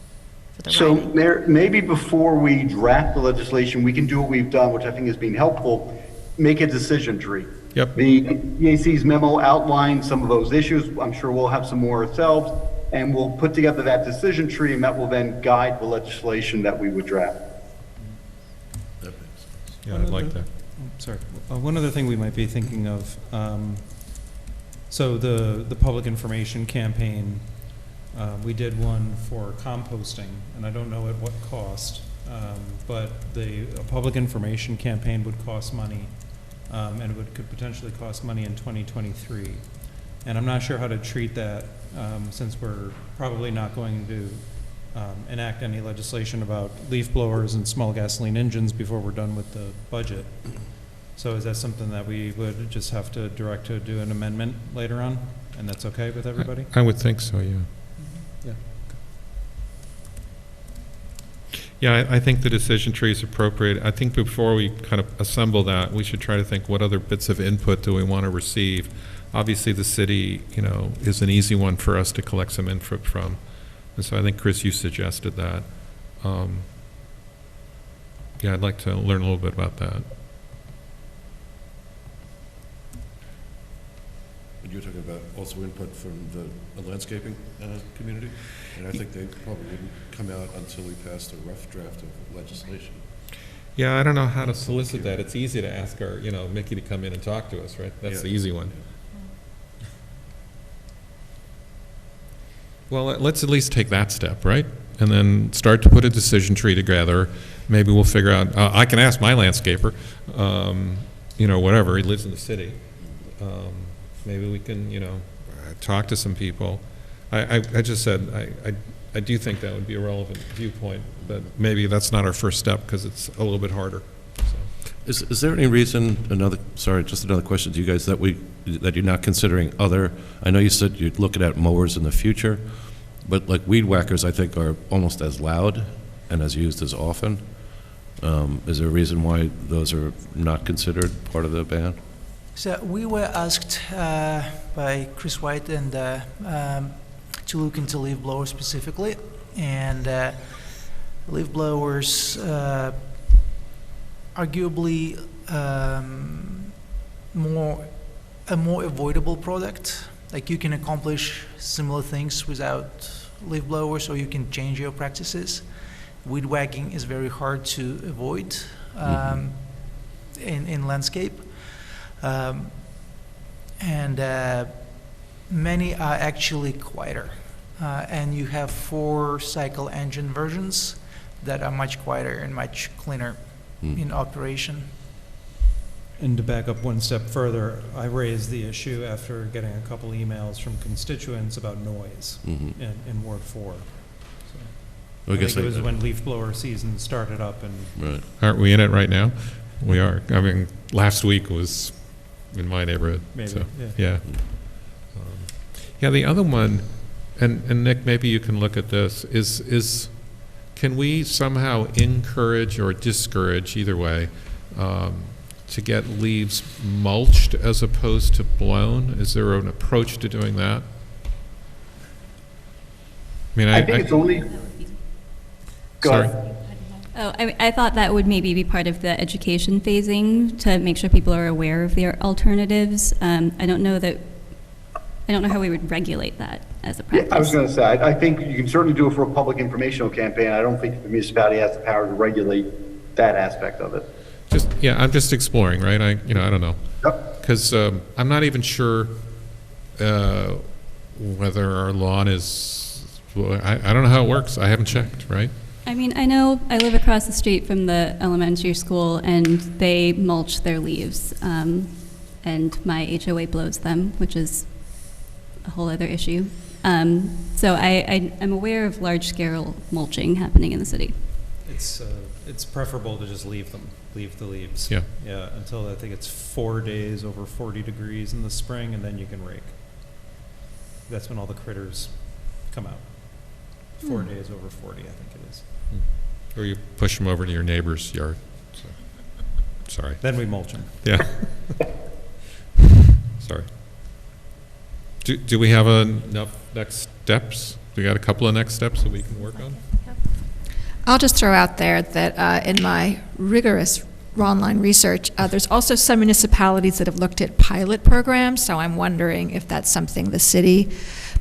for the So writing. Mayor, maybe before we draft the legislation, we can do what we've done, which I think has been helpful, make a decision tree. Yep. The EAC's memo outlines some of those issues. I'm sure we'll have some more ourselves, and we'll put together that decision tree, and that will then guide the legislation that we would draft. Yeah, I'd like that. Sorry. One other thing we might be thinking of, so the public information campaign, we did one for composting, and I don't know at what cost, but a public information campaign would cost money, and it could potentially cost money in 2023. And I'm not sure how to treat that, since we're probably not going to enact any legislation about leaf blowers and small gasoline engines before we're done with the budget. So is that something that we would just have to direct to do an amendment later on? And that's okay with everybody? I would think so, yeah. Yeah. Yeah, I think the decision tree is appropriate. I think before we kind of assemble that, we should try to think what other bits of input do we want to receive. Obviously, the city, you know, is an easy one for us to collect some input from. And so I think, Chris, you suggested that. Yeah, I'd like to learn a little bit about that. You're talking about also input from the landscaping community, and I think they probably wouldn't come out until we passed a rough draft of legislation. Yeah, I don't know how to solicit that. It's easy to ask our, you know, Mickey to come in and talk to us, right? That's the easy one. Well, let's at least take that step, right? And then start to put a decision tree together. Maybe we'll figure out, I can ask my landscaper, you know, whatever, he lives in the city. Maybe we can, you know, talk to some people. I just said, I do think that would be a relevant viewpoint, but maybe that's not our first step because it's a little bit harder. So. Is there any reason, just another question to you guys, that you're not considering other, I know you said you're looking at mowers in the future, but like weed whackers I think are almost as loud and as used as often. Is there a reason why those are not considered part of the ban? So we were asked by Chris White and to look into leaf blowers specifically, and leaf blowers arguably a more avoidable product. Like you can accomplish similar things without leaf blowers, or you can change your practices. Weed whacking is very hard to avoid in landscape. And many are actually quieter. And you have 4-cycle engine versions that are much quieter and much cleaner in operation. And to back up one step further, I raised the issue after getting a couple emails from constituents about noise in Ward 4. So I think it was when leaf blower season started up. And right. Aren't we in it right now? We are. I mean, last week was in my neighborhood. Maybe, so, yeah. Yeah, the other one, and Nick, maybe you can look at this, is can we somehow encourage or discourage, either way, to get leaves mulched as opposed to blown? Is there an approach to doing that? I mean, I think it's only, go Sorry. ahead. Oh, I thought that would maybe be part of the education phasing to make sure people are aware of their alternatives. I don't know how we would regulate that as a Yeah, practice. I was going to say, I think you can certainly do it for a public informational campaign. I don't think the municipality has the power to regulate that aspect of it. I'm just exploring, right? I don't know. Yep. Because I'm not even sure whether our lawn is, I don't know how it works. I haven't checked, right? I mean, I know I live across the street from the elementary school, and they mulch their leaves, and my HOA blows them, which is a whole other issue. So I'm aware of large-scale mulching happening in the city. It's preferable to just leave the leaves. Yeah. Yeah, until I think it's 4 days over 40 degrees in the spring, and then you can rake. That's when all the critters come out. 4 days over 40, I think it is. Or you push them over to your neighbor's yard. So, sorry. Then we mulch them. Yeah. Sorry. Do we have enough next steps? We got a couple of next steps that we can work on? I'll just throw out there that in my rigorous online research, there's also some municipalities that have looked at pilot programs, so I'm wondering if that's something the city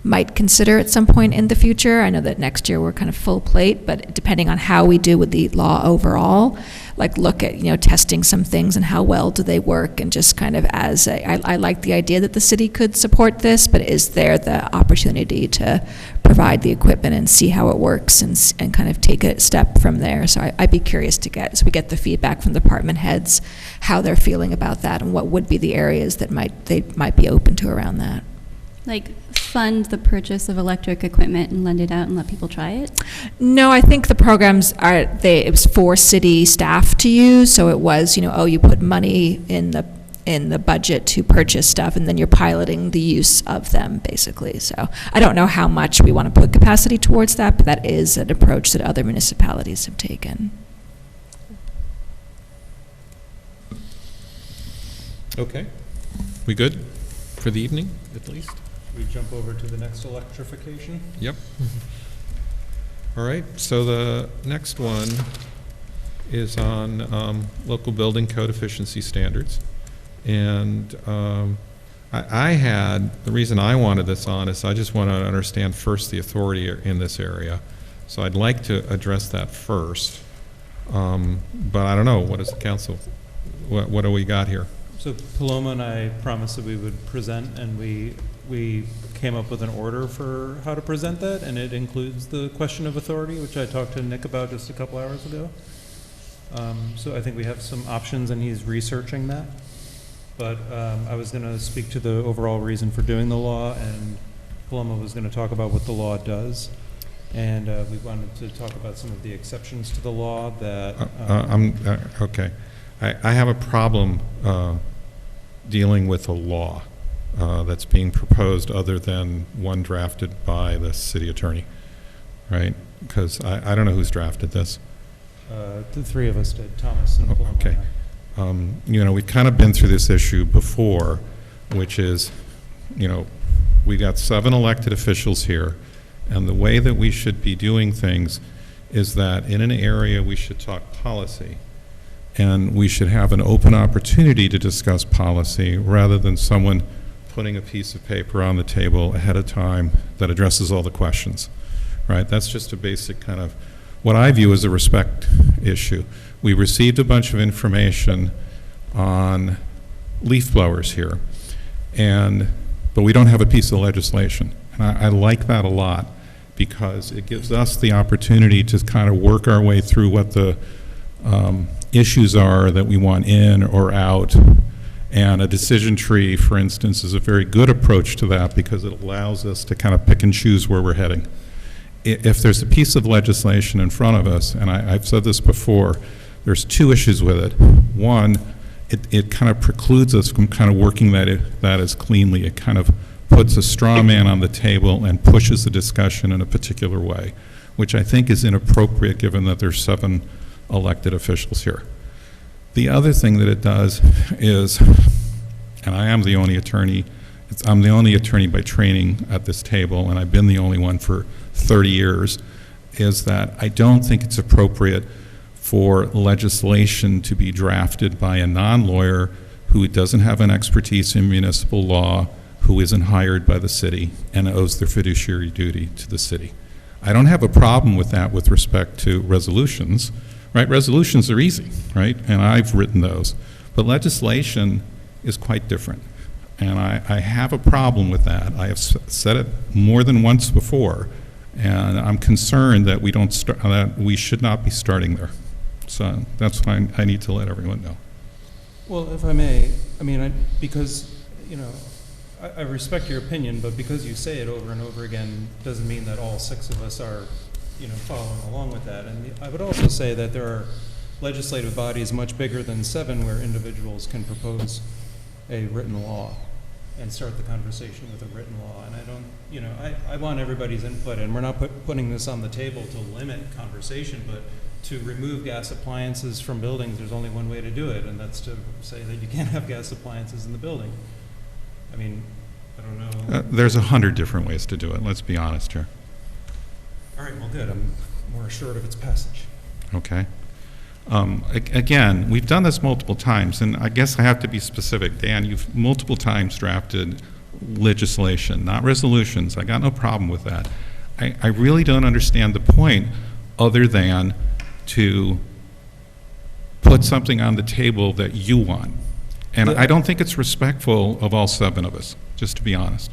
might consider at some point in the future. I know that next year we're kind of full plate, but depending on how we do with the law overall, like look at, testing some things and how well do they work, and just kind of I like the idea that the city could support this, but is there the opportunity to provide the equipment and see how it works and kind of take a step from there? So I'd be curious to as we get the feedback from department heads, how they're feeling about that and what would be the areas that they might be open to around that. Like, fund the purchase of electric equipment and lend it out and let people try it? No, I think the programs it was for city staff to use, so it was, you put money in the budget to purchase stuff, and then you're piloting the use of them, basically. So I don't know how much we want to put capacity towards that, but that is an approach that other municipalities have taken. Okay. We good for the evening, at least? We jump over to the next electrification. Yep. All right, so the next one is on local building code efficiency standards. And the reason I wanted this on is I just want to understand first the authority in this area. So I'd like to address that first. But I don't know, what is the council, what do we got here? So Paloma and I promised that we would present, and we came up with an order for how to present that, and it includes the question of authority, which I talked to Nick about just a couple hours ago. So I think we have some options, and he's researching that. But I was going to speak to the overall reason for doing the law, and Paloma was going to talk about what the law does. And we wanted to talk about some of the exceptions to the law that... Okay. I have a problem dealing with a law that's being proposed other than one drafted by the city attorney, right? Because I don't know who's drafted this. The three of us did, Thomas and Paloma. Okay. We've kind of been through this issue before, which is, we got 7 elected officials here, and the way that we should be doing things is that in an area we should talk policy, and we should have an open opportunity to discuss policy rather than someone putting a piece of paper on the table ahead of time that addresses all the questions, right? That's just a basic kind of what I view as a respect issue. We received a bunch of information on leaf blowers here, but we don't have a piece of legislation. And I like that a lot because it gives us the opportunity to kind of work our way through what the issues are that we want in or out. And a decision tree, for instance, is a very good approach to that because it allows us to kind of pick and choose where we're heading. If there's a piece of legislation in front of us, and I've said this before, there's 2 issues with it. One, it kind of precludes us from kind of working that as cleanly. It kind of puts a straw man on the table and pushes the discussion in a particular way. which I think is inappropriate given that there's 7 elected officials here. The other thing that it does is, and I am the only attorney, I'm the only attorney by training at this table, and I've been the only one for 30 years, is that I don't think it's appropriate for legislation to be drafted by a non-lawyer who doesn't have an expertise in municipal law, who isn't hired by the city, and owes their fiduciary duty to the city. I don't have a problem with that with respect to resolutions, right? Resolutions are easy, right? And I've written those. But legislation is quite different. And I have a problem with that. I have said it more than once before, and I'm concerned that that we should not be starting there. So that's why I need to let everyone know. Well, if I may, I mean, because, you know, I respect your opinion, but because you say it over and over again doesn't mean that all 6 of us are, you know, following along with that. And I would also say that there are legislative bodies much bigger than 7 where individuals can propose a written law and start the conversation with a written law. And I don't, you know, I want everybody's input, and we're not putting this on the table to limit conversation, but to remove gas appliances from buildings, there's only one way to do it, and that's to say that you can't have gas appliances in the building. I mean, I don't know. There's 100 different ways to do it, let's be honest here. All right, well, good. I'm more assured of its passage. Okay. Again, we've done this multiple times, and I guess I have to be specific. Dan, you've multiple times drafted legislation, not resolutions. I got no problem with that. I really don't understand the point other than to put something on the table that you want. And I don't think it's respectful of all 7 of us, just to be honest.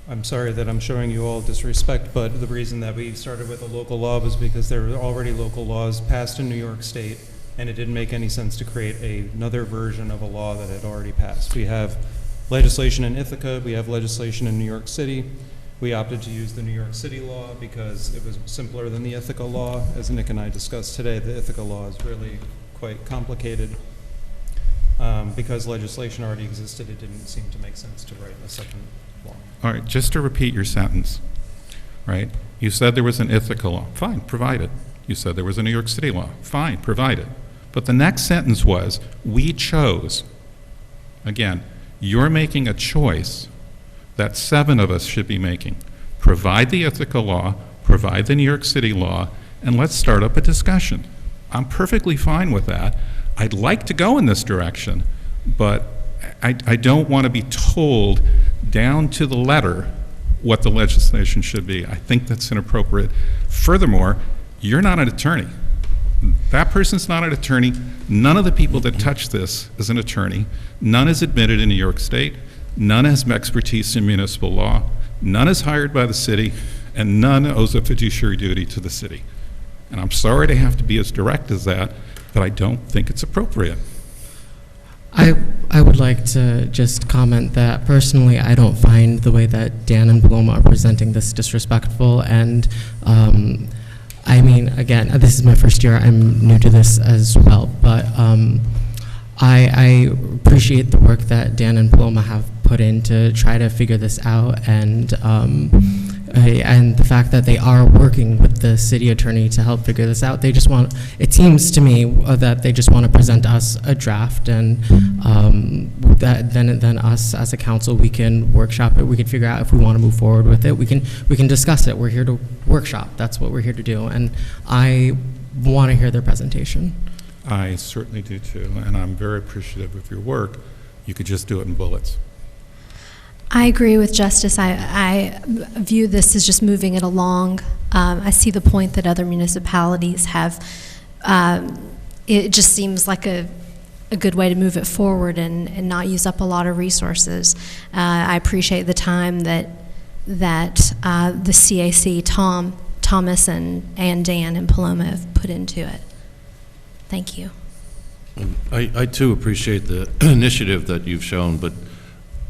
I'm sorry that I'm showing you all disrespect, but the reason that we started with a local law was because there were already local laws passed in New York State, and it didn't make any sense to create another version of a law that had already passed. We have legislation in Ithaca, we have legislation in New York City. We opted to use the New York City law because it was simpler than the Ithaca law. As Nick and I discussed today, the Ithaca law is really quite complicated. Because legislation already existed, it didn't seem to make sense to write a second law. All right, just to repeat your sentence, right? You said there was an Ithaca law. Fine, provide it. You said there was a New York City law. Fine, provide it. But the next sentence was, we chose. Again, you're making a choice that 7 of us should be making. Provide the Ithaca law, provide the New York City law, and let's start up a discussion. I'm perfectly fine with that. I'd like to go in this direction, but I don't want to be told down to the letter what the legislation should be. I think that's inappropriate. Furthermore, you're not an attorney. That person's not an attorney. None of the people that touch this is an attorney. None is admitted in New York State. None has expertise in municipal law. None is hired by the city, and none owes a fiduciary duty to the city. And I'm sorry to have to be as direct as that, but I don't think it's appropriate. I would like to just comment that personally I don't find the way that Dan and Paloma are presenting this disrespectful, and I mean, again, this is my first year, I'm new to this as well, but I appreciate the work that Dan and Paloma have put in to try to figure this out, and the fact that they are working with the city attorney to help figure this out. They just want, it seems to me that they just want to present us a draft, and then us as a council, we can workshop it, we can figure out if we want to move forward with it, we can discuss it. We're here to workshop, that's what we're here to do, and I want to hear their presentation. I certainly do too, and I'm very appreciative of your work. You could just do it in bullets. I agree with Justice. I view this as just moving it along. I see the point that other municipalities have. It just seems like a good way to move it forward and not use up a lot of resources. I appreciate the time that the CAC, Thomas and Dan and Paloma have put into it. Thank you. I too appreciate the initiative that you've shown, but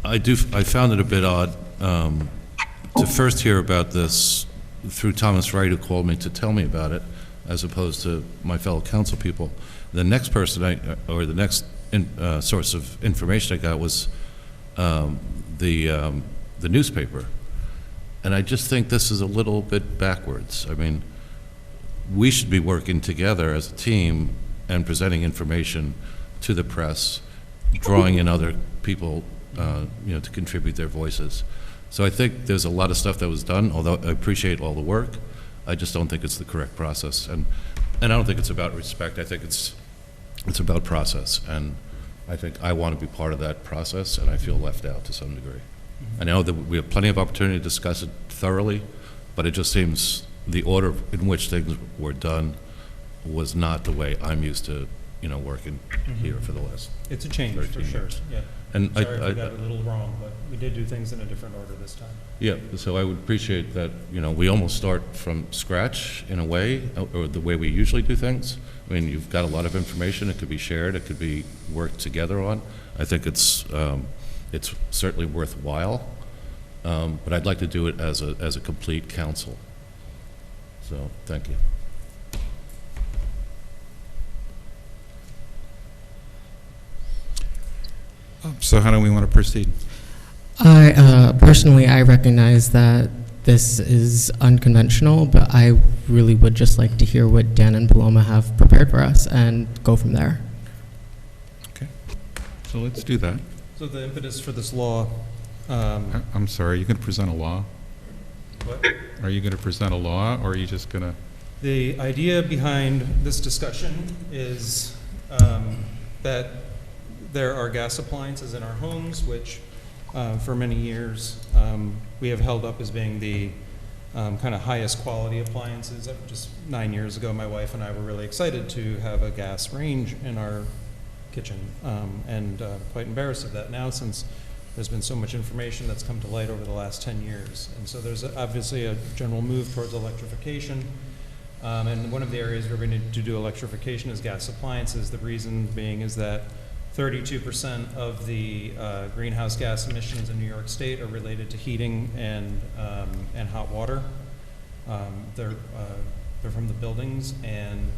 I found it a bit odd to first hear about this through Thomas Wright, who called me to tell me about it, as opposed to my fellow council people. The next person the next source of information I got was the newspaper, And I just think this is a little bit backwards. I mean, we should be working together as a team and presenting information to the press, drawing in other people, to contribute their voices. So I think there's a lot of stuff that was done, although I appreciate all the work. I just don't think it's the correct process. And I don't think it's about respect. I think it's about process. And I think I want to be part of that process, and I feel left out to some degree. I know that we have plenty of opportunity to discuss it thoroughly, but it just seems the order in which things were done was not the way I'm used to, working here for the last It's a change, for 13 sure, years. yeah. And Sorry if we got it a little wrong, but we did do things in a different order this time. Yeah, so I would appreciate that, we almost start from scratch in a way, or the way we usually do things. I mean, you've got a lot of information, it could be shared, it could be worked together on. I think it's certainly worthwhile, but I'd like to do it as a complete council. So, thank you. So how do we want to proceed? Personally, I recognize that this is unconventional, but I really would just like to hear what Dan and Paloma have prepared for us and go from there. Okay, so let's do that. So the impetus for this law, I'm sorry, are you going to present a law? what? Are you going to present a law, or are you just going to? The idea behind this discussion is that there are gas appliances in our homes, which for many years we have held up as being the kind of highest quality appliances. Just 9 years ago, my wife and I were really excited to have a gas range in our kitchen, and quite embarrassed of that now, since there's been so much information that's come to light over the last 10 years. And so there's obviously a general move towards electrification. And one of the areas we're going to do electrification is gas appliances. The reason being is that 32% of the greenhouse gas emissions in New York State are related to heating and hot water. They're from the buildings, and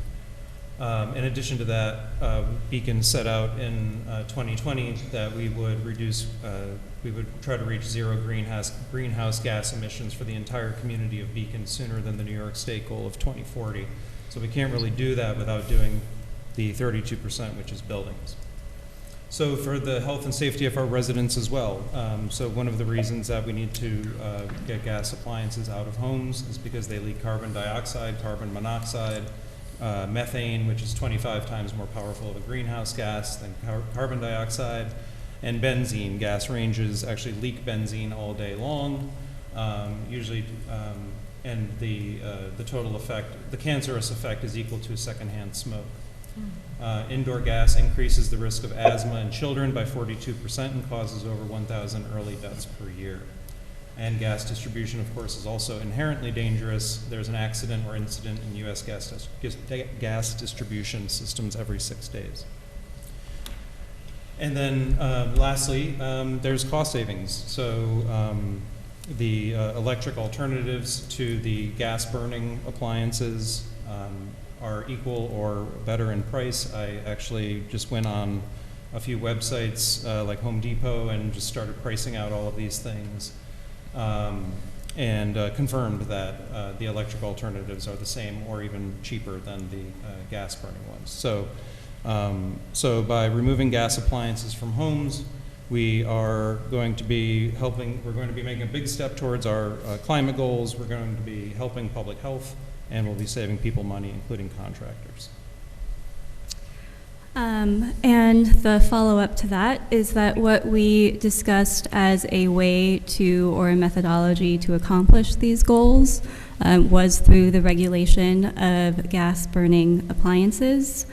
in addition to that, Beacon set out in 2020 that we would try to reach zero greenhouse gas emissions for the entire community of Beacon sooner than the New York State goal of 2040. So we can't really do that without doing the 32%, which is buildings. So for the health and safety of our residents as well. So one of the reasons that we need to get gas appliances out of homes is because they leak carbon dioxide, carbon monoxide, methane, which is 25 times more powerful of a greenhouse gas than carbon dioxide, and benzene. Gas ranges actually leak benzene all day long, usually, and the total effect, the cancerous effect, is equal to secondhand smoke. Indoor gas increases the risk of asthma in children by 42% and causes over 1,000 early deaths per year. And gas distribution, of course, is also inherently dangerous. There's an accident or incident in U.S. gas distribution systems every 6 days. And then lastly, there's cost savings. So the electric alternatives to the gas burning appliances are equal or better in price. I actually just went on a few websites like Home Depot and just started pricing out all of these things. And confirmed that the electric alternatives are the same or even cheaper than the gas burning ones. So, so by removing gas appliances from homes, we are going to be we're going to be making a big step towards our climate goals. We're going to be helping public health, and we'll be saving people money, including contractors. And the follow-up to that is that what we discussed as a way to, or a methodology to accomplish these goals was through the regulation of gas-burning appliances.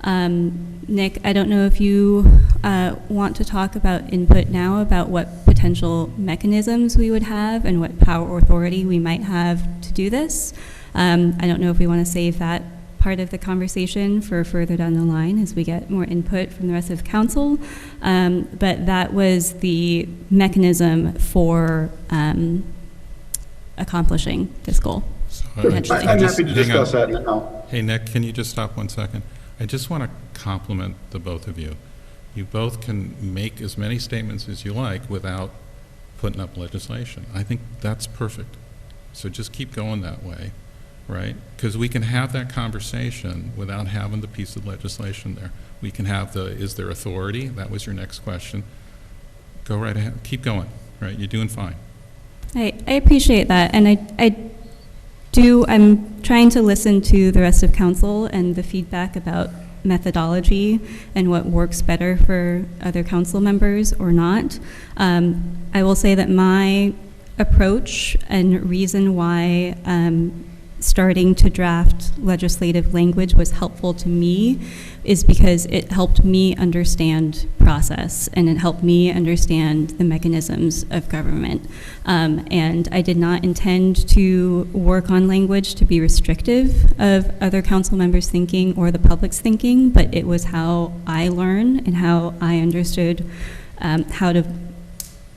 Nick, I don't know if you want to talk about input now about what potential mechanisms we would have and what power or authority we might have to do this. I don't know if we want to save that part of the conversation for further down the line as we get more input from the rest of council. But that was the mechanism for accomplishing this goal. So I'm happy to discuss that now. Hey, Nick, can you just stop 1 second? I just want to compliment the both of you. You both can make as many statements as you like without putting up legislation. I think that's perfect. So just keep going that way, right? Because we can have that conversation without having the piece of legislation there. We can have the, is there authority? That was your next question. Go right ahead, keep going, right? You're doing fine. I appreciate that, and I'm trying to listen to the rest of council and the feedback about methodology and what works better for other council members or not. I will say that my approach and reason why starting to draft legislative language was helpful to me is because it helped me understand process and it helped me understand the mechanisms of government. And I did not intend to work on language to be restrictive of other council members' thinking or the public's thinking, but it was how I learned and how I understood how to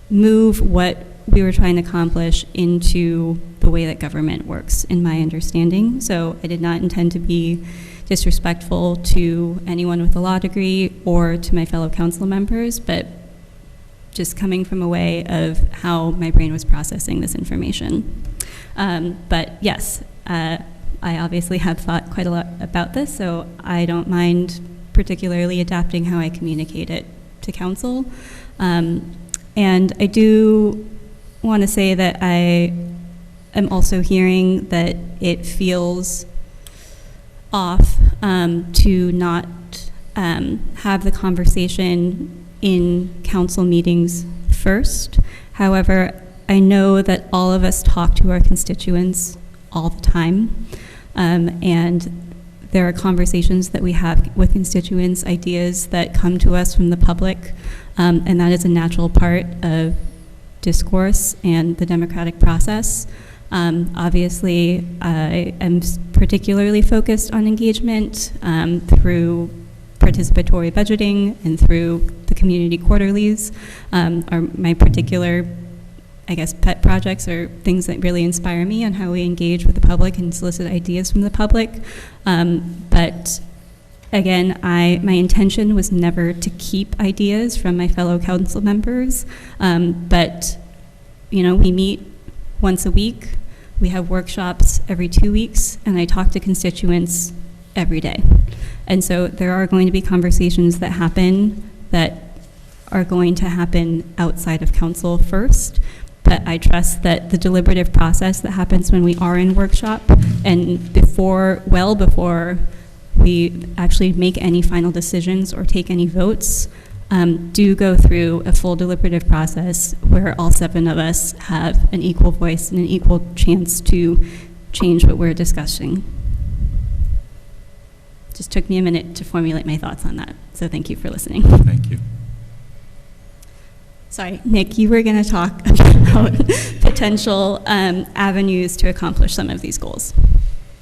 move what we were trying to accomplish into the way that government works, in my understanding. So I did not intend to be disrespectful to anyone with a law degree or to my fellow council members, but just coming from a way of how my brain was processing this information. But yes, I obviously have thought quite a lot about this, so I don't mind particularly adapting how I communicate it to council. And I do want to say that I am also hearing that it feels off to not have the conversation in council meetings first. However, I know that all of us talk to our constituents all the time, and there are conversations that we have with constituents, ideas that come to us from the public, and that is a natural part of discourse and the democratic process. Obviously, I am particularly focused on engagement through participatory budgeting and through the community quarterlies are my particular, I guess, pet projects or things that really inspire me on how we engage with the public and solicit ideas from the public. But again, my intention was never to keep ideas from my fellow council members, but you know, we meet once a week, we have workshops every 2 weeks, and I talk to constituents every day. And so there are going to be conversations that happen that are going to happen outside of council first, but I trust that the deliberative process that happens when we are in workshop and before we actually make any final decisions or take any votes, do go through a full deliberative process where all 7 of us have an equal voice and an equal chance to change what we're discussing. Just took me a minute to formulate my thoughts on that, so thank you for listening. Thank you. Sorry, Nick, you were going to talk about potential avenues to accomplish some of these goals.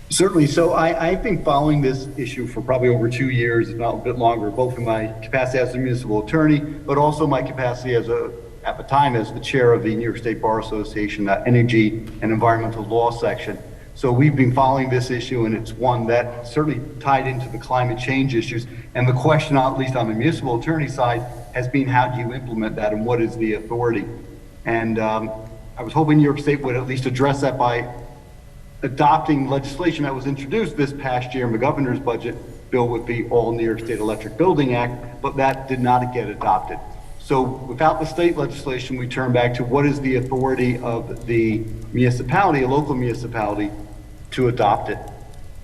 Certainly. So I've been following this issue for probably over 2 years, if not a bit longer, both in my capacity as a municipal attorney, but also my capacity at the time as the chair of the New York State Bar Association Energy and Environmental Law section. So we've been following this issue, and it's one that certainly tied into the climate change issues. And the question, at least on the municipal attorney side, has been how do you implement that and what is the authority? And I was hoping New York State would at least address that by adopting legislation that was introduced this past year in the governor's budget bill with the All New York State Electric Building Act, but that did not get adopted. So without the state legislation, we turn back to what is the authority of the municipality, a local municipality, to adopt it.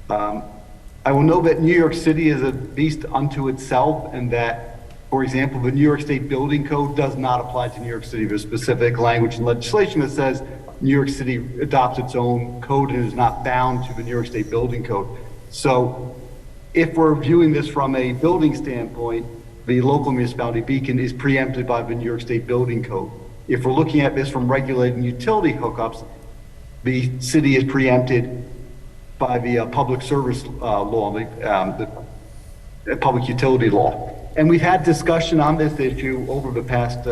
I will know that New York City is a beast unto itself, and that, for example, the New York State Building Code does not apply to New York City. There's specific language and legislation that says New York City adopts its own code and is not bound to the New York State Building Code. So if we're viewing this from a building standpoint, the local municipality, Beacon, is preempted by the New York State Building Code. If we're looking at this from regulating utility hookups, the city is preempted by the public service law, the public utility law. And we've had discussion on this issue over the past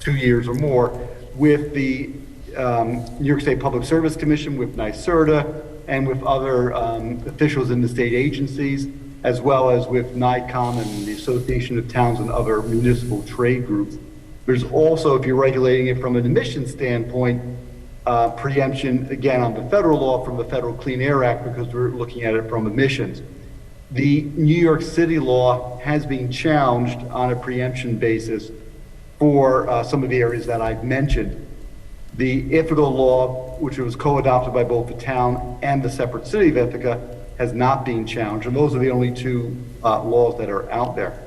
2 years or more with the New York State Public Service Commission, with NYSERDA, and with other officials in the state agencies, as well as with NICOM and the Association of Towns and other municipal trade groups. There's also, if you're regulating it from an emissions standpoint, preemption, again, on the federal law from the Federal Clean Air Act, because we're looking at it from emissions. The New York City law has been challenged on a preemption basis for some of the areas that I've mentioned. The Ithaca law, which was co-adopted by both the town and the separate city of Ithaca, has not been challenged, and those are the only two laws that are out there.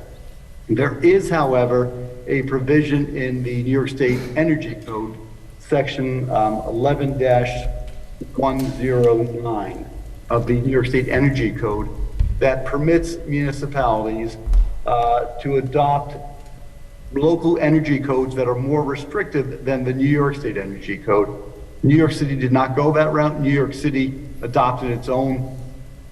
There is, however, a provision in the New York State Energy Code, section 11-109 of the New York State Energy Code, that permits municipalities to adopt local energy codes that are more restrictive than the New York State Energy Code. New York City did not go that route. New York City adopted its own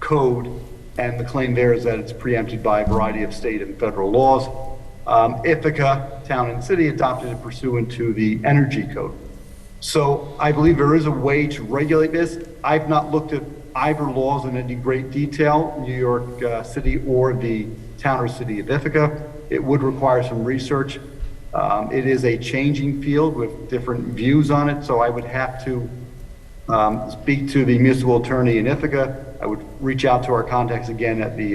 code, and the claim there is that it's preempted by a variety of state and federal laws. Ithaca, town and city, adopted it pursuant to the Energy Code. So I believe there is a way to regulate this. I've not looked at either laws in any great detail, New York City or the town or city of Ithaca. It would require some research. It is a changing field with different views on it, so I would have to speak to the municipal attorney in Ithaca. I would reach out to our contacts again at the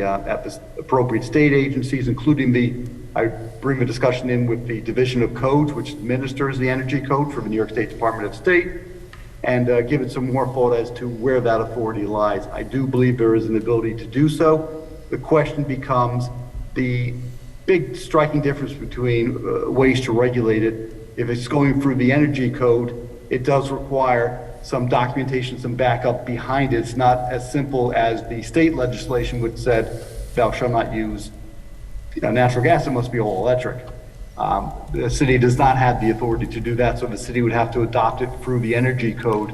appropriate state agencies, including I bring the discussion in with the Division of Codes, which administers the Energy Code for the New York State Department of State, and give it some more thought as to where that authority lies. I do believe there is an ability to do so. The question becomes the big striking difference between ways to regulate it. If it's going through the Energy Code, it does require some documentation, some backup behind it. It's not as simple as the state legislation which said, thou shalt not use natural gas, it must be all electric. The city does not have the authority to do that, so the city would have to adopt it through the Energy Code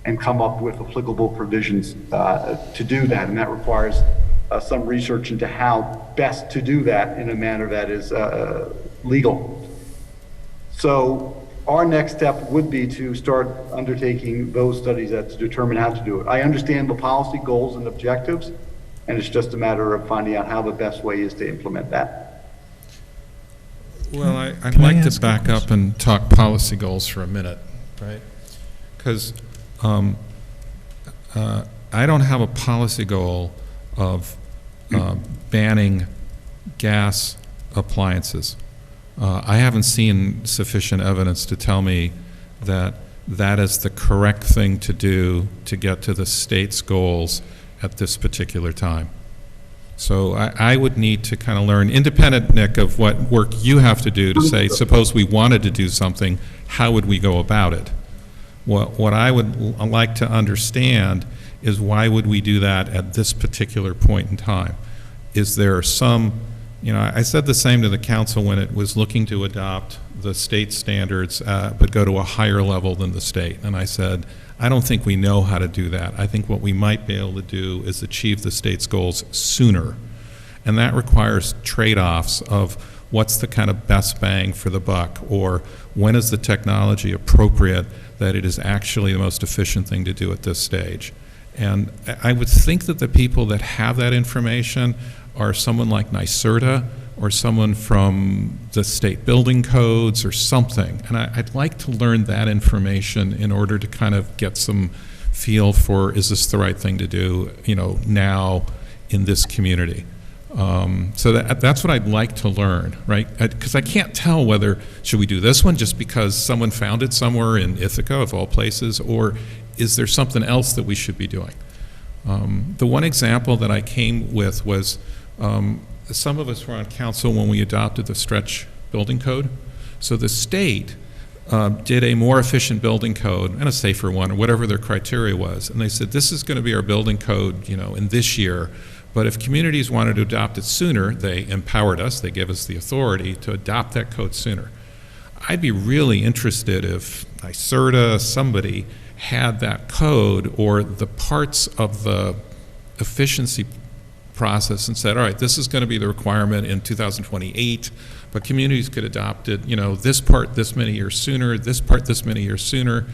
and come up with applicable provisions to do that, and that requires some research into how best to do that in a manner that is legal. So our next step would be to start undertaking those studies to determine how to do it. I understand the policy goals and objectives, and it's just a matter of finding out how the best way is to implement that. Well, I'd Can I like to ask a back up and talk policy goals for a minute, right? Because I don't have a policy goal of banning gas appliances. I haven't seen sufficient evidence to tell me that that is the correct thing to do to get to the state's goals at this particular time. So I would need to kind of learn, independent, Nick, of what work you have to do to say, suppose we wanted to do something, how would we go about it? What I would like to understand is why would we do that at this particular point in time? Is there some, I said the same to the council when it was looking to adopt the state standards, but go to a higher level than the state. And I said, I don't think we know how to do that. I think what we might be able to do is achieve the state's goals sooner. And that requires trade-offs of what's the kind of best bang for the buck, or when is the technology appropriate that it is actually the most efficient thing to do at this stage. And I would think that the people that have that information are someone like NYSERDA or someone from the state building codes or something. And I'd like to learn that information in order to kind of get some feel for, is this the right thing to do, now in this community? So that's what I'd like to learn, right? Because I can't tell whether, should we do this one just because someone found it somewhere in Ithaca, of all places, or is there something else that we should be doing? The one example that I came with was, some of us were on council when we adopted the stretch building code. So the state did a more efficient building code and a safer one, or whatever their criteria was. And they said, this is going to be our building code, in this year. But if communities wanted to adopt it sooner, they empowered us, they gave us the authority to adopt that code sooner. I'd be really interested if NYSERDA, somebody, had that code or the parts of the efficiency process and said, all right, this is going to be the requirement in 2028, but communities could adopt it, this part this many years sooner, this part this many years sooner.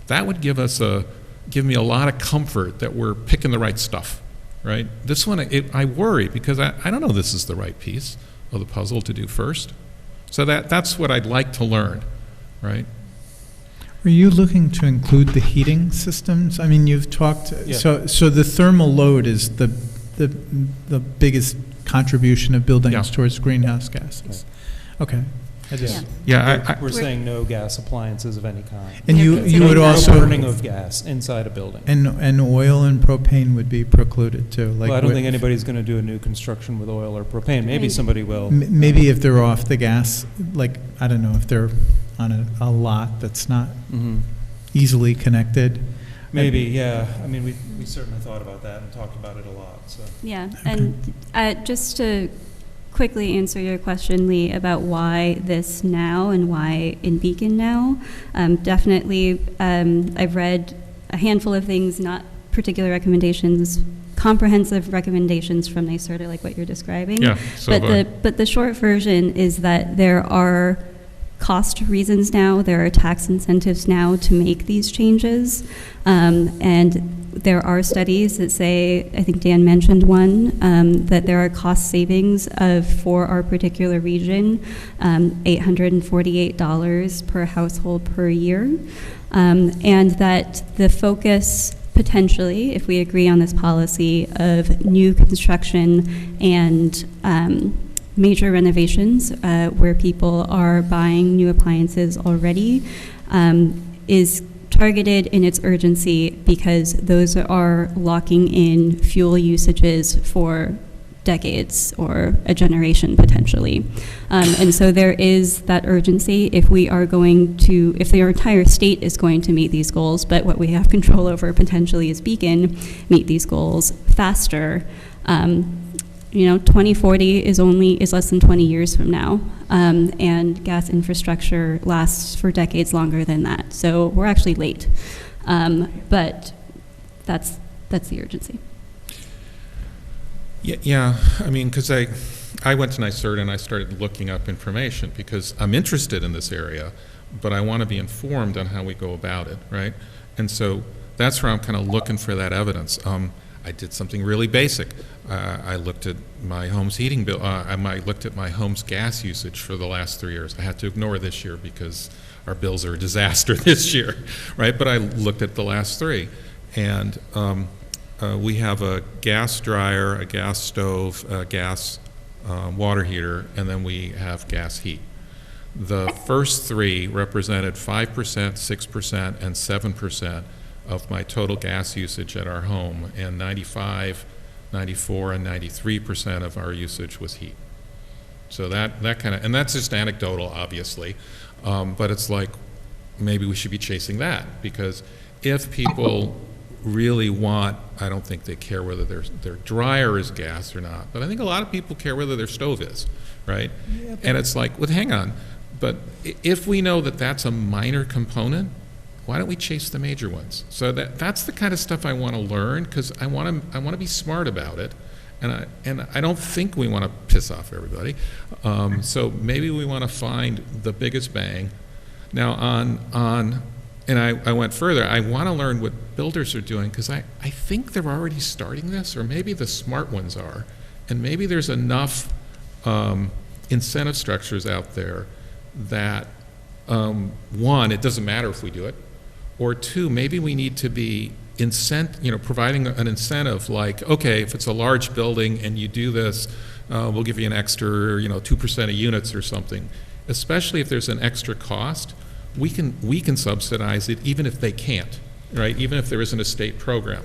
That would give me a lot of comfort that we're picking the right stuff, right? This one, I worry because I don't know this is the right piece of the puzzle to do first. So that's what I'd like to learn, right? Are you looking to include the heating systems? I mean, you've talked, Yeah. so the thermal load is the biggest contribution of buildings Yeah. towards greenhouse gases. Okay. I just, Yeah, We're saying no gas appliances of any kind. and you would No also, burning of gas inside a building. and oil and propane would be precluded too. Like Well, I don't what- think anybody's going to do a new construction with oil or propane. Maybe somebody will. Maybe if they're off the gas, like, I don't know, if they're on a lot that's not Mhm. easily connected. Maybe, yeah. I mean, we certainly thought about that and talked about it a lot, so. Yeah, and just to quickly answer your question, Lee, about why this now and why in Beacon now, definitely, I've read a handful of things, not particular recommendations, comprehensive recommendations from NYSERDA, like what you're describing. Yeah, so have I. But the short version is that there are cost reasons now, there are tax incentives now to make these changes, and there are studies that say, I think Dan mentioned one, that there are cost savings for our particular region, $848 per household per year, and that the focus potentially, if we agree on this policy, of new construction and major renovations where people are buying new appliances already is targeted in its urgency because those are locking in fuel usages for decades or a generation potentially. And so there is that urgency if we are going to, if the entire state is going to meet these goals, but what we have control over potentially is Beacon, meet these goals faster. 2040 is less than 20 years from now, and gas infrastructure lasts for decades longer than that. So we're actually late, but that's the urgency. Yeah, I mean, because I went to NYSERDA and I started looking up information because I'm interested in this area, but I want to be informed on how we go about it, right? And so that's where I'm kind of looking for that evidence. I did something really basic. I looked at my home's heating bill. I looked at my home's gas usage for the last 3 years. I had to ignore this year because our bills are a disaster this year, right? But I looked at the last 3, and we have a gas dryer, a gas stove, a gas water heater, and then we have gas heat. The first 3 represented 5%, 6%, and 7% of my total gas usage at our home, and 95, 94, and 93% of our usage was heat. So that kind of, and that's just anecdotal, obviously, but it's like maybe we should be chasing that, because if people really want, I don't think they care whether their dryer is gas or not, but I think a lot of people care whether their stove is, right? Yeah, and it's like, well, hang on, but if we know that that's a minor component, why don't we chase the major ones? So that's the kind of stuff I want to learn, because I want to be smart about it, and I don't think we want to piss off everybody. So maybe we want to find the biggest bang. Now and I went further. I want to learn what builders are doing, because I think they're already starting this, or maybe the smart ones are, and maybe there's enough incentive structures out there that one, it doesn't matter if we do it, or 2, maybe we need to be providing an incentive, like, okay, if it's a large building and you do this, we'll give you an extra, 2% of units or something. Especially if there's an extra cost, we can subsidize it even if they can't, right? Even if there isn't a state program.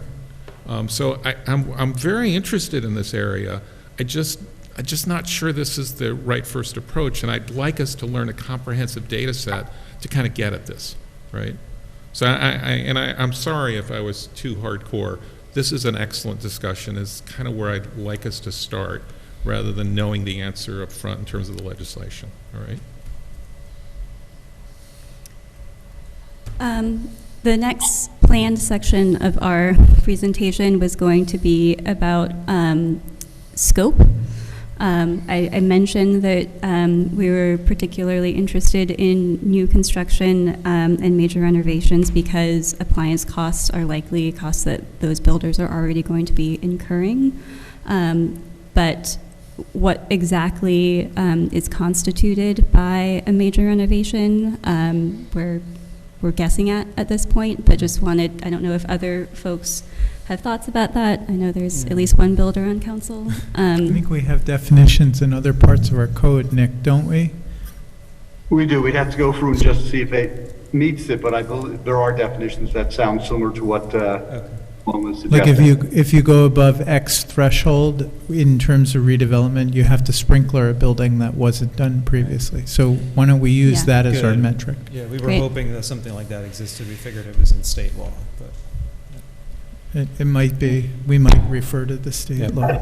So I'm very interested in this area. I'm just not sure this is the right first approach, and I'd like us to learn a comprehensive data set to kind of get at this, right? So I'm sorry if I was too hardcore. This is an excellent discussion. Is kind of where I'd like us to start, rather than knowing the answer up front in terms of the legislation, all right? The next planned section of our presentation was going to be about scope. I mentioned that we were particularly interested in new construction and major renovations because appliance costs are likely costs that those builders are already going to be incurring. But what exactly is constituted by a major renovation, we're we're guessing at this point, but just wanted, I don't know if other folks have thoughts about that. I know there's at least one builder on council. I think we have definitions in other parts of our code, Nick, don't we? We do. We'd have to go through and just see if it meets it, but I believe there are definitions that sound similar to what Malone was Like suggesting. if you go above X threshold in terms of redevelopment, you have to sprinkler a building that wasn't done previously. So why don't we use Yeah. that as our Good. metric? Yeah, we were Great. hoping that something like that existed. We figured it was in state law, but. It might be, we might refer to the state Yep. law.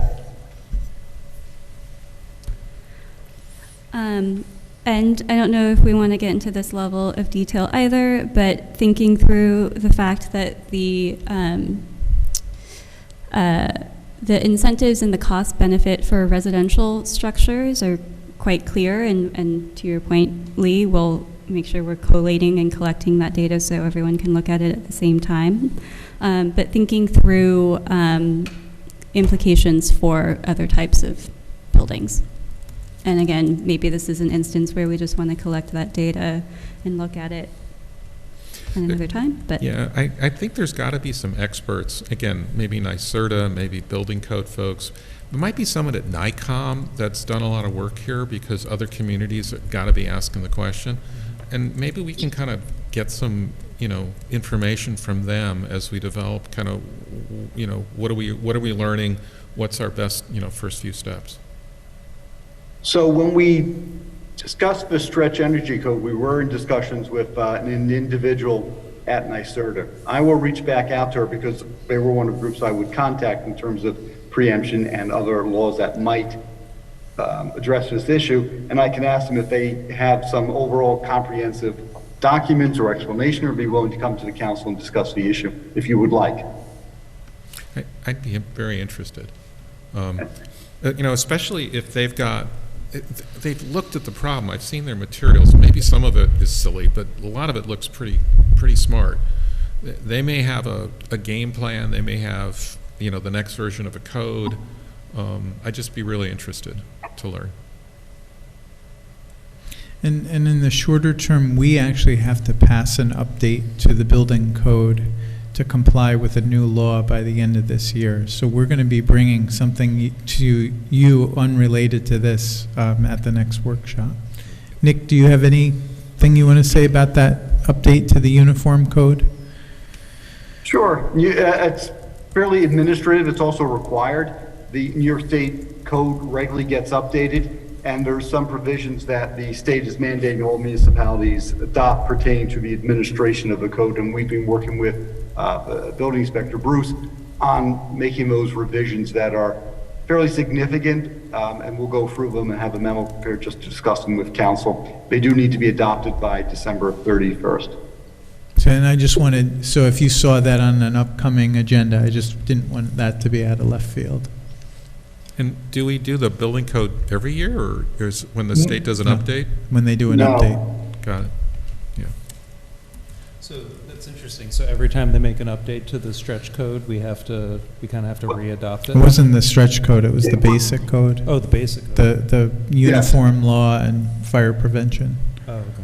And I don't know if we want to get into this level of detail either, but thinking through the fact that the incentives and the cost benefit for residential structures are quite clear, and to your point, Lee, we'll make sure we're collating and collecting that data so everyone can look at it at the same time. But thinking through implications for other types of buildings. And again, maybe this is an instance where we just want to collect that data and look at it at another time, but. Yeah, I think there's got to be some experts, again, maybe NYSERDA, maybe building code folks. There might be someone at NICOM that's done a lot of work here because other communities have got to be asking the question. And maybe we can kind of get some, information from them as we develop kind of, what are we learning? What's our best, first few steps? So when we discussed the stretch energy code, we were in discussions with an individual at NYSERDA. I will reach back out to her because they were one of the groups I would contact in terms of preemption and other laws that might address this issue. And I can ask them if they have some overall comprehensive documents or explanation, or be willing to come to the council and discuss the issue if you would like. I'd be very interested. Especially if they've looked at the problem. I've seen their materials. Maybe some of it is silly, but a lot of it looks pretty smart. They may have a game plan. They may have, the next version of a code. I'd just be really interested to learn. And in the shorter term, we actually have to pass an update to the building code to comply with a new law by the end of this year. So we're going to be bringing something to you unrelated to this at the next workshop. Nick, do you have anything you want to say about that update to the uniform code? Sure. It's fairly administrative. It's also required. The New York State code regularly gets updated, and there's some provisions that the state is mandating all municipalities adopt pertaining to the administration of the code, and we've been working with Building Inspector Bruce on making those revisions that are fairly significant, and we'll go through them and have a memo prepared just to discuss them with council. They do need to be adopted by December 31st. So, and I just wanted, so if you saw that on an upcoming agenda, I just didn't want that to be out of left field. And do we do the building code every year, or is when the state does an No. update? When they do an No. update. Got it. Yeah. So that's interesting. So every time they make an update to the stretch code, we kind of have to re-adopt it? It wasn't the stretch code, it was the basic code. Oh, the basic code. The uniform law and fire prevention. Oh, okay.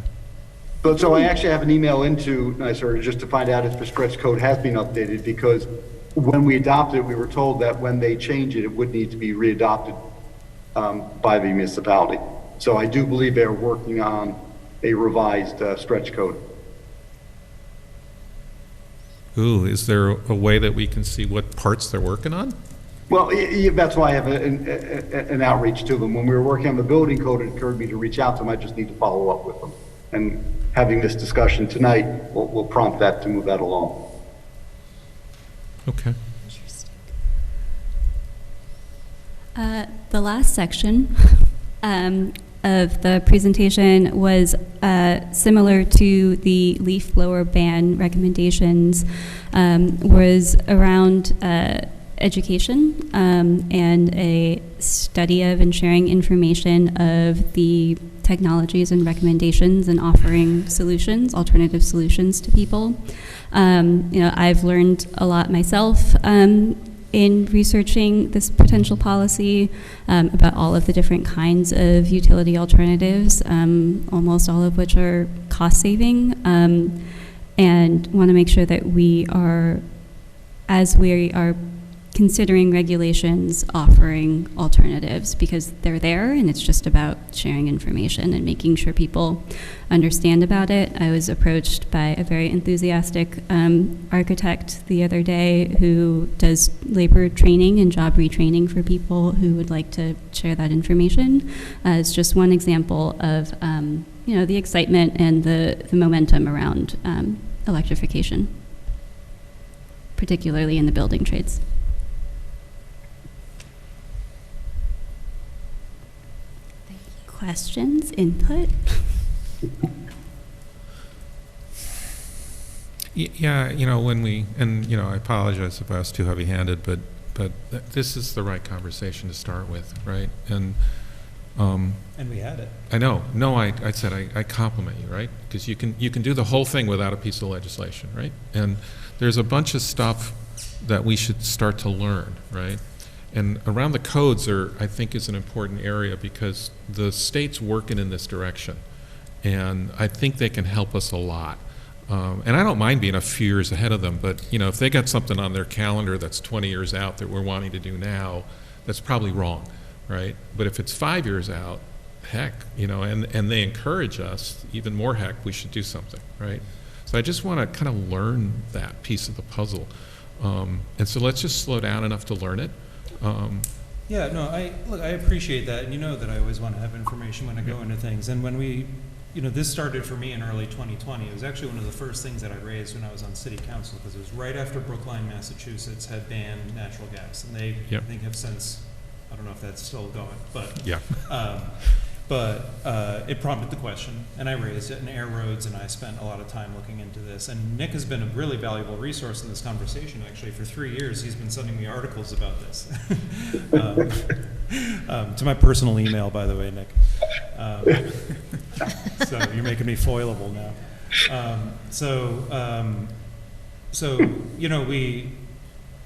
But so I actually have an email into NYSERDA just to find out if the stretch code has been updated, because when we adopted it, we were told that when they change it, it would need to be readopted by the municipality. So I do believe they're working on a revised stretch code. Ooh, is there a way that we can see what parts they're working on? Well, that's why I have an outreach to them. When we were working on the building code, it occurred to me to reach out to them. I just need to follow up with them. And having this discussion tonight will prompt that to move that along. Okay. The last section of the presentation was similar to the leaf blower ban recommendations, was around education and a study of and sharing information of the technologies and recommendations and offering solutions, alternative solutions to people. I've learned a lot myself in researching this potential policy about all of the different kinds of utility alternatives, almost all of which are cost saving. and want to make sure that we are, as we are considering regulations, offering alternatives, because they're there and it's just about sharing information and making sure people understand about it. I was approached by a very enthusiastic architect the other day who does labor training and job retraining for people who would like to share that information. It's just one example of the excitement and the momentum around electrification, particularly in the building trades. Questions, input? Yeah, when we, and, I apologize if I was too heavy-handed, but this is the right conversation to start with, right? And we had it. I know. No, I said I compliment you, right? Because you can do the whole thing without a piece of legislation, right? And there's a bunch of stuff that we should start to learn, right? And around the codes I think is an important area because the state's working in this direction. And I think they can help us a lot. And I don't mind being a few years ahead of them, but if they got something on their calendar that's 20 years out that we're wanting to do now, that's probably wrong, right? But if it's 5 years out, heck, and they encourage us, even more heck, we should do something, right? So I just want to kind of learn that piece of the puzzle. And so let's just slow down enough to learn it. Yeah, no, I appreciate that, and that I always want to have information when I go into things. And when we, this started for me in early 2020. It was actually one of the first things that I raised when I was on city council, because it was right after Brookline, Massachusetts had banned natural gas, and they, I think, have since, I don't know if that's still going, but yeah. It prompted the question, and I raised it, and Air Roads and I spent a lot of time looking into this. And Nick has been a really valuable resource in this conversation, actually. For 3 years, he's been sending me articles about this. To my personal email, by the way, Nick. So you're making me foilable now.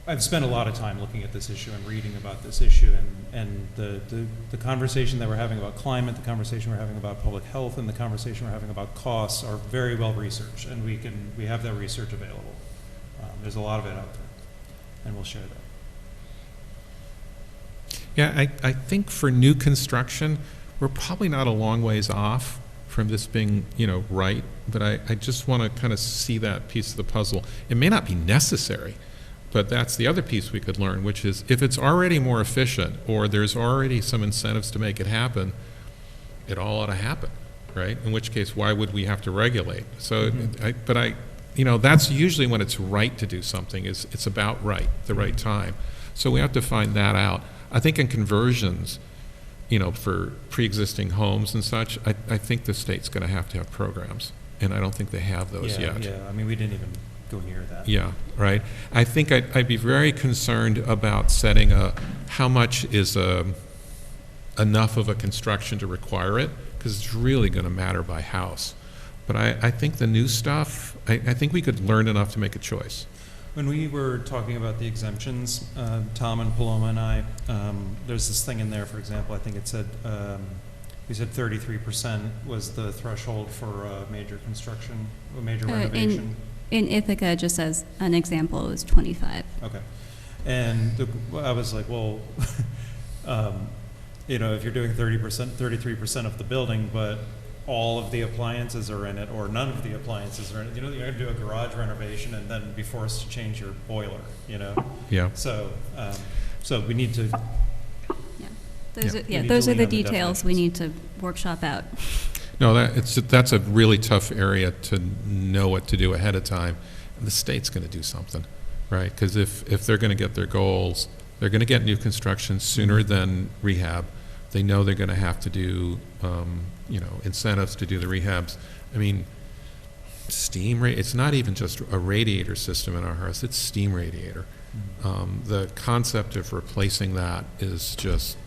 I've spent a lot of time looking at this issue and reading about this issue, and the conversation that we're having about climate, the conversation we're having about public health, and the conversation we're having about costs are very well researched, and we have that research available. There's a lot of it out there, and we'll share that. Yeah, I think for new construction, we're probably not a long ways off from this being, right, but I just want to kind of see that piece of the puzzle. It may not be necessary, but that's the other piece we could learn, which is if it's already more efficient or there's already some incentives to make it happen, it all ought to happen, right? In which case, why would we have to regulate? So, that's usually when it's right to do something, is it's about right, the right time. So we have to find that out. I think in conversions, for pre-existing homes and such, I think the state's going to have programs, and I don't think they have those yet. Yeah, I mean, we didn't even go near that. Yeah, right. I think I'd be very concerned about setting how much is enough of a construction to require it, because it's really going to matter by house. But I think the new stuff, I think we could learn enough to make a choice. When we were talking about the exemptions, Tom and Paloma and I, there's this thing in there, for example, I think it said, we said 33% was the threshold for major construction, a major renovation. In Ithaca, it just says an example is 25. Okay. And I was like, well, if you're doing 33% of the building, but all of the appliances are in it, or none of the appliances are in it, you're going to do a garage renovation and then be forced to change your boiler, Yeah. So we need to. Those are the details we need to workshop out. No, that's a really tough area to know what to do ahead of time. And the state's going to do something, right? Because if they're going to get their goals, they're going to get new construction sooner than rehab. They know they're going to have to do, incentives to do the rehabs. I mean, it's not even just a radiator system in our house, it's steam radiator. The concept of replacing that is just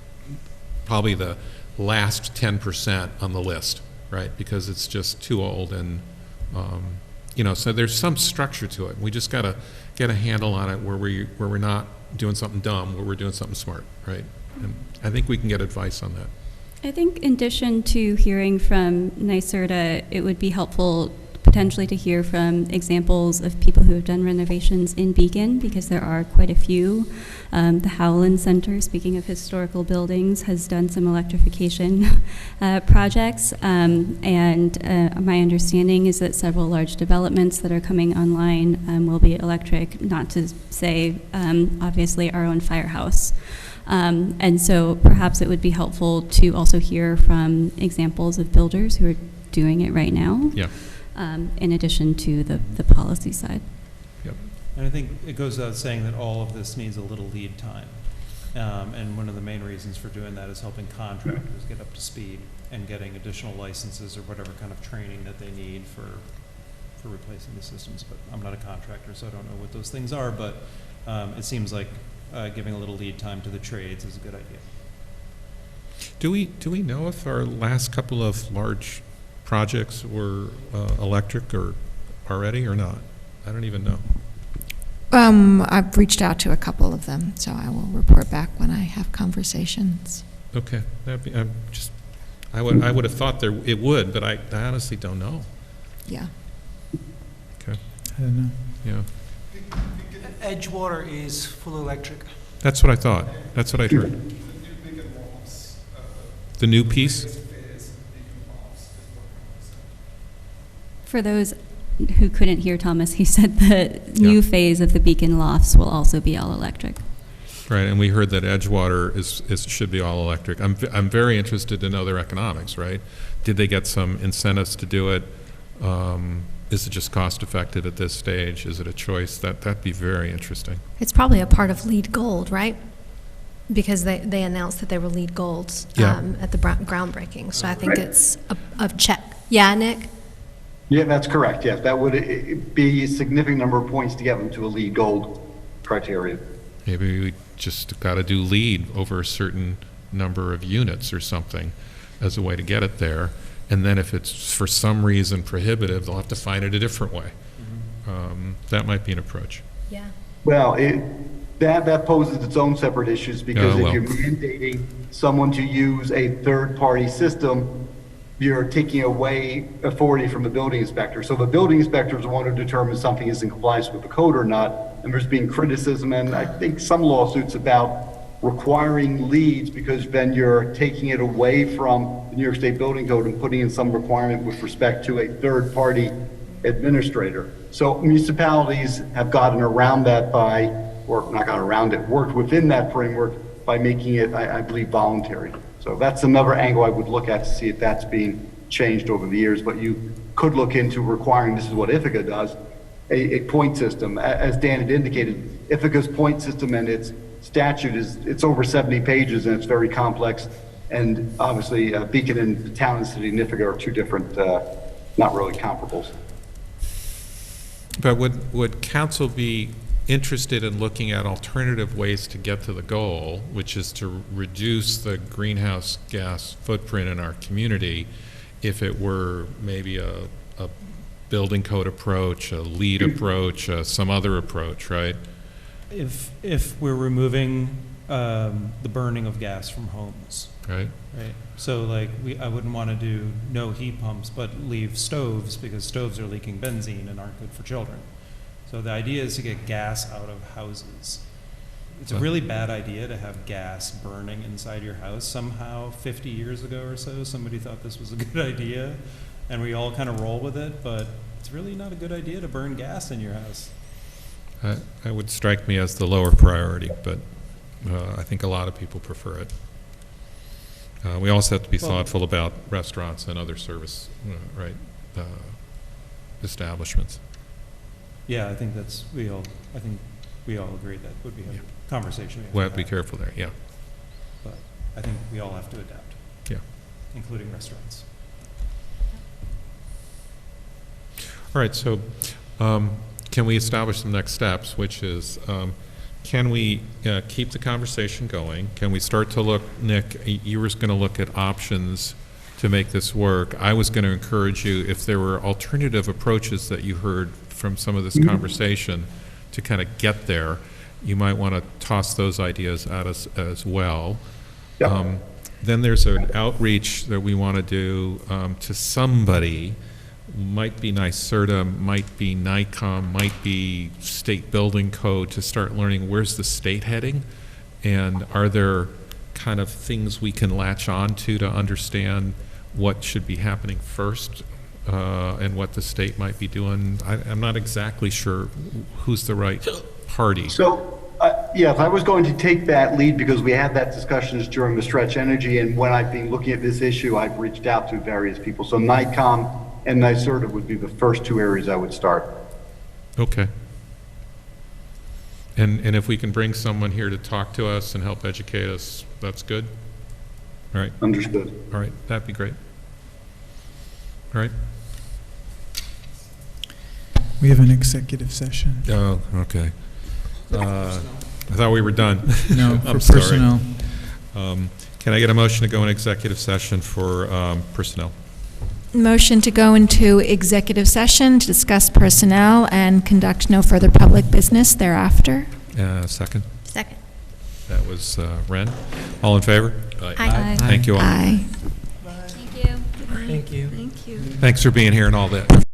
probably the last 10% on the list, right? Because it's just too old, and so there's some structure to it. We just got to get a handle on it where we're not doing something dumb, where we're doing something smart, right? And I think we can get advice on that. I think in addition to hearing from NYSERDA, it would be helpful potentially to hear from examples of people who have done renovations in Beacon, because there are quite a few. The Howland Center, speaking of historical buildings, has done some electrification projects. And my understanding is that several large developments that are coming online will be electric, not to say, obviously, our own firehouse. And so perhaps it would be helpful to also hear from examples of builders who are doing it right now, Yeah. in addition to the policy side. Yep. And I think it goes without saying that all of this needs a little lead time. And one of the main reasons for doing that is helping contractors get up to speed and getting additional licenses or whatever kind of training that they need for replacing the systems. But I'm not a contractor, so I don't know what those things are, but it seems like giving a little lead time to the trades is a good idea. Do we know if our last couple of large projects were electric or already or not? I don't even know. I've reached out to a couple of them, so I will report back when I have conversations. Okay, I would have thought it would, but I honestly don't know. Yeah. Okay, I don't know. yeah, Edgewater is full electric. that's what I thought. That's what I'd heard. The new piece. For those who couldn't hear Thomas, he said the new phase of the Beacon Lofts will also be all electric. Right, and we heard that Edgewater should be all electric. I'm very interested to know their economics, right? Did they get some incentives to do it? Is it just cost effective at this stage? Is it a choice? That'd be very interesting. It's probably a part of LEED Gold, right? Because they announced that they were LEED Golds at the groundbreaking. So I think it's a check. Yeah, Nick? Yeah, that's correct, yes. That would be a significant number of points to get them to a LEED Gold criteria. Maybe we just got to do LEED over a certain number of units or something as a way to get it there. And then if it's for some reason prohibitive, they'll have to find it a different way. That might be an approach. Yeah. Well, that poses its own separate issues because if you're mandating someone to use a third-party system, you're taking away authority from the building inspector. So the building inspector is the one who determines something is in compliance with the code or not. And there's been criticism and I think some lawsuits about requiring LEEDs because then you're taking it away from the New York State Building Code and putting in some requirement with respect to a third-party administrator. So municipalities have gotten around that or not gotten around it, worked within that framework by making it, I believe, voluntary. So that's another angle I would look at to see if that's being changed over the years. But you could look into requiring, this is what Ithaca does, a point system. As Dan had indicated, Ithaca's point system and its statute it's over 70 pages and it's very complex. And obviously Beacon and the town and city of Ithaca are two different, not really comparables. But would council be interested in looking at alternative ways to get to the goal, which is to reduce the greenhouse gas footprint in our community, if it were maybe a building code approach, a LEED approach, some other approach, right? If we're removing the burning of gas from homes, right? So like I wouldn't want to do no heat pumps, but leave stoves because stoves are leaking benzene and aren't good for children. So the idea is to get gas out of houses. It's a really bad idea to have gas burning inside your house. Somehow 50 years ago or so, somebody thought this was a good idea and we all kind of roll with it, but it's really not a good idea to burn gas in your house. It would strike me as the lower priority, but I think a lot of people prefer it. We also have to be thoughtful about restaurants and other service, establishments. Yeah, I think we all agree that would be a conversation. We'll have to be careful there, yeah. But I think we all have to adapt. Yeah. Including restaurants. All right, so can we establish some next steps, which is can we keep the conversation going? Can we start to look, Nick, you were going to look at options to make this work. I was going to encourage you, if there were alternative approaches that you heard from some of this conversation to kind of get there, you might want to toss those ideas at us as well. Then there's an outreach that we want to do to somebody might be NYSERDA, might be NICOM, might be state building code, to start learning where's the state heading, and are there kind of things we can latch on to understand what should be happening first, and what the state might be doing. I'm not exactly sure who's the right party. So, yes, I was going to take that lead because we had that discussions during the Stretch Energy, and when I've been looking at this issue, I've reached out to various people. So NICOM and NYSERDA would be the first two areas I would start. Okay. And if we can bring someone here to talk to us and help educate us, that's good? All right. Understood. All right, that'd be great. All right. We have an executive session. Oh, okay. I thought we were done. No, I'm for sorry. personnel. Can I get a motion to go in executive session for personnel? Motion to go into executive session to discuss personnel and conduct no further public business thereafter. Second? Second. That was Ren. All in favor? Aye. Thank you all. Aye. Thank you. Thank you. Thank you. Thanks for being here and all that.